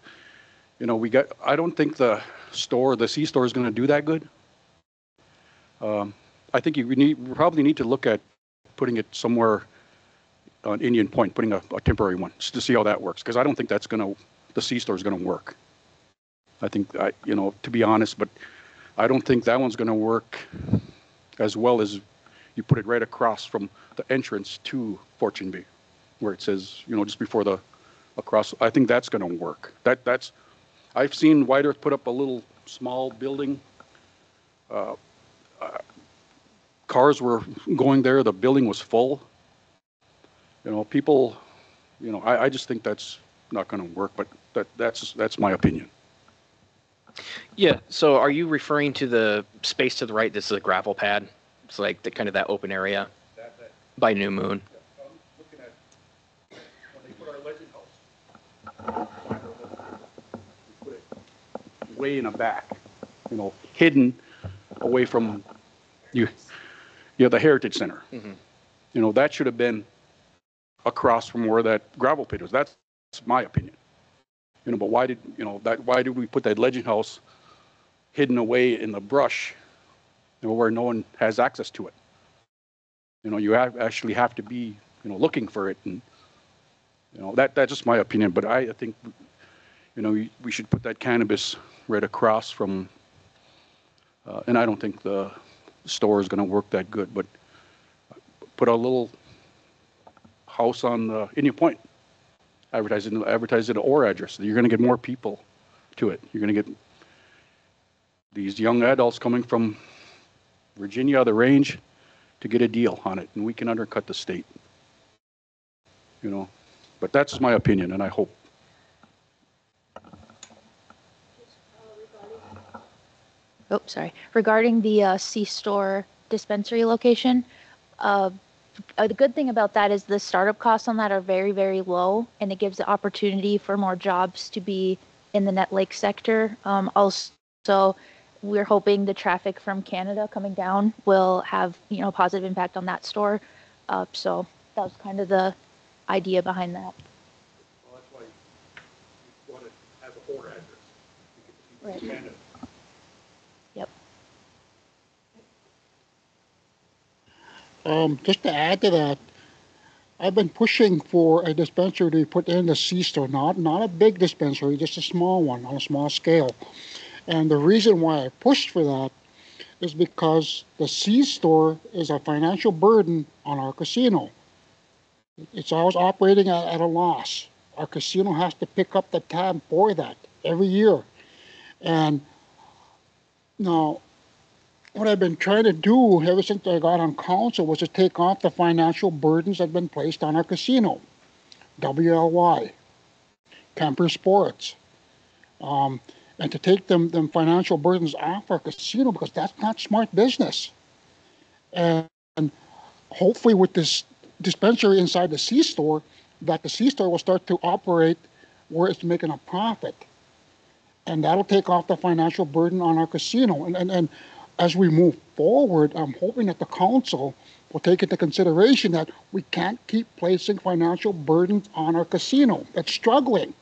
B: I don't think the C-store is going to do that good. I think we probably need to look at putting it somewhere on Indian Point, putting a temporary one, just to see how that works. Because I don't think the C-store is going to work. I think, to be honest, but I don't think that one's going to work as well as you put it right across from the entrance to Fortune Bay, where it says, just before the across. I think that's going to work. I've seen White Earth put up a little small building. Cars were going there. The building was full. People, I just think that's not going to work, but that's my opinion.
I: Yeah, so are you referring to the space to the right? This is a gravel pad. It's like kind of that open area by New Moon.
B: Looking at when they put our Way in the back, hidden away from you. The Heritage Center. That should have been across from where that gravel pit was. That's my opinion. But why did why did we put that legend house hidden away in the brush, where no one has access to it? You actually have to be looking for it, and that's just my opinion. But I think we should put that cannabis right across from, and I don't think the store is going to work that good, but put a little house on Indian Point, advertise it or address. You're going to get more people to it. You're going to get these young adults coming from Virginia, the range, to get a deal on it, and we can undercut the state. But that's my opinion, and I hope.
U: Oh, sorry. Regarding the C-store dispensary location, the good thing about that is the startup costs on that are very, very low, and it gives the opportunity for more jobs to be in the Nett Lake sector. Also, we're hoping the traffic from Canada coming down will have, positive impact on that store. So that was kind of the idea behind that.
B: Well, that's why you want it as a whole address.
U: Right.
B: Canada.
U: Yep.
C: Just to add to that, I've been pushing for a dispensary to be put in the C-store, not a big dispensary, just a small one on a small scale. And the reason why I pushed for that is because the C-store is a financial burden on our casino. It's always operating at a loss. Our casino has to pick up the tab for that every year. And now, what I've been trying to do ever since I got on council was to take off the financial burdens that have been placed on our casino. WLY, Camper Sports, and to take them financial burdens off our casino, because that's not smart business. And hopefully with this dispensary inside the C-store, that the C-store will start to operate where it's making a profit. And that'll take off the financial burden on our casino. And as we move forward, I'm hoping that the council will take into consideration that we can't keep placing financial burdens on our casino that's struggling.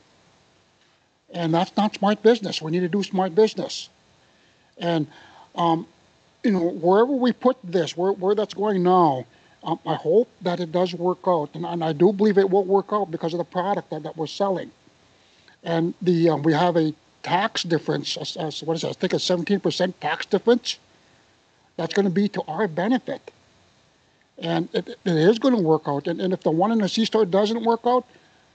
C: And that's not smart business. We need to do smart business. And, wherever we put this, where that's going now, I hope that it does work out. And I do believe it will work out because of the product that we're selling. And we have a tax difference, what is it? I think a 17% tax difference. That's going to be to our benefit. And it is going to work out. And if the one in the C-store doesn't work out,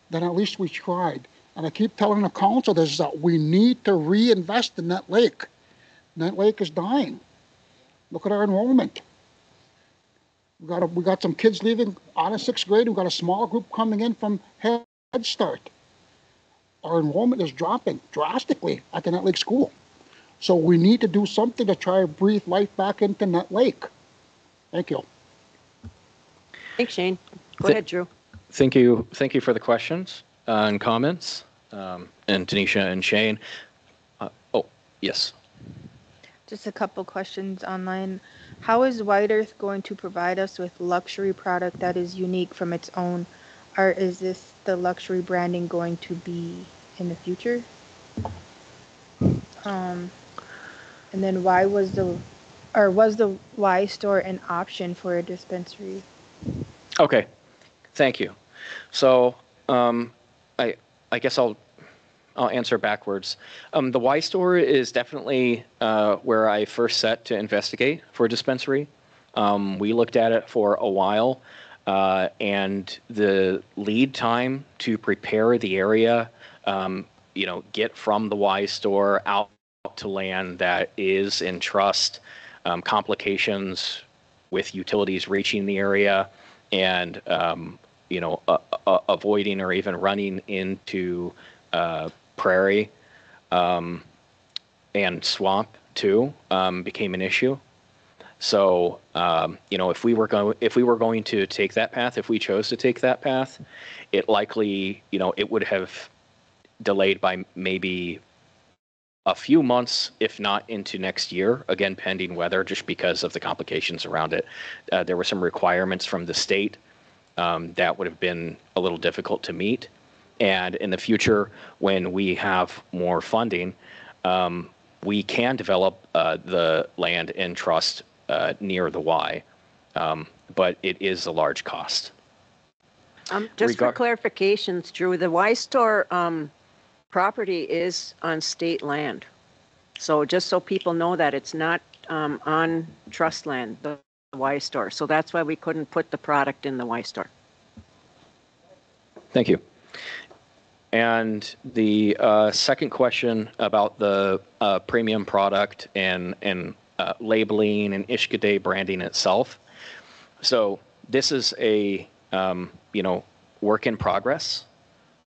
C: then at least we tried. And I keep telling the council this, is that we need to reinvest in Nett Lake. Nett Lake is dying. Look at our enrollment. We got some kids leaving out of 6th grade. We've got a small group coming in from Head Start. Our enrollment is dropping drastically at the Nett Lake School. So we need to do something to try to breathe life back into Nett Lake. Thank you.
A: Thanks, Shane. Go ahead, Drew.
I: Thank you for the questions and comments, and Tanisha and Shane. Oh, yes.
L: Just a couple questions online. How is White Earth going to provide us with luxury product that is unique from its own? Or is this the luxury branding going to be in the future? And then was the Y store an option for a dispensary?
I: Okay, thank you. So I guess I'll answer backwards. The Y store is definitely where I first set to investigate for a dispensary. We looked at it for a while, and the lead time to prepare the area, get from the Y store out to land that is in trust, complications with utilities reaching the area, and avoiding or even running into prairie and swamp too became an issue. So if we were going to take that path, if we chose to take that path, it likely it would have delayed by maybe a few months, if not into next year, again, pending weather, just because of the complications around it. There were some requirements from the state that would have been a little difficult to meet. And in the future, when we have more funding, we can develop the land in trust near the Y, but it is a large cost.
A: Just for clarifications, Drew, the Y Store property is on state land. So just so people know that it's not on trust land, the Y Store. So that's why we couldn't put the product in the Y Store.
I: Thank you. And the second question about the premium product and labeling and Ishkade branding itself. So this is a work in progress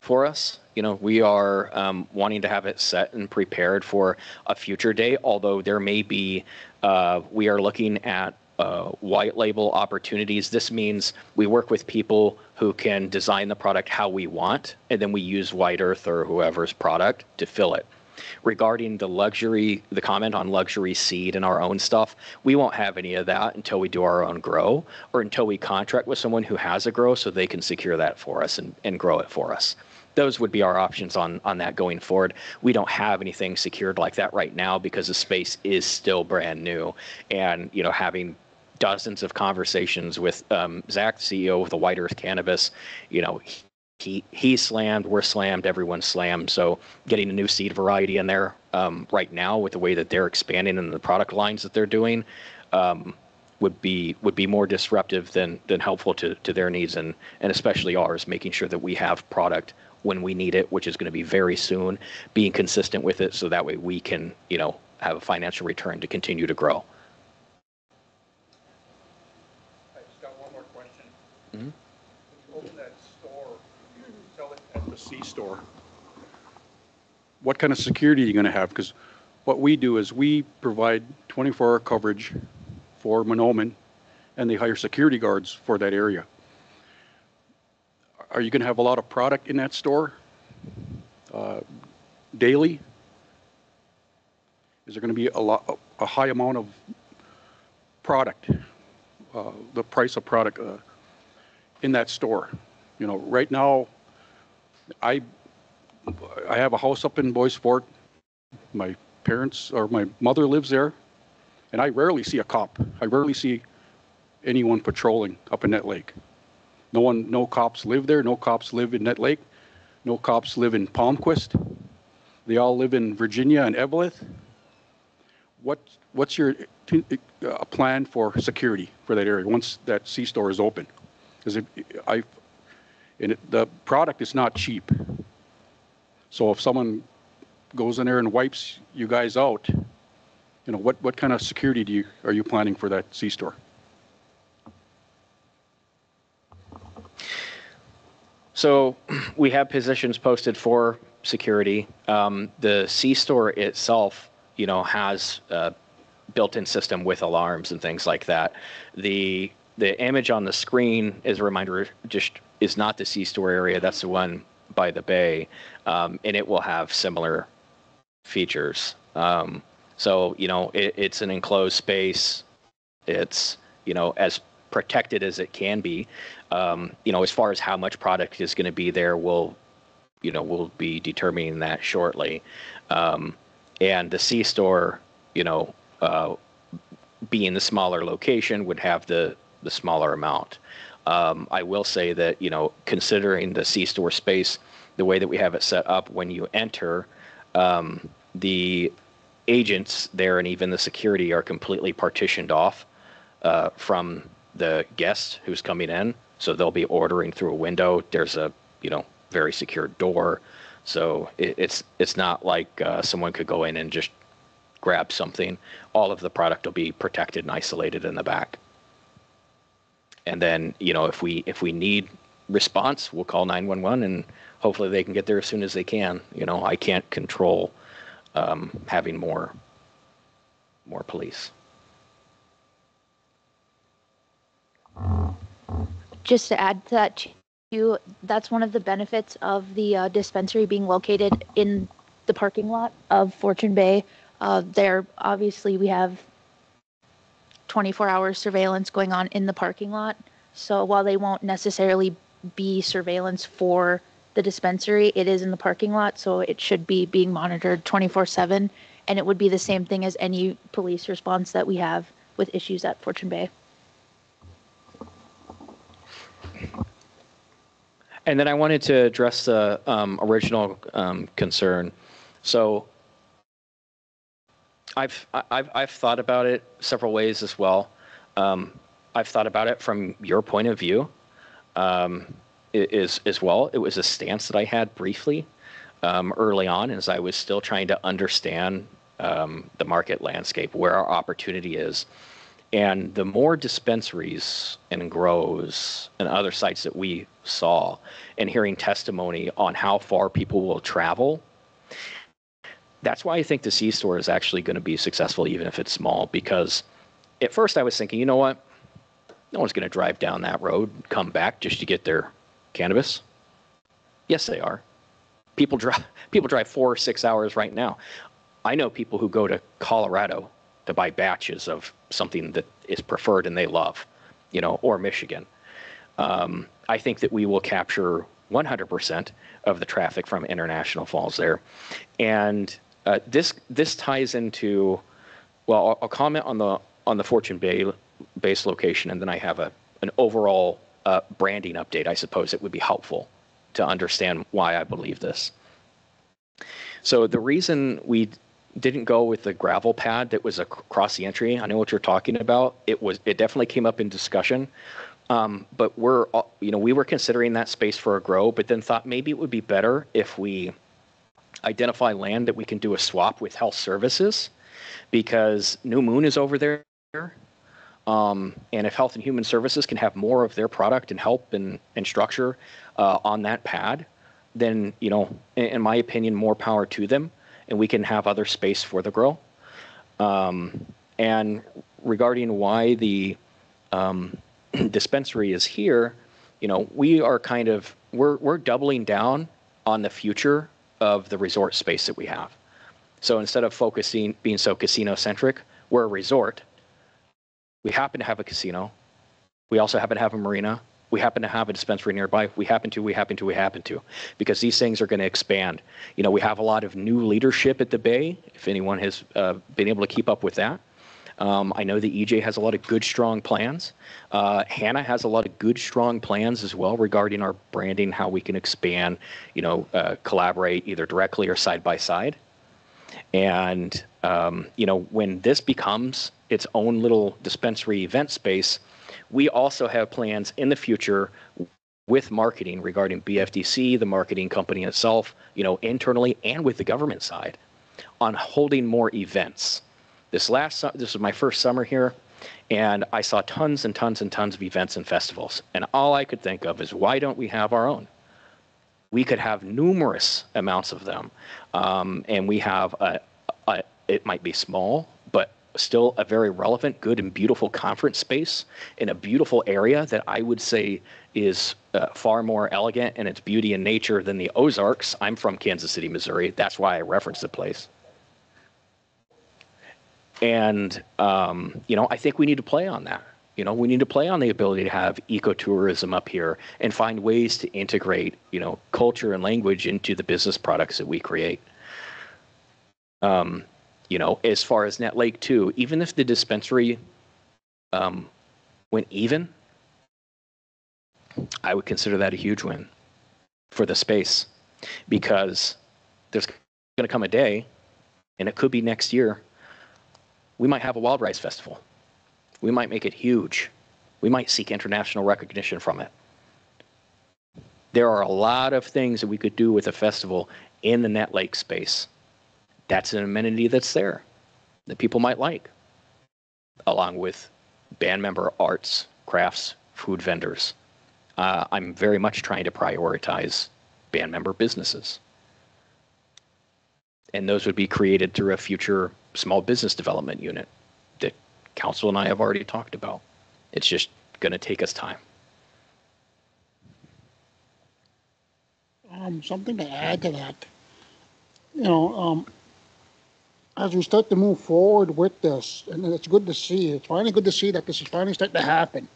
I: for us. We are wanting to have it set and prepared for a future day, although there may be, we are looking at white label opportunities. This means we work with people who can design the product how we want, and then we use White Earth or whoever's product to fill it. Regarding the comment on luxury seed and our own stuff, we won't have any of that until we do our own grow, or until we contract with someone who has a grow so they can secure that for us and grow it for us. Those would be our options on that going forward. We don't have anything secured like that right now because the space is still brand new. And, having dozens of conversations with Zach, CEO of the White Earth Cannabis, he's slammed, we're slammed, everyone's slammed. So getting a new seed variety in there right now with the way that they're expanding and the product lines that they're doing would be more disruptive than helpful to their needs and especially ours, making sure that we have product when we need it, which is going to be very soon, being consistent with it so that way we can, have a financial return to continue to grow.
B: I just got one more question. Mm-hmm. When you open that store, you sell it at the C store. What kind of security are you going to have? Because what we do is we provide 24-hour coverage for Monoman, and they hire security guards for that area. Are you going to have a lot of product in that store daily? Is there going to be a high amount of product, the price of product in that store? Right now, I have a house up in Boysport. My parents or my mother lives there, and I rarely see a cop. I rarely see anyone patrolling up in Nett Lake. No cops live there. No cops live in Nett Lake. No cops live in Palmquist. They all live in Virginia and Eveleth. What's your plan for security for that area once that C store is open? Because the product is not cheap. So if someone goes in there and wipes you guys out, what kind of security are you planning for that C store?
I: So we have positions posted for security. The C store itself, has a built-in system with alarms and things like that. The image on the screen, as a reminder, just is not the C store area. That's the one by the bay, and it will have similar features. So it's an enclosed space. It's as protected as it can be. As far as how much product is going to be there, we'll be determining that shortly. And the C store, being the smaller location, would have the smaller amount. I will say that, considering the C store space, the way that we have it set up, when you enter, the agents there and even the security are completely partitioned off from the guest who's coming in. So they'll be ordering through a window. There's a, very secure door. So it's not like someone could go in and just grab something. All of the product will be protected and isolated in the back. And then, if we need response, we'll call 911 and hopefully they can get there as soon as they can. I can't control having more police.
U: Just to add to that that's one of the benefits of the dispensary being located in the parking lot of Fortune Bay. There, obviously, we have 24-hour surveillance going on in the parking lot. So while they won't necessarily be surveillance for the dispensary, it is in the parking lot, so it should be being monitored 24/7. And it would be the same thing as any police response that we have with issues at Fortune Bay.
I: And then I wanted to address the original concern. So I've thought about it several ways as well. I've thought about it from your point of view as well. It was a stance that I had briefly early on as I was still trying to understand the market landscape, where our opportunity is. And the more dispensaries and grows and other sites that we saw, and hearing testimony on how far people will travel, that's why I think the C-store is actually going to be successful, even if it's small. Because at first I was thinking, you know what? No one's going to drive down that road, come back just to get their cannabis. Yes, they are. People drive 4 or 6 hours right now. I know people who go to Colorado to buy batches of something that is preferred and they love, or Michigan. I think that we will capture 100% of the traffic from International Falls there. And this ties into, well, I'll comment on the Fortune Bay base location, and then I have an overall branding update. I suppose it would be helpful to understand why I believe this. So the reason we didn't go with the gravel pad that was across the entry, I know what you're talking about. It definitely came up in discussion, but we were considering that space for a grow, but then thought maybe it would be better if we identify land that we can do a swap with health services, because New Moon is over there. And if Health and Human Services can have more of their product and help and structure on that pad, then, in my opinion, more power to them, and we can have other space for the grow. And regarding why the dispensary is here, we are we're doubling down on the future of the resort space that we have. So instead of being so casino-centric, we're a resort. We happen to have a casino. We also happen to have a marina. We happen to have a dispensary nearby. We happen to, because these things are going to expand. We have a lot of new leadership at the Bay, if anyone has been able to keep up with that. I know the EJ has a lot of good, strong plans. Hannah has a lot of good, strong plans as well regarding our branding, how we can expand, collaborate either directly or side by side. And, when this becomes its own little dispensary event space, we also have plans in the future with marketing regarding BFDC, the marketing company itself, internally and with the government side, on holding more events. This was my first summer here, and I saw tons and tons and tons of events and festivals. And all I could think of is, why don't we have our own? We could have numerous amounts of them. And we have it might be small, but still a very relevant, good, and beautiful conference space in a beautiful area that I would say is far more elegant in its beauty and nature than the Ozarks. I'm from Kansas City, Missouri. That's why I reference the place. And, I think we need to play on that. We need to play on the ability to have ecotourism up here and find ways to integrate, culture and language into the business products that we create. As far as Nett Lake too, even if the dispensary went even, I would consider that a huge win for the space, because there's going to come a day, and it could be next year, we might have a Wild Rice Festival. We might make it huge. We might seek international recognition from it. There are a lot of things that we could do with a festival in the Nett Lake space. That's an amenity that's there that people might like, along with band member arts, crafts, food vendors. I'm very much trying to prioritize band member businesses. And those would be created through a future small business development unit that Council and I have already talked about. It's just going to take us time.
C: Something to add to that. As we start to move forward with this, and it's good to see, it's finally good to see that this is finally starting to happen.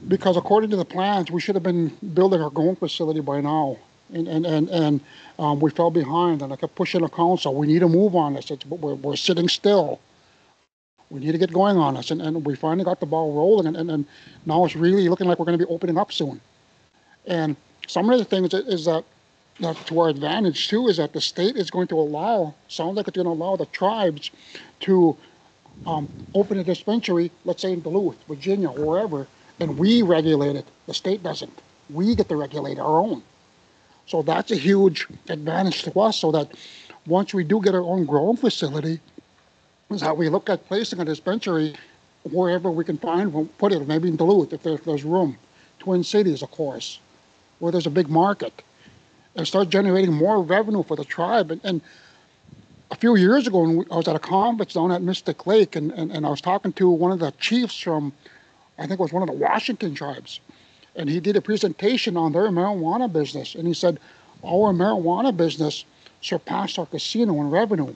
C: Because according to the plans, we should have been building our own facility by now. And we fell behind, and I kept pushing the council. We need to move on this. We're sitting still. We need to get going on this. And we finally got the ball rolling, and now it's really looking like we're going to be opening up soon. And some of the things is that to our advantage too, is that the state is going to allow, sounds like it's going to allow the tribes to open a dispensary, let's say in Duluth, Virginia, or wherever, and we regulate it. The state doesn't. We get to regulate our own. So that's a huge advantage to us, so that once we do get our own growing facility, is how we look at placing a dispensary wherever we can find, we'll put it, maybe in Duluth, if there's room. Twin Cities, of course, where there's a big market, and start generating more revenue for the tribe. And a few years ago, when I was at a conference down at Mystic Lake, and I was talking to one of the chiefs from, I think it was one of the Washington tribes, and he did a presentation on their marijuana business, and he said, our marijuana business surpassed our casino in revenue.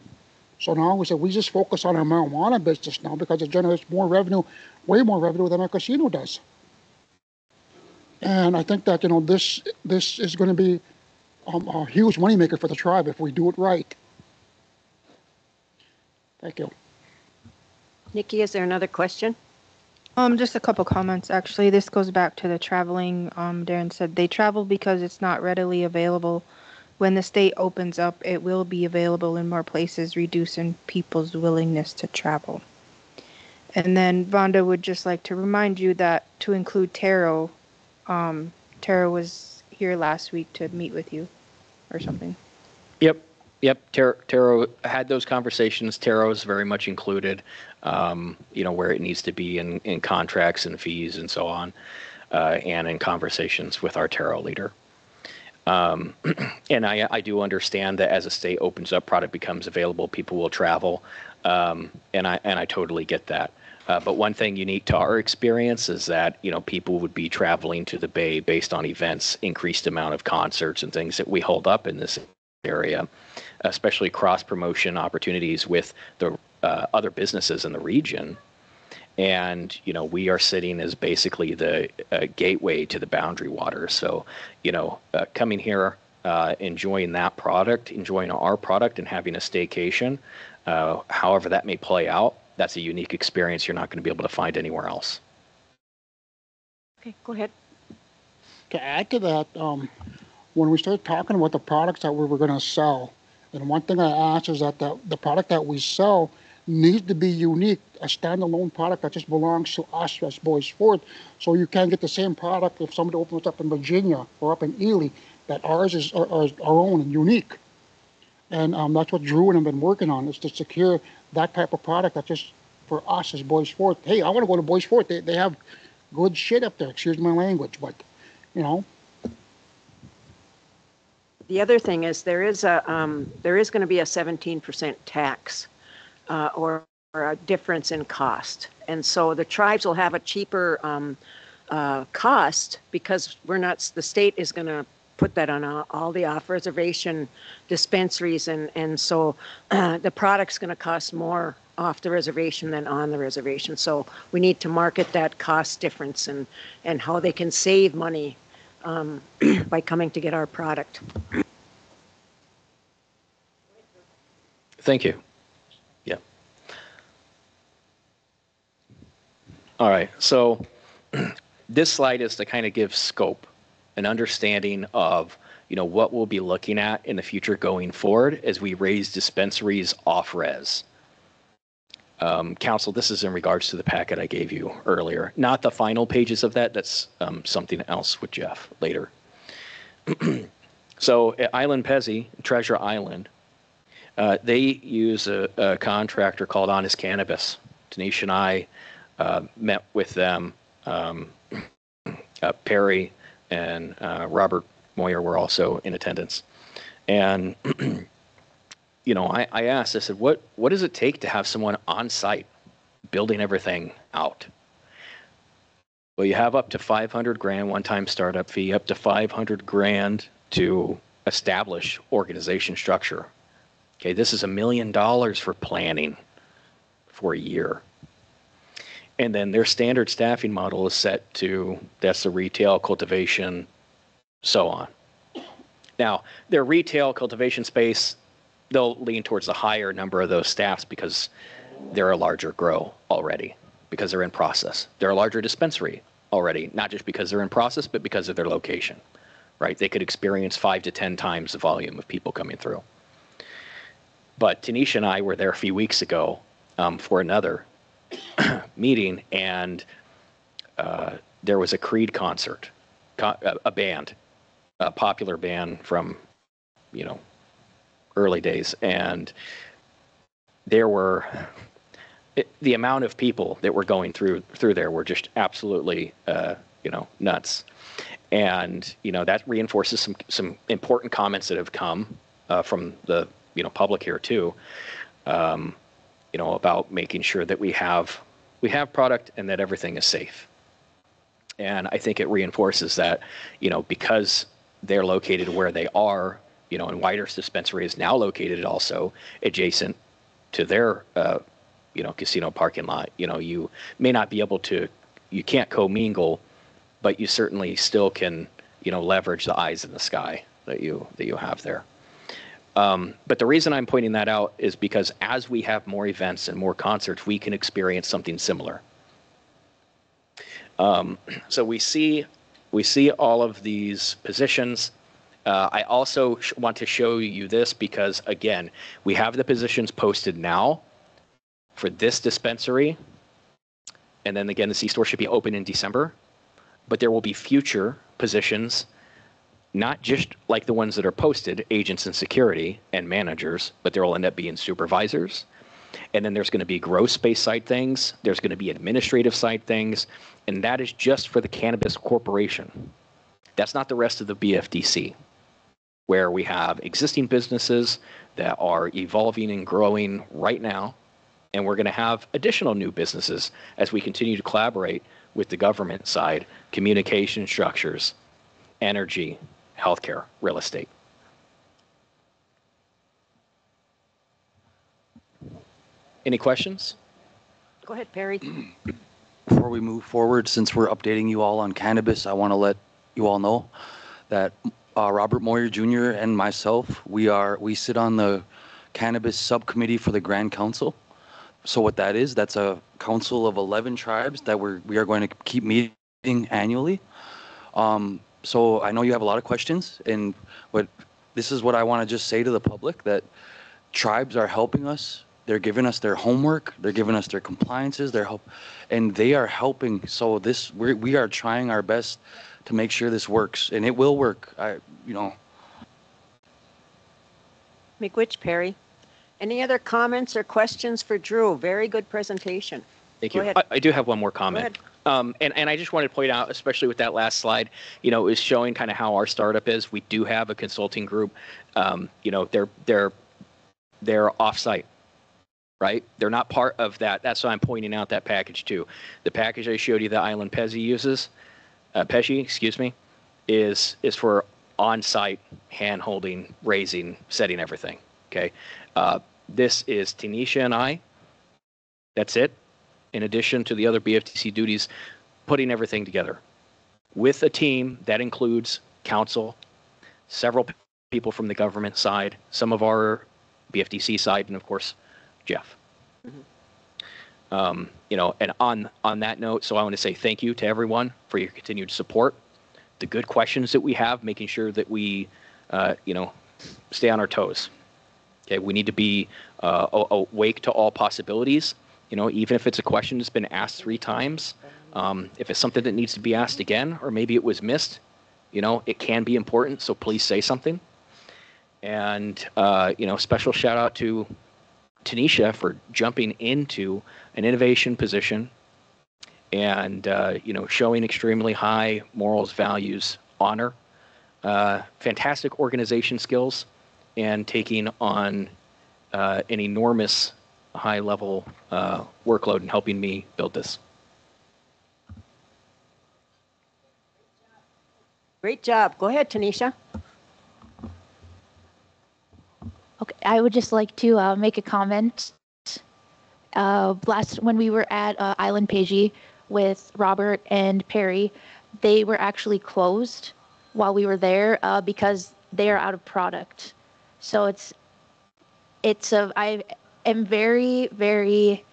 C: So now we said, we just focus on our marijuana business now because it generates more revenue, way more revenue than our casino does. And I think that, this is going to be a huge moneymaker for the tribe if we do it right. Thank you.
A: Nikki, is there another question?
L: Just a couple comments, actually. This goes back to the traveling. Darren said they travel because it's not readily available. When the state opens up, it will be available in more places, reducing people's willingness to travel. And then Vonda would just like to remind you that to include Taro, Taro was here last week to meet with you or something.
I: Yep. Taro had those conversations. Taro is very much included, where it needs to be in contracts and fees and so on, and in conversations with our Taro leader. And I do understand that as a state opens up, product becomes available, people will travel, and I totally get that. But one thing unique to our experience is that, people would be traveling to the Bay based on events, increased amount of concerts and things that we hold up in this area, especially cross-promotion opportunities with the other businesses in the region. And, we are sitting as basically the gateway to the boundary water. So, coming here, enjoying that product, enjoying our product and having a staycation, however that may play out, that's a unique experience you're not going to be able to find anywhere else.
A: Okay, go ahead.
C: To add to that, when we started talking about the products that we were going to sell, and one thing I asked is that the product that we sell needs to be unique, a standalone product that just belongs to us as Boys Fort. So you can't get the same product if somebody opens up in Virginia or up in Ely, that ours is our own and unique. And that's what Drew and I have been working on, is to secure that type of product that's just for us as Boys Fort. Hey, I want to go to Boys Fort. They have good shit up there, excuse my language, but,
A: The other thing is there is going to be a 17% tax or a difference in cost. And so the tribes will have a cheaper cost because the state is going to put that on all the off-reservation dispensaries. And so the product's going to cost more off the reservation than on the reservation. So we need to market that cost difference and how they can save money by coming to get our product.
I: Thank you. Yeah. All right. So this slide is to kind of give scope, an understanding of, what we'll be looking at in the future going forward as we raise dispensaries off res. Council, this is in regards to the packet I gave you earlier, not the final pages of that. That's something else with Jeff later. So at Island Pezzi, Treasure Island, they use a contractor called Honest Cannabis. Tanisha and I met with them. Perry and Robert Moyer were also in attendance. And, I asked, I said, what does it take to have someone on site building everything out? Well, you have up to 500 grand one-time startup fee, up to 500 grand to establish organization structure. Okay, this is $1 million for planning for a year. And then their standard staffing model is set to, that's the retail, cultivation, so on. Now, their retail cultivation space, they'll lean towards the higher number of those staffs because they're a larger grow already, because they're in process. They're a larger dispensary already, not just because they're in process, but because of their location, right? They could experience 5 to 10 times the volume of people coming through. But Tanisha and I were there a few weeks ago for another meeting, and there was a Creed concert, a band, a popular band from, you know, early days, and there were the amount of people that were going through there were just absolutely you know, nuts. And you know, that reinforces some important comments that have come from the, you know, public here too, you know, about making sure that we have product and that everything is safe. And I think it reinforces that, you know, because they're located where they are, you know, and Whitehurst Dispensary is now located also adjacent to their, you know, casino parking lot. You know, you may not be able to, you can't commingle, but you certainly still can, you know, leverage the eyes in the sky that you have there. But the reason I'm pointing that out is because as we have more events and more concerts, we can experience something similar. So we see all of these positions. I also want to show you this because, again, we have the positions posted now for this dispensary. And then again, the C-store should be open in December. But there will be future positions, not just like the ones that are posted, agents and security and managers, but there will end up being supervisors. And then there's going to be grow space side things. There's going to be administrative side things. And that is just for the Cannabis Corporation. That's not the rest of the BFDC, where we have existing businesses that are evolving and growing right now. And we're going to have additional new businesses as we continue to collaborate with the government side, communication structures, energy, healthcare, real estate. Any questions?
A: Go ahead, Perry.
E: Before we move forward, since we're updating you all on cannabis, I want to let you all know that Robert Moyer Jr. and myself, we sit on the cannabis subcommittee for the Grand Council. So what that is, that's a council of 11 tribes that we are going to keep meeting annually. So I know you have a lot of questions, and this is what I want to just say to the public, that tribes are helping us. They're giving us their homework. They're giving us their compliances. And they are helping. So we are trying our best to make sure this works, and it will work. You know.
A: Miigwech, Perry. Any other comments or questions for Drew? Very good presentation.
I: Thank you. I do have one more comment. And I just wanted to point out, especially with that last slide, you know, is showing kind of how our startup is. We do have a consulting group. You know, they're off-site, right? They're not part of that. That's why I'm pointing out that package too. The package I showed you that Island Pezzi uses, Pesci, excuse me, is for on-site hand-holding, raising, setting everything. Okay. This is Tanisha and I. That's it. In addition to the other BFTC duties, putting everything together with a team that includes council, several people from the government side, some of our BFTC side, and of course, Jeff. Mm-hmm. You know, and on that note, so I want to say thank you to everyone for your continued support, the good questions that we have, making sure that we, you know, stay on our toes. Okay, we need to be awake to all possibilities. You know, even if it's a question that's been asked 3 times, if it's something that needs to be asked again, or maybe it was missed, you know, it can be important. So please say something. And you know, special shout out to Tanisha for jumping into an innovation position and you know, showing extremely high morals, values, honor, fantastic organization skills, and taking on an enormous high-level workload and helping me build this.
A: Great job. Go ahead, Tanisha.
U: Okay, I would just like to make a comment. When we were at Island Pagey with Robert and Perry, they were actually closed while we were there because they are out of product. So I am very, very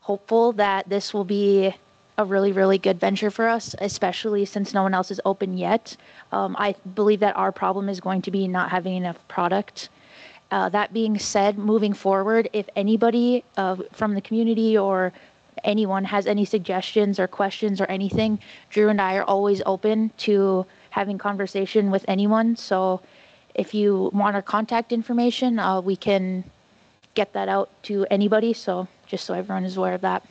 U: hopeful that this will be a really, really good venture for us, especially since no one else is open yet. I believe that our problem is going to be not having enough product. That being said, moving forward, if anybody from the community or anyone has any suggestions or questions or anything, Drew and I are always open to having conversation with anyone. So if you want our contact information, we can get that out to anybody. So just so everyone is aware of that.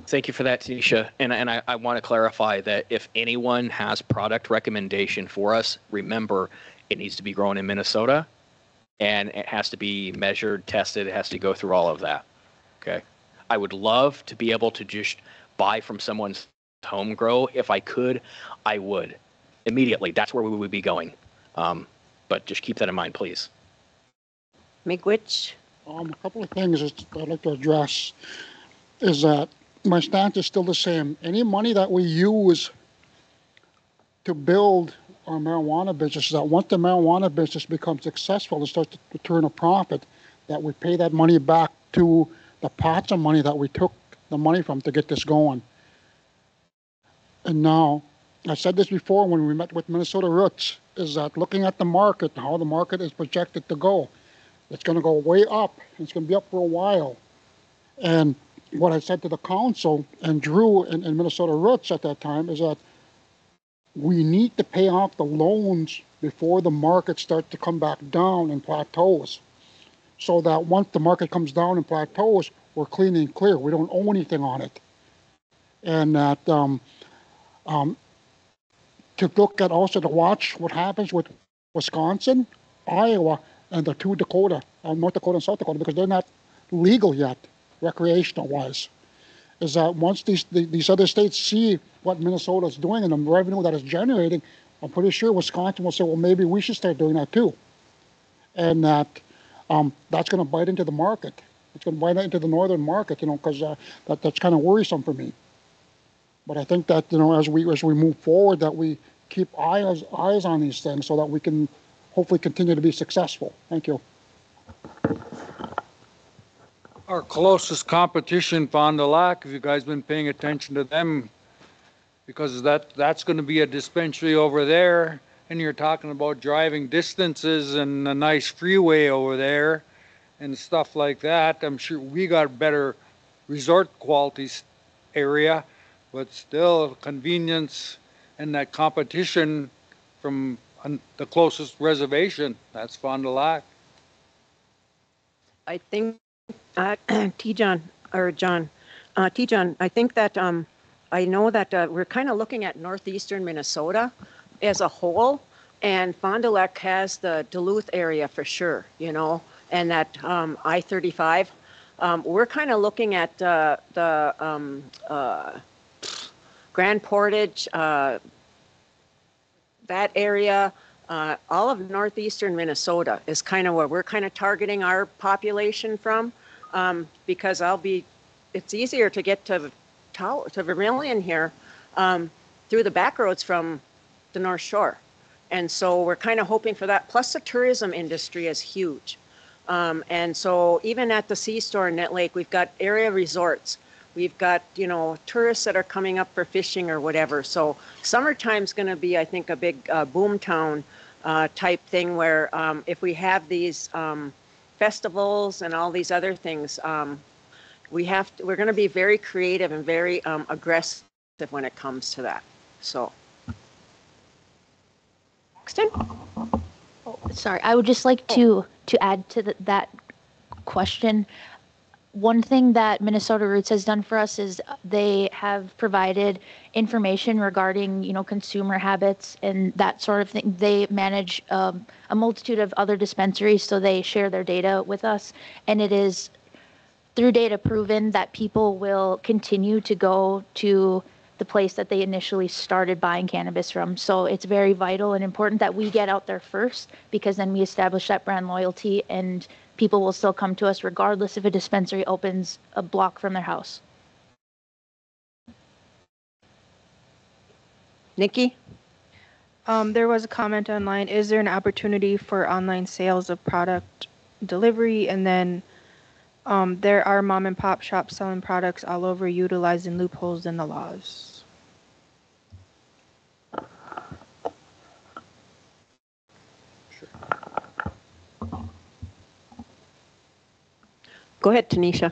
I: Thank you for that, Tanisha. And I want to clarify that if anyone has product recommendation for us, remember it needs to be grown in Minnesota and it has to be measured, tested. It has to go through all of that. Okay. I would love to be able to just buy from someone's home grow. If I could, I would immediately. That's where we would be going. But just keep that in mind, please.
A: Miigwech?
C: A couple of things that I'd like to address is that my stance is still the same. Any money that we use to build our marijuana business, that once the marijuana business becomes successful and starts to turn a profit, that we pay that money back to the pots of money that we took the money from to get this going. And now, I said this before when we met with Minnesota Roots, is that looking at the market and how the market is projected to go, it's going to go way up. It's going to be up for a while. And what I said to the council and Drew and Minnesota Roots at that time is that we need to pay off the loans before the market starts to come back down and plateaus. So that once the market comes down and plateaus, we're clean and clear. We don't owe anything on it. And that to look at also to watch what happens with Wisconsin, Iowa, and the two Dakota, North Dakota and South Dakota, because they're not legal yet, recreational wise. Is that once these other states see what Minnesota is doing and the revenue that it's generating, I'm pretty sure Wisconsin will say, well, maybe we should start doing that too. And that that's going to bite into the market. It's going to bite into the northern market, because that's kind of worrisome for me. But I think that as we move forward, that we keep eyes on these things so that we can hopefully continue to be successful. Thank you.
N: Our closest competition, Fond du Lac, have you guys been paying attention to them? Because that's going to be a dispensary over there, and you're talking about driving distances and a nice freeway over there and stuff like that. I'm sure we got better resort quality area, but still convenience and that competition from the closest reservation, that's Fond du Lac.
A: I think, T-John, I think that I know that we're kind of looking at northeastern Minnesota as a whole, and Fond du Lac has the Duluth area for sure, and that I-35. We're kind of looking at the Grand Portage, that area. All of northeastern Minnesota is kind of where we're kind of targeting our population from, because it's easier to get to Vermilion here through the back roads from the North Shore. And so we're kind of hoping for that. Plus the tourism industry is huge. And so even at the C-store in Nett Lake, we've got area resorts. We've got, tourists that are coming up for fishing or whatever. So summertime's going to be, I think, a big boom town type thing where if we have these festivals and all these other things, we're going to be very creative and very aggressive when it comes to that. So. Paxton?
U: Oh, sorry, I would just like to add to that question. One thing that Minnesota Roots has done for us is they have provided information regarding, consumer habits and that sort of thing. They manage a multitude of other dispensaries, so they share their data with us. And it is through data proven that people will continue to go to the place that they initially started buying cannabis from. So it's very vital and important that we get out there first, because then we establish that brand loyalty and people will still come to us regardless if a dispensary opens a block from their house.
A: Nikki?
L: There was a comment online, is there an opportunity for online sales of product delivery? And then there are mom and pop shops selling products all over utilizing loopholes in the laws.
A: Go ahead, Tanisha.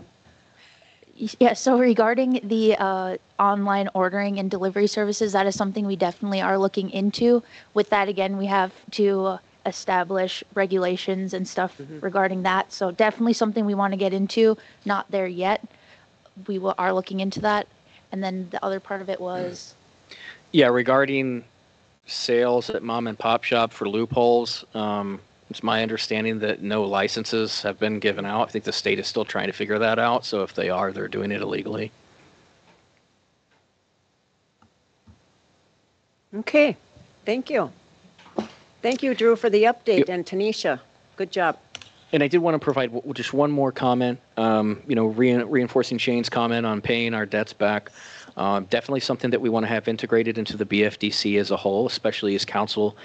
U: Yeah, so regarding the online ordering and delivery services, that is something we definitely are looking into. With that, again, we have to establish regulations and stuff regarding that. So definitely something we want to get into. Not there yet. Are looking into that. And then the other part of it was?
I: Yeah, regarding sales at mom and pop shop for loopholes, it's my understanding that no licenses have been given out. I think the state is still trying to figure that out. So if they are, they're doing it illegally.
A: Okay, thank you. Thank you, Drew, for the update, and Tanisha, good job.
I: And I did want to provide just one more comment, reinforcing Shane's comment on paying our debts back. Definitely something that we want to have integrated into the BFDC as a whole, especially as council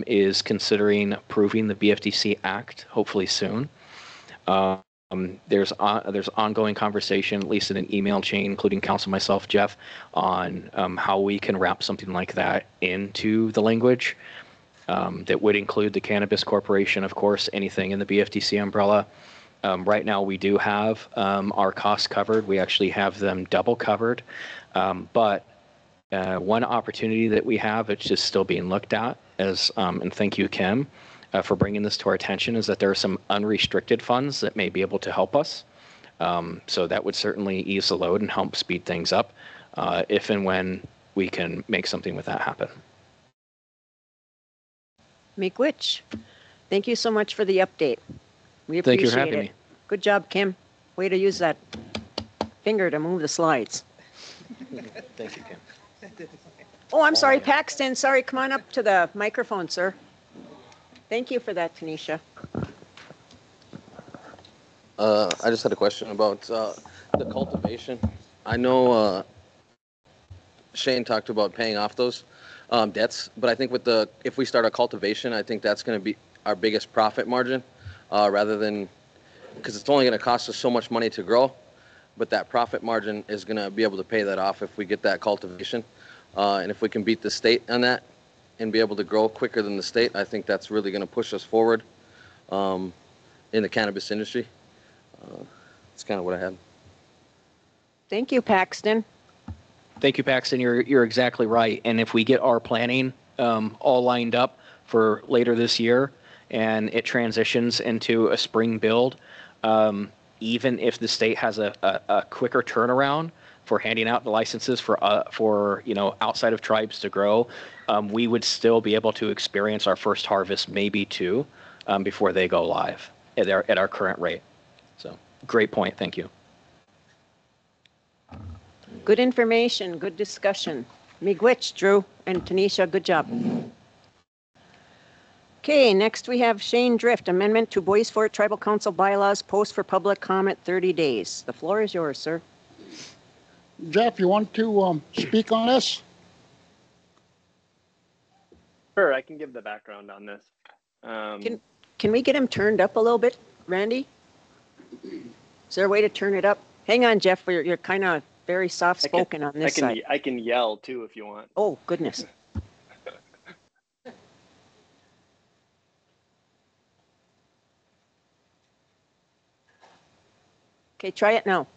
I: is considering approving the BFDC Act, hopefully soon. There's ongoing conversation, at least in an email chain, including council, myself, Jeff, on how we can wrap something like that into the language. That would include the Cannabis Corporation, of course, anything in the BFDC umbrella. Right now, we do have our costs covered. We actually have them double covered. But one opportunity that we have, it's just still being looked at, and thank you, Kim, for bringing this to our attention, is that there are some unrestricted funds that may be able to help us. So that would certainly ease the load and help speed things up if and when we can make something with that happen.
A: Miigwech, thank you so much for the update. We appreciate
I: Thank you for having me.
A: Good job, Kim. Way to use that finger to move the slides.
I: Thank you, Kim.
A: Oh, I'm sorry, Paxton. Sorry, come on up to the microphone, sir. Thank you for that, Tanisha.
H: I just had a question about the cultivation. I know Shane talked about paying off those debts, but I think if we start a cultivation, I think that's going to be our biggest profit margin, rather than, because it's only going to cost us so much money to grow, but that profit margin is going to be able to pay that off if we get that cultivation, and if we can beat the state on that and be able to grow quicker than the state, I think that's really going to push us forward in the cannabis industry. That's kind of what I had.
A: Thank you, Paxton.
I: Thank you, Paxton. You're exactly right. And if we get our planning all lined up for later this year, and it transitions into a spring build, even if the state has a quicker turnaround for handing out the licenses for outside of tribes to grow, we would still be able to experience our first harvest, maybe two, before they go live at our current rate. So great point. Thank you.
A: Good information, good discussion. Miigwech, Drew, and Tanisha, good job. Okay, next we have Shane Drift, amendment to Bois Forte Tribal Council bylaws, post for public comment 30 days. The floor is yours, sir.
C: Jeff, you want to speak on this?
J: Sure, I can give the background on this.
A: Can we get him turned up a little bit, Randy? Is there a way to turn it up? Hang on, Jeff, you're kind of very soft-spoken on this side.
J: I can yell too if you want.
A: Oh, goodness. Okay, try it now.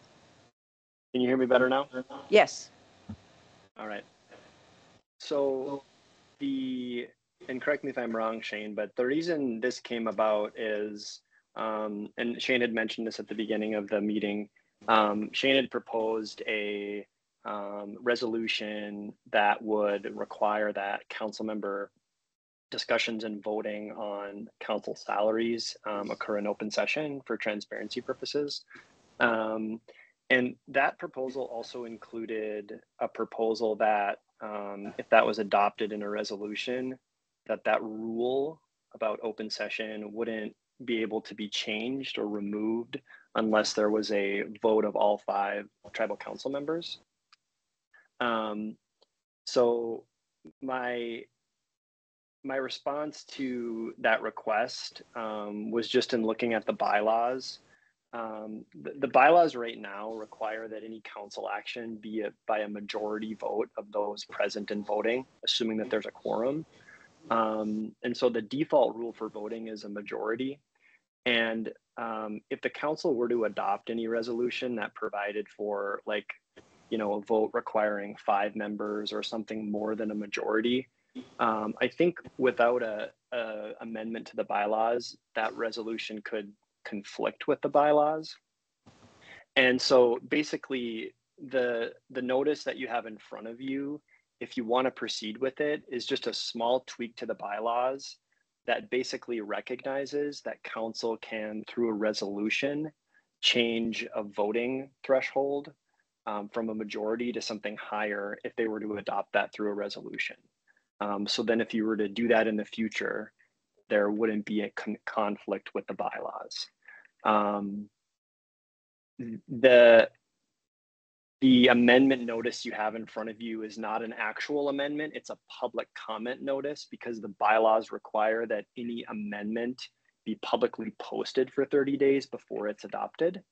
J: Can you hear me better now?
A: Yes.
J: All right. So and correct me if I'm wrong, Shane, but the reason this came about is, and Shane had mentioned this at the beginning of the meeting, Shane had proposed a resolution that would require that council member discussions and voting on council salaries occur in open session for transparency purposes. And that proposal also included a proposal that if that was adopted in a resolution, that rule about open session wouldn't be able to be changed or removed unless there was a vote of all 5 tribal council members. So my response to that request was just in looking at the bylaws. The bylaws right now require that any council action be by a majority vote of those present and voting, assuming that there's a quorum. And so the default rule for voting is a majority. And if the council were to adopt any resolution that provided for, like, you know, a vote requiring 5 members or something more than a majority, I think without a amendment to the bylaws, that resolution could conflict with the bylaws. And so basically the notice that you have in front of you, if you want to proceed with it, is just a small tweak to the bylaws that basically recognizes that council can, through a resolution, change a voting threshold from a majority to something higher if they were to adopt that through a resolution. So then if you were to do that in the future, there wouldn't be a conflict with the bylaws. The amendment notice you have in front of you is not an actual amendment, it's a public comment notice, because the bylaws require that any amendment be publicly posted for 30 days before it's adopted.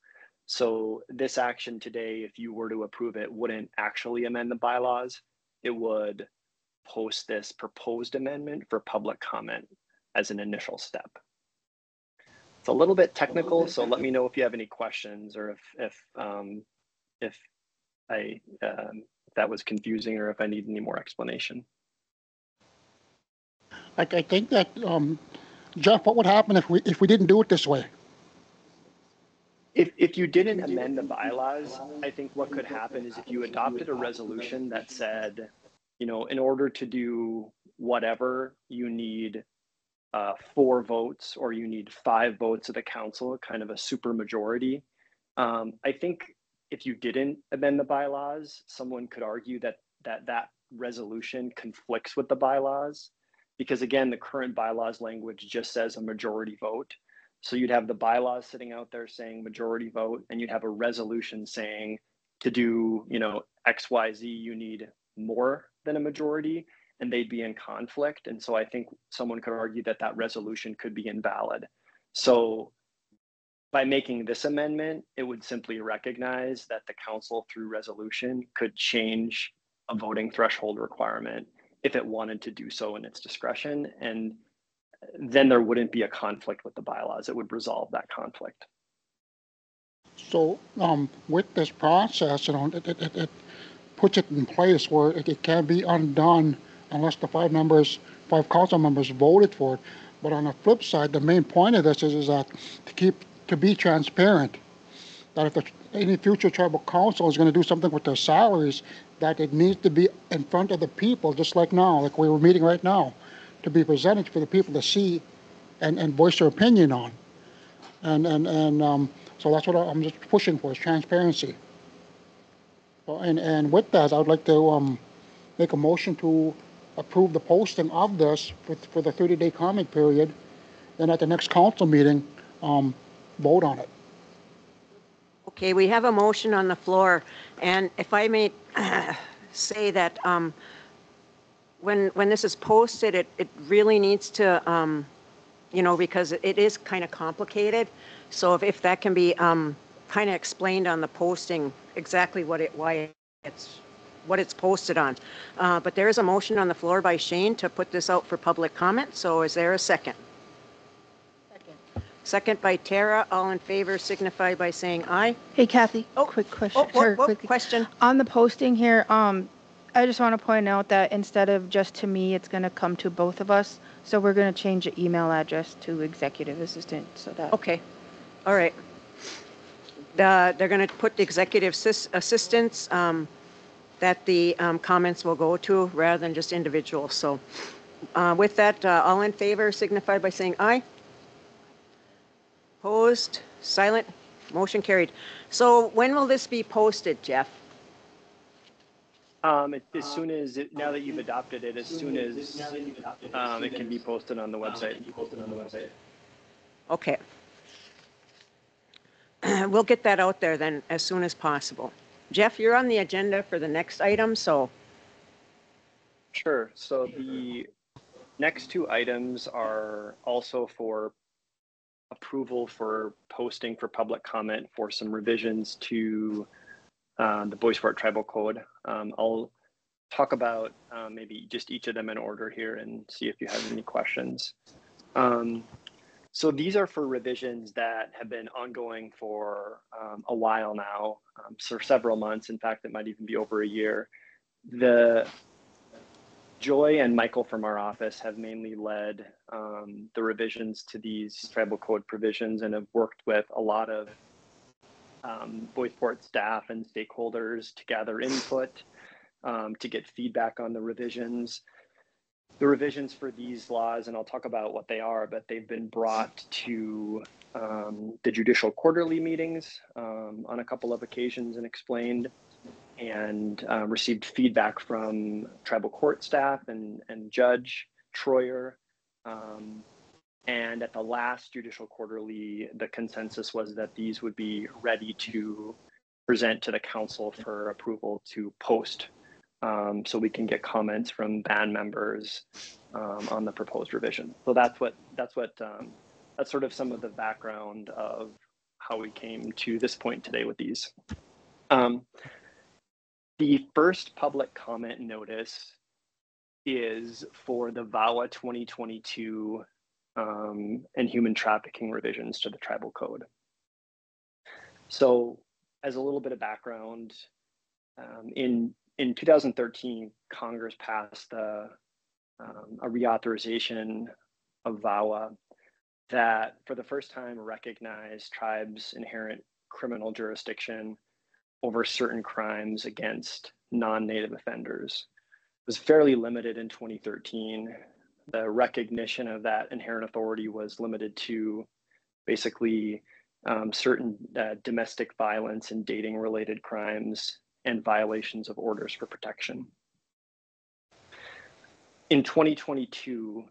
J: So this action today, if you were to approve it, wouldn't actually amend the bylaws. It would post this proposed amendment for public comment as an initial step. It's a little bit technical, so let me know if you have any questions, or if that was confusing, or if I need any more explanation.
C: I think that, Jeff, what would happen if we didn't do it this way?
J: If you didn't amend the bylaws, I think what could happen is if you adopted a resolution that said, you know, in order to do whatever, you need 4 votes, or you need 5 votes of the council, kind of a super majority. I think if you didn't amend the bylaws, someone could argue that resolution conflicts with the bylaws, because again, the current bylaws language just says a majority vote. So you'd have the bylaws sitting out there saying majority vote, and you'd have a resolution saying to do, you know, X, Y, Z, you need more than a majority, and they'd be in conflict. And so I think someone could argue that that resolution could be invalid. So by making this amendment, it would simply recognize that the council through resolution could change a voting threshold requirement if it wanted to do so in its discretion. And then there wouldn't be a conflict with the bylaws. It would resolve that conflict.
C: So with this process, you know, it puts it in place where it can be undone unless the 5 council members voted for it. But on the flip side, the main point of this is that to be transparent, that if any future tribal council is going to do something with their salaries, that it needs to be in front of the people, just like now, like we were meeting right now, to be presented for the people to see and voice their opinion on. So that's what I'm just pushing for, is transparency. And with that, I would like to make a motion to approve the posting of this for the 30-day comment period, and at the next council meeting, vote on it.
A: Okay, we have a motion on the floor, and if I may say that when this is posted, it really needs to, you know, because it is kind of complicated. So if that can be kind of explained on the posting, exactly what it's posted on. But there is a motion on the floor by Shane to put this out for public comment. So is there a second? Second by Tara. All in favor signify by saying aye.
L: Hey, Kathy, quick question.
A: Question.
L: On the posting here, I just want to point out that instead of just to me, it's going to come to both of us. So we're going to change the email address to executive assistant. So that.
A: Okay. All right. They're going to put the executive assistants that the comments will go to, rather than just individuals. So with that, all in favor signify by saying aye. Opposed? Silent? motion carried. So when will this be posted, Jeff?
J: As soon as, now that you've adopted it, as soon as it can be posted on the website.
A: Okay. We'll get that out there then as soon as possible. Jeff, you're on the agenda for the next item, so.
J: Sure. So the next two items are also for approval for posting for public comment for some revisions to the Bois Forte Tribal Code. I'll talk about maybe just each of them in order here and see if you have any questions. So these are for revisions that have been ongoing for a while now, for several months. In fact, it might even be over a year. Joy and Michael from our office have mainly led the revisions to these tribal code provisions and have worked with a lot of Bois Forte staff and stakeholders to gather input, to get feedback on the revisions. The revisions for these laws, and I'll talk about what they are, but they've been brought to the judicial quarterly meetings on a couple of occasions and explained, and received feedback from tribal court staff and Judge Troyer. And at the last judicial quarterly, the consensus was that these would be ready to present to the council for approval to post, so we can get comments from band members on the proposed revision. So that's sort of some of the background of how we came to this point today with these. The first public comment notice is for the VAWA 2022 and human trafficking revisions to the tribal code. So as a little bit of background, in 2013, Congress passed a reauthorization of VAWA that for the first time recognized tribes' inherent criminal jurisdiction over certain crimes against non-native offenders. It was fairly limited in 2013. The recognition of that inherent authority was limited to basically certain domestic violence and dating related crimes and violations of orders for protection. In 2022,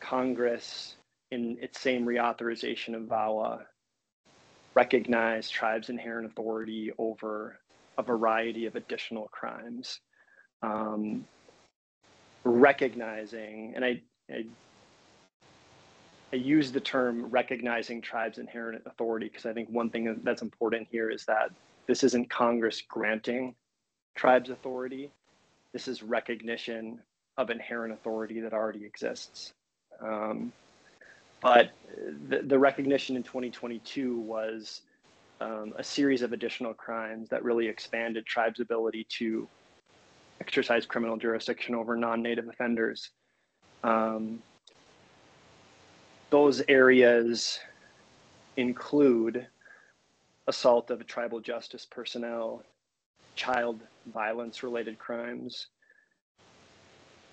J: Congress, in its same reauthorization of VAWA, recognized tribes' inherent authority over a variety of additional crimes. Recognizing, and I use the term recognizing tribes' inherent authority because I think one thing that's important here is that this isn't Congress granting tribes authority. This is recognition of inherent authority that already exists. But the recognition in 2022 was a series of additional crimes that really expanded tribes' ability to exercise criminal jurisdiction over non-native offenders. Those areas include assault of tribal justice personnel, child violence related crimes,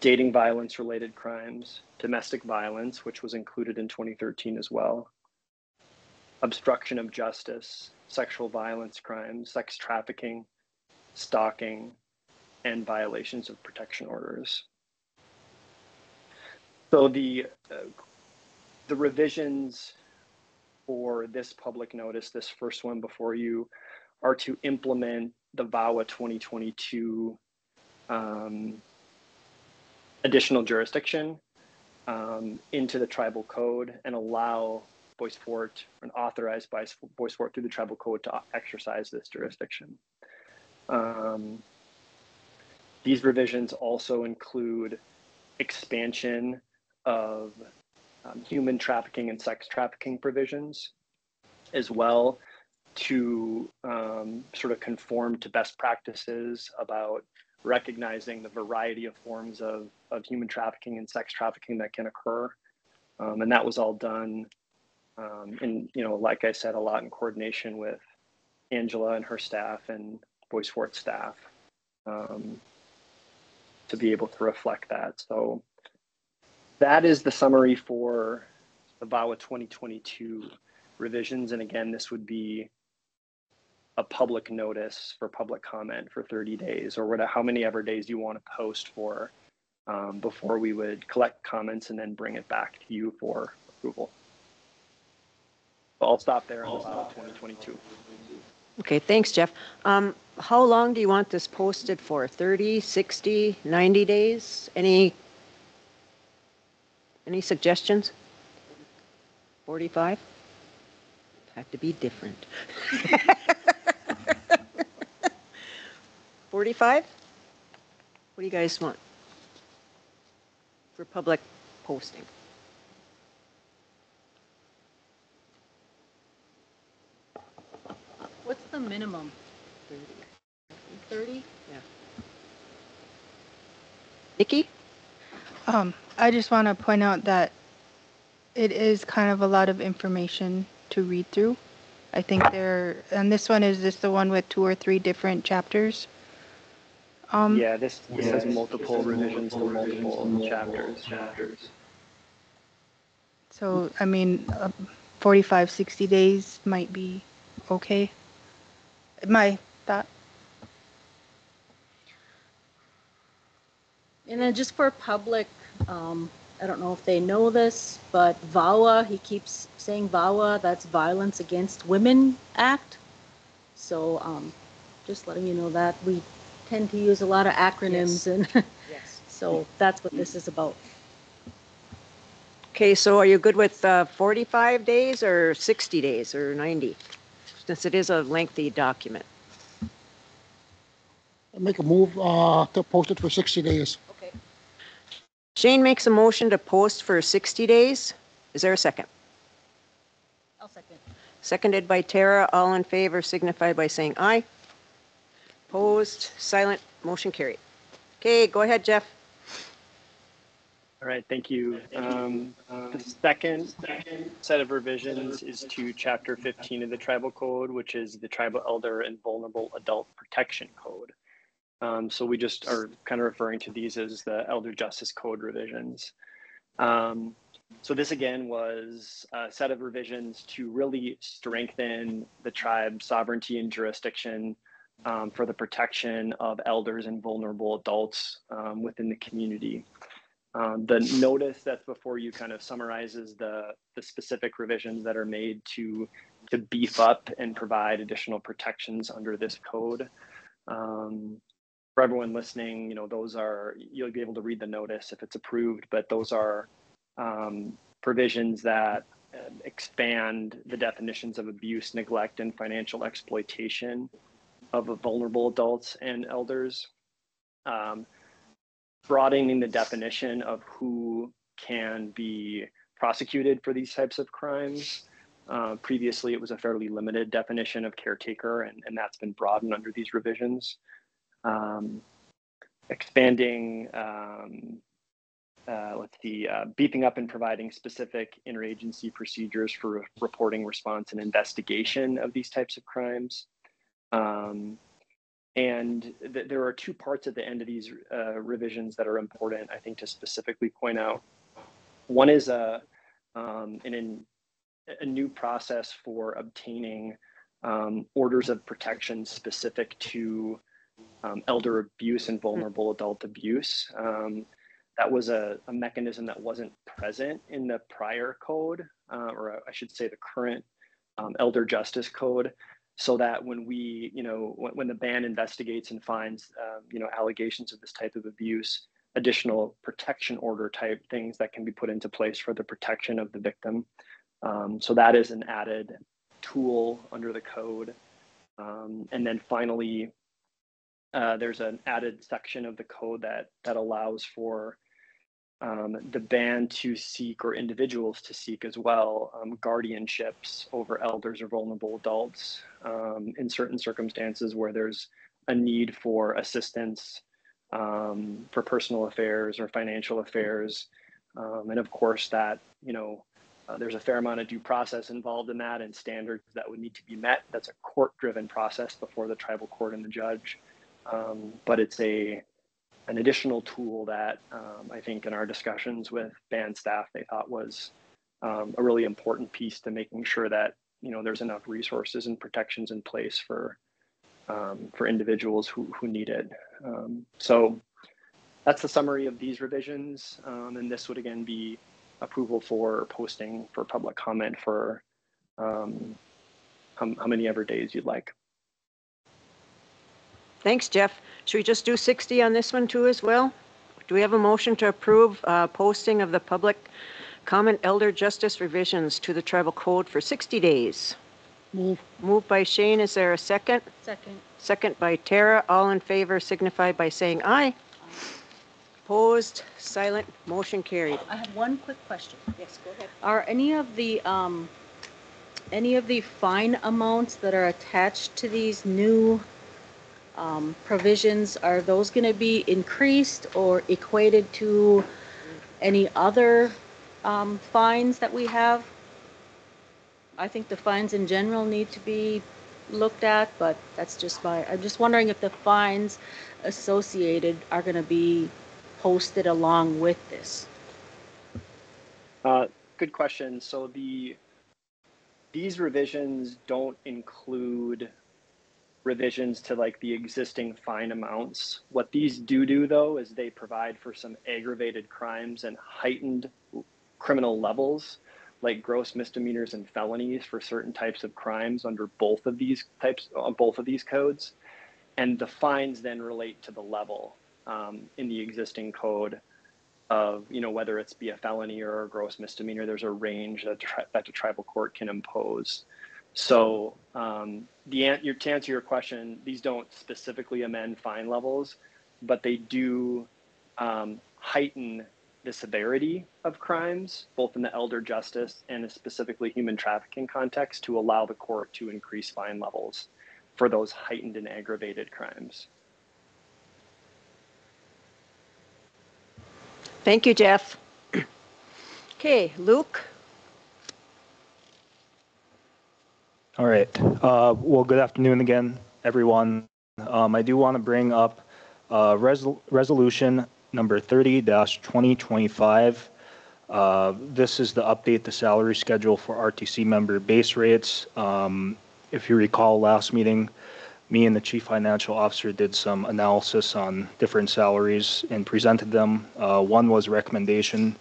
J: dating violence related crimes, domestic violence, which was included in 2013 as well, obstruction of justice, sexual violence crimes, sex trafficking, stalking, and violations of protection orders. So the revisions for this public notice, this first one before you, are to implement the VAWA 2022 additional jurisdiction into the tribal code and allow Bois Forte and authorize Bois Forte through the tribal code to exercise this jurisdiction. These revisions also include expansion of human trafficking and sex trafficking provisions, as well to sort of conform to best practices about recognizing the variety of forms of human trafficking and sex trafficking that can occur. And that was all done in, like I said, a lot in coordination with Angela and her staff and Bois Forte staff to be able to reflect that. So that is the summary for the VAWA 2022 revisions. And again, this would be a public notice for public comment for 30 days or whatever, how many ever days you want to post for before we would collect comments and then bring it back to you for approval. So I'll stop there on the file 2022.
A: Okay, thanks, Jeff. How long do you want this posted for? 30, 60, 90 days? Any suggestions? 45? Have to be different. 45? What do you guys want for public posting?
D: What's the minimum? 30?
A: Yeah. Nikki?
L: I just want to point out that it is kind of a lot of information to read through. I think and this one, is this the one with 2 or 3 different chapters?
J: Yeah, this has multiple revisions to multiple chapters.
L: So, I mean, 45, 60 days might be okay. My thought.
D: And then just for public, I don't know if they know this, but VAWA, he keeps saying VAWA, that's Violence Against Women Act. So just letting you know that we tend to use a lot of acronyms, and
A: Yes.
D: so that's what this is about.
A: Okay, so are you good with 45 days or 60 days or 90? Since it is a lengthy document.
C: Make a move to post it for 60 days.
A: Okay. Shane makes a motion to post for 60 days. Is there a second?
D: I'll second.
A: Seconded by Tara. All in favor signify by saying aye. Opposed, silent, motion carried. Okay, go ahead, Jeff.
J: All right, thank you. The second set of revisions is to Chapter 15 of the Tribal Code, which is the Tribal Elder and Vulnerable Adult Protection Code. So we just are kind of referring to these as the Elder Justice Code revisions. So this again was a set of revisions to really strengthen the tribe's sovereignty and jurisdiction for the protection of elders and vulnerable adults within the community. The notice that's before you kind of summarizes the specific revisions that are made to beef up and provide additional protections under this code. For everyone listening, you know, those are, you'll be able to read the notice if it's approved, but those are provisions that expand the definitions of abuse, neglect, and financial exploitation of vulnerable adults and elders. Broadening the definition of who can be prosecuted for these types of crimes. Previously, it was a fairly limited definition of caretaker, and that's been broadened under these revisions. Expanding, beefing up and providing specific interagency procedures for reporting, response, and investigation of these types of crimes. And there are 2 parts at the end of these revisions that are important, I think, to specifically point out. One is a new process for obtaining orders of protection specific to elder abuse and vulnerable adult abuse. That was a mechanism that wasn't present in the prior code, or I should say the current Elder Justice Code. So that when we, you know, when the BAN investigates and finds, you know, allegations of this type of abuse, additional protection order type things that can be put into place for the protection of the victim. So that is an added tool under the code. And then finally, there's an added section of the code that allows for the BAN to seek, or individuals to seek as well, guardianships over elders or vulnerable adults in certain circumstances where there's a need for assistance for personal affairs or financial affairs. And of course that, you know, there's a fair amount of due process involved in that and standards that would need to be met. That's a court-driven process before the tribal court and the judge. But it's an additional tool that I think in our discussions with BAN staff, they thought was a really important piece to making sure that there's enough resources and protections in place for individuals who need it. So that's the summary of these revisions. And this would again be approval for posting for public comment for how many ever days you'd like.
A: Thanks, Jeff. Should we just do 60 on this one too as well? Do we have a motion to approve posting of the public comment elder justice revisions to the tribal code for 60 days? Moved by Shane. Is there a second?
D: Second.
A: Second by Tara. All in favor signify by saying aye. Opposed, silent, motion carried.
D: I have one quick question.
A: Yes, go ahead.
D: Are any of the fine amounts that are attached to these new provisions, are those going to be increased or equated to any other fines that we have? I think the fines in general need to be looked at, but that's just I'm just wondering if the fines associated are going to be posted along with this.
J: Good question. So these revisions don't include revisions to like the existing fine amounts. What these do though is they provide for some aggravated crimes and heightened criminal levels, like gross misdemeanors and felonies for certain types of crimes under both of these codes. And the fines then relate to the level in the existing code of, whether it's be a felony or a gross misdemeanor. There's a range that the tribal court can impose. So to answer your question, these don't specifically amend fine levels, but they do heighten the severity of crimes, both in the elder justice and specifically human trafficking context, to allow the court to increase fine levels for those heightened and aggravated crimes.
A: Thank you, Jeff. Okay, Luke.
K: All right. Well, good afternoon again, everyone. I do want to bring up resolution number 30-2025. This is the update the salary schedule for RTC member base rates. If you recall last meeting, me and the chief financial officer did some analysis on different salaries and presented them. One was a recommendation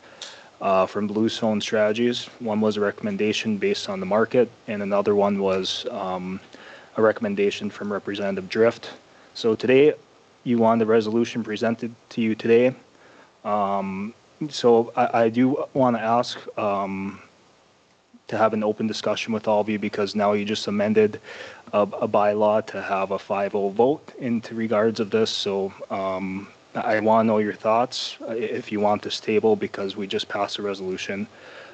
K: from Bluestone Strategies. One was a recommendation based on the market, and another one was a recommendation from Representative Drift. So today, you want the resolution presented to you today. So I do want to ask to have an open discussion with all of you, because now you just amended a bylaw to have a 5-0 vote into regards of this. So I want to know your thoughts if you want this table, because we just passed a resolution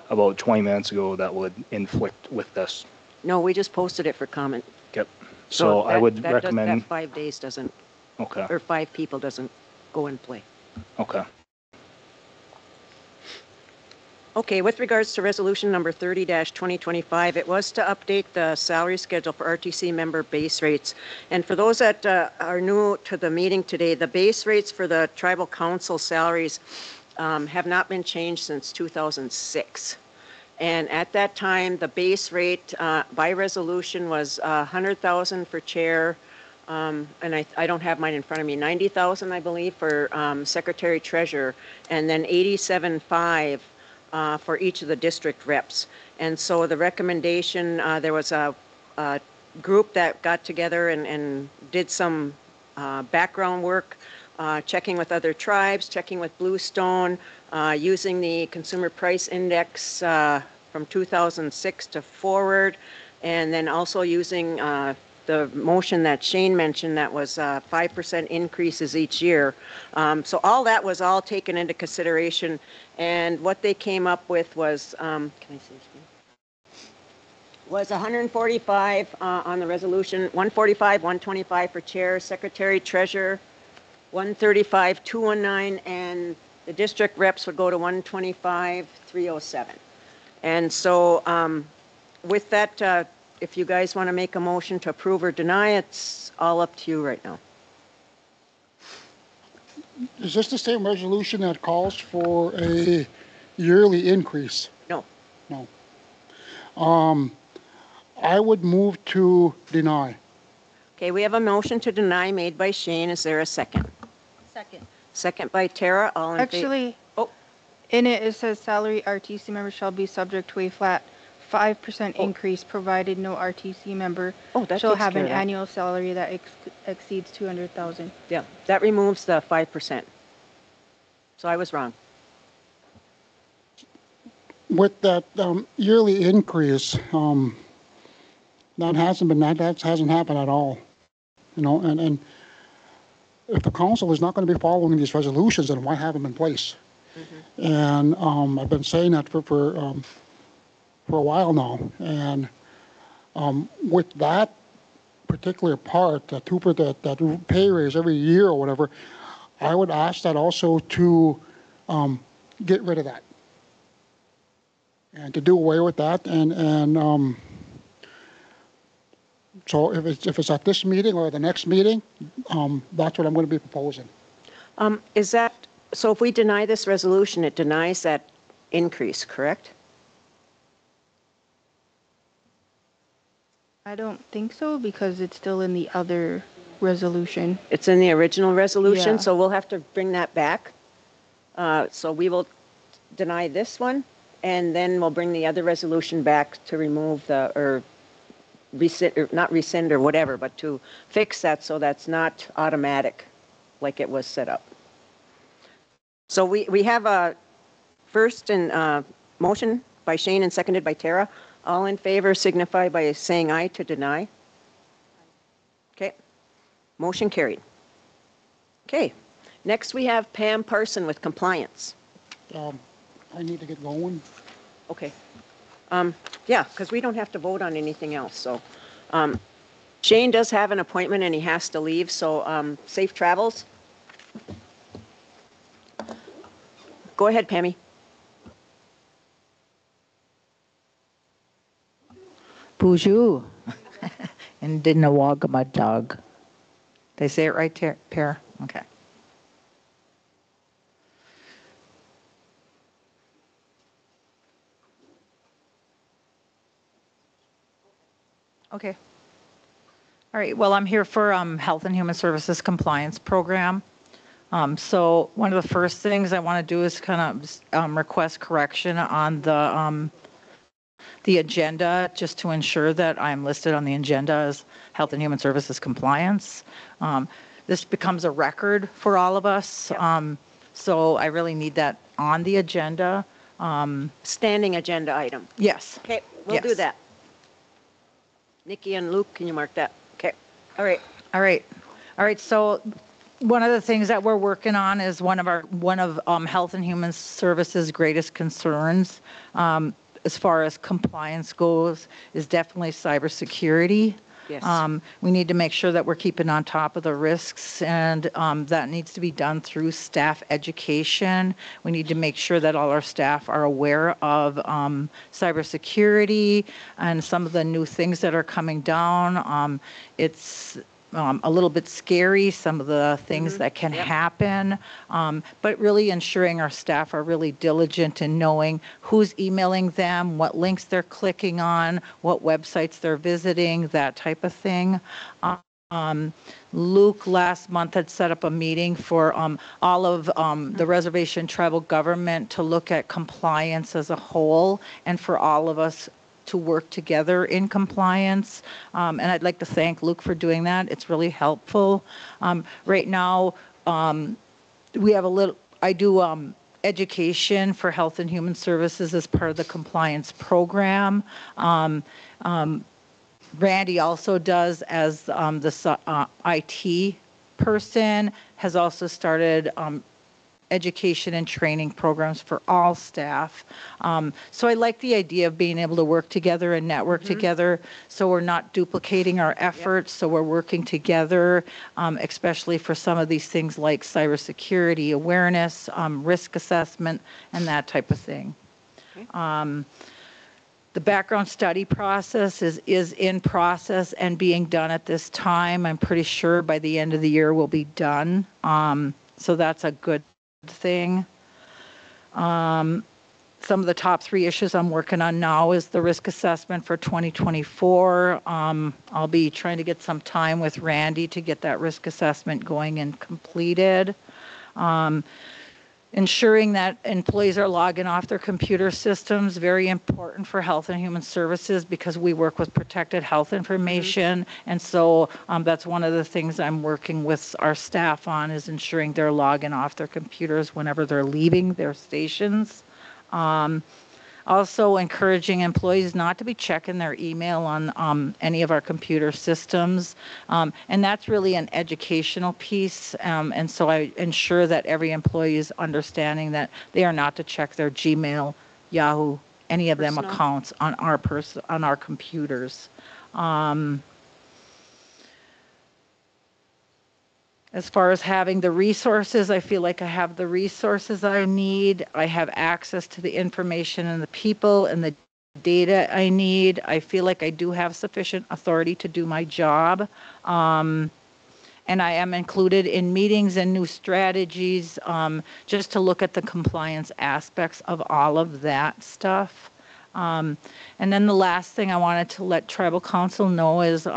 K: about 20 minutes ago that would inflict with this.
A: No, we just posted it for comment.
K: Yep. So I would recommend.
A: That 5 days doesn't,
K: okay,
A: or 5 people doesn't go in play.
K: Okay.
A: Okay, with regards to resolution number 30-2025, it was to update the salary schedule for RTC member base rates. And for those that are new to the meeting today, the base rates for the tribal council salaries have not been changed since 2006. And at that time, the base rate by resolution was $100,000 for chair, and I don't have mine in front of me, $90,000, I believe, for secretary treasurer, and then $87,500 for each of the district reps. And so the recommendation, there was a group that got together and did some background work, checking with other tribes, checking with Bluestone, using the Consumer Price Index from 2006 to forward, and then also using the motion that Shane mentioned that was 5% increases each year. So all that was all taken into consideration, and what they came up with was, can I see this? Was 145 on the resolution, 145, 125 for chair, secretary, treasurer, 135, 219, and the district reps would go to 125, 307. And so with that, if you guys want to make a motion to approve or deny, it's all up to you right now.
C: Is this the same resolution that calls for a yearly increase?
A: No.
C: No. I would move to deny.
A: Okay, we have a motion to deny made by Shane. Is there a second?
L: Second.
A: Second by Tara. All in favor?
L: Actually,
A: Oh,
L: in it, it says salary RTC member shall be subject to a flat 5% increase provided no RTC member
A: that
L: shall
A: takes
L: have
A: care
L: an
A: of that.
L: annual salary that exceeds 200,000.
A: yeah, that removes the 5%. So I was wrong.
C: With that yearly increase, that hasn't happened at all. You know, and if the council is not going to be following these resolutions, then why have them in place? And I've been saying that for a while now. And with that particular part, that pay raise every year or whatever, I would ask that also to get rid of that and to do away with that. And so if it's at this meeting or the next meeting, that's what I'm going to be proposing.
A: Is that, so if we deny this resolution, it denies that increase, correct?
L: I don't think so because it's still in the other resolution.
A: It's in the original resolution,
L: Yeah.
A: so we'll have to bring that back. So we will deny this one, and then we'll bring the other resolution back to remove or not rescind or whatever, but to fix that so that's not automatic like it was set up. So we have a first and motion by Shane and seconded by Tara. All in favor signify by saying aye to deny. Okay. Motion carried. Okay. Next we have Pam Parson with compliance.
C: I need to get going.
A: Okay. Yeah, because we don't have to vote on anything else. So Shane does have an appointment and he has to leave. So safe travels. Go ahead, Pammy.
M: Bonjour. And didn't walk my dog. Did I say it right, Per? Okay. Okay. All right. Well, I'm here for Health and Human Services Compliance Program. So one of the first things I want to do is kind of request correction on the agenda, just to ensure that I'm listed on the agenda as Health and Human Services Compliance. This becomes a record for all of us. Yep. So I really need that on the agenda.
A: Standing agenda item.
M: Yes.
A: Okay, we'll do that. Nikki and Luke, can you mark that? Okay. All right.
M: All right. All right. So one of the things that we're working on is one of Health and Human Services' greatest concerns, as far as compliance goes, is definitely cybersecurity.
A: Yes.
M: We need to make sure that we're keeping on top of the risks, and that needs to be done through staff education. We need to make sure that all our staff are aware of cybersecurity and some of the new things that are coming down. It's a little bit scary, some of the things that can happen, but really ensuring our staff are really diligent in knowing who's emailing them, what links they're clicking on, what websites they're visiting, that type of thing. Luke last month had set up a meeting for all of the reservation tribal government to look at compliance as a whole, and for all of us to work together in compliance. And I'd like to thank Luke for doing that. It's really helpful. Right now, we have I do education for Health and Human Services as part of the compliance program. Randy also does as the IT person, has also started education and training programs for all staff. So I like the idea of being able to work together and network together, so we're not duplicating our efforts, so we're working together, especially for some of these things like cybersecurity awareness, risk assessment, and that type of thing. The background study process is in process and being done at this time. I'm pretty sure by the end of the year we'll be done. So that's a good thing. some of the top 3 issues I'm working on now is the risk assessment for 2024. I'll be trying to get some time with Randy to get that risk assessment going and completed. Ensuring that employees are logging off their computer systems, very important for Health and Human Services because we work with protected health information. And so that's one of the things I'm working with our staff on is ensuring they're logging off their computers whenever they're leaving their stations. Also encouraging employees not to be checking their email on any of our computer systems. And that's really an educational piece. And so I ensure that every employee is understanding that they are not to check their Gmail, Yahoo, any of them accounts on our computers. As far as having the resources, I feel like I have the resources I need. I have access to the information and the people and the data I need. I feel like I do have sufficient authority to do my job. And I am included in meetings and new strategies just to look at the compliance aspects of all of that stuff. And then the last thing I wanted to let Tribal Council know is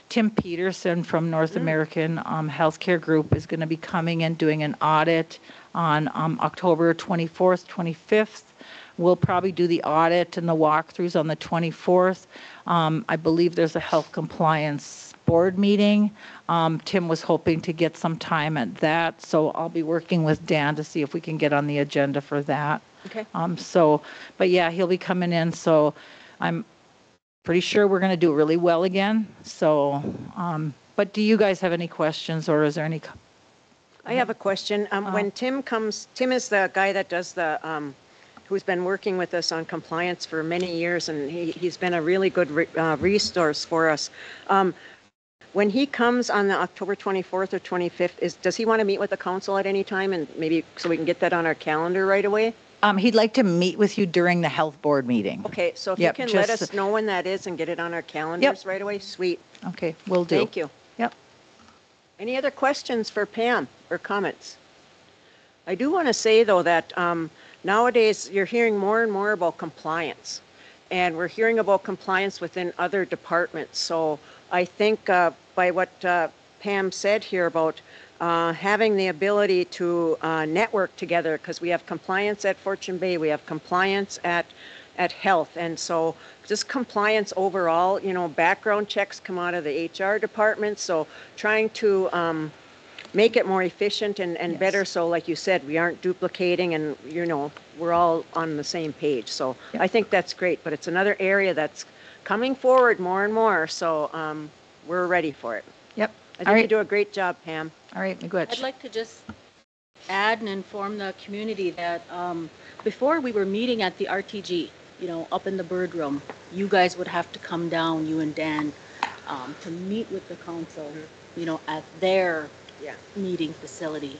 M: Tim Peterson from North American Healthcare Group is going to be coming and doing an audit on October 24th, 25th. We'll probably do the audit and the walkthroughs on the 24th. I believe there's a health compliance board meeting. Tim was hoping to get some time at that, so I'll be working with Dan to see if we can get on the agenda for that.
A: Okay.
M: But yeah, he'll be coming in, so I'm pretty sure we're going to do it really well again. So, but do you guys have any questions, or is there any?
A: I have a question. When Tim comes, Tim is the guy that does the, who's been working with us on compliance for many years, and he's been a really good resource for us. When he comes on the October 24th or 25th, does he want to meet with the council at any time, and maybe so we can get that on our calendar right away?
M: He'd like to meet with you during the health board meeting.
A: Okay, so if you can let us know when that is and get it on our calendars right away, sweet.
M: Okay, will do.
A: Thank you.
M: Yep.
A: Any other questions for Pam or comments? I do want to say, though, that nowadays you're hearing more and more about compliance, and we're hearing about compliance within other departments. So I think by what Pam said here about having the ability to network together, because we have compliance at Fortune Bay, we have compliance at health, and so just compliance overall, you know, background checks come out of the HR department, so trying to make it more efficient and better, so like you said, we aren't duplicating and, you know, we're all on the same page. So I think that's great, but it's another area that's coming forward more and more, so we're ready for it.
M: Yep.
A: I think you do a great job, Pam.
M: All right, Miigwech.
D: I'd like to just add and inform the community that before we were meeting at the RTG, you know, up in the bird room, you guys would have to come down, you and Dan, to meet with the council, you know, at their meeting facility.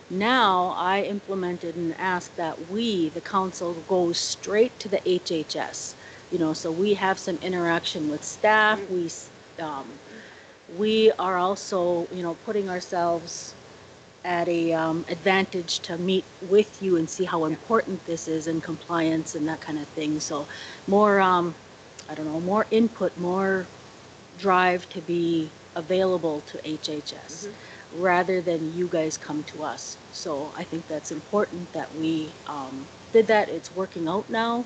D: Now I implemented and asked that we, the council, go straight to the HHS, you know, so we have some interaction with staff. We are also, you know, putting ourselves at a advantage to meet with you and see how important this is in compliance and that kind of thing. So more, I don't know, more input, more drive to be available to HHS rather than you guys come to us. So I think that's important that we did that. It's working out now.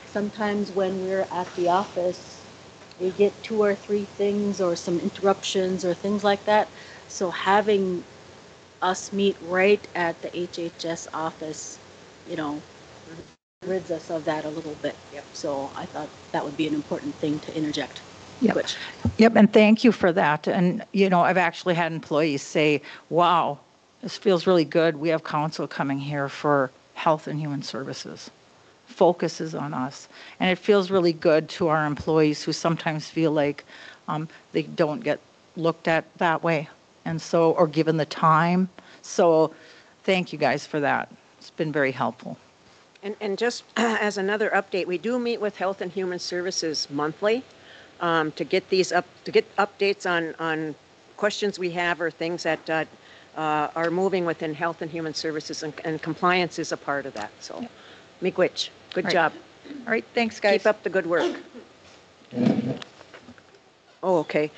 D: Sometimes when we're at the office, we get 2 or 3 things or some interruptions or things like that. So having us meet right at the HHS office, you know, rids us of that a little bit. So I thought that would be an important thing to interject.
M: Yep, and thank you for that. And, you know, I've actually had employees say, wow, this feels really good. We have council coming here for Health and Human Services. Focuses on us. And it feels really good to our employees who sometimes feel like they don't get looked at that way, and so, or given the time. So thank you guys for that. It's been very helpful.
A: And just as another update, we do meet with Health and Human Services monthly to get updates on questions we have or things that are moving within Health and Human Services, and compliance is a part of that. So Miigwech. Good
M: Right.
A: job.
M: All right, thanks, guys.
A: Keep up the good work. Oh, okay.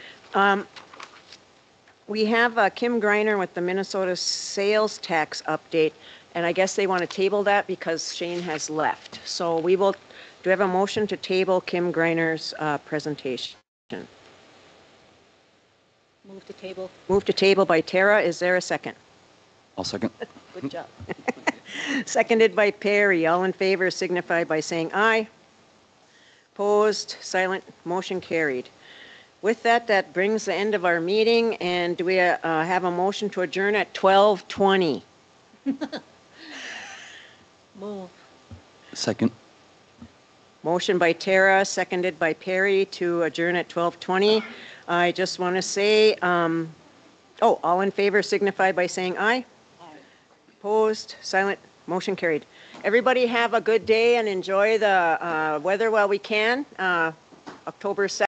A: We have Kim Greiner with the Minnesota sales tax update, and I guess they want to table that because Shane has left. So we will, do we have a motion to table Kim Greiner's presentation?
D: Move to table.
A: Move to table by Tara. Is there a second?
E: I'll second.
D: Good job.
A: Seconded by Perry. All in favor signify by saying aye. Opposed, silent, motion carried. With that, that brings the end of our meeting, and do we have a motion to adjourn at 12:20?
D: Move.
E: Second.
A: Motion by Tara, seconded by Perry to adjourn at 12:20. I just want to say, all in favor signify by saying aye. Opposed, silent, motion carried. Everybody have a good day and enjoy the weather while we can. October 2nd.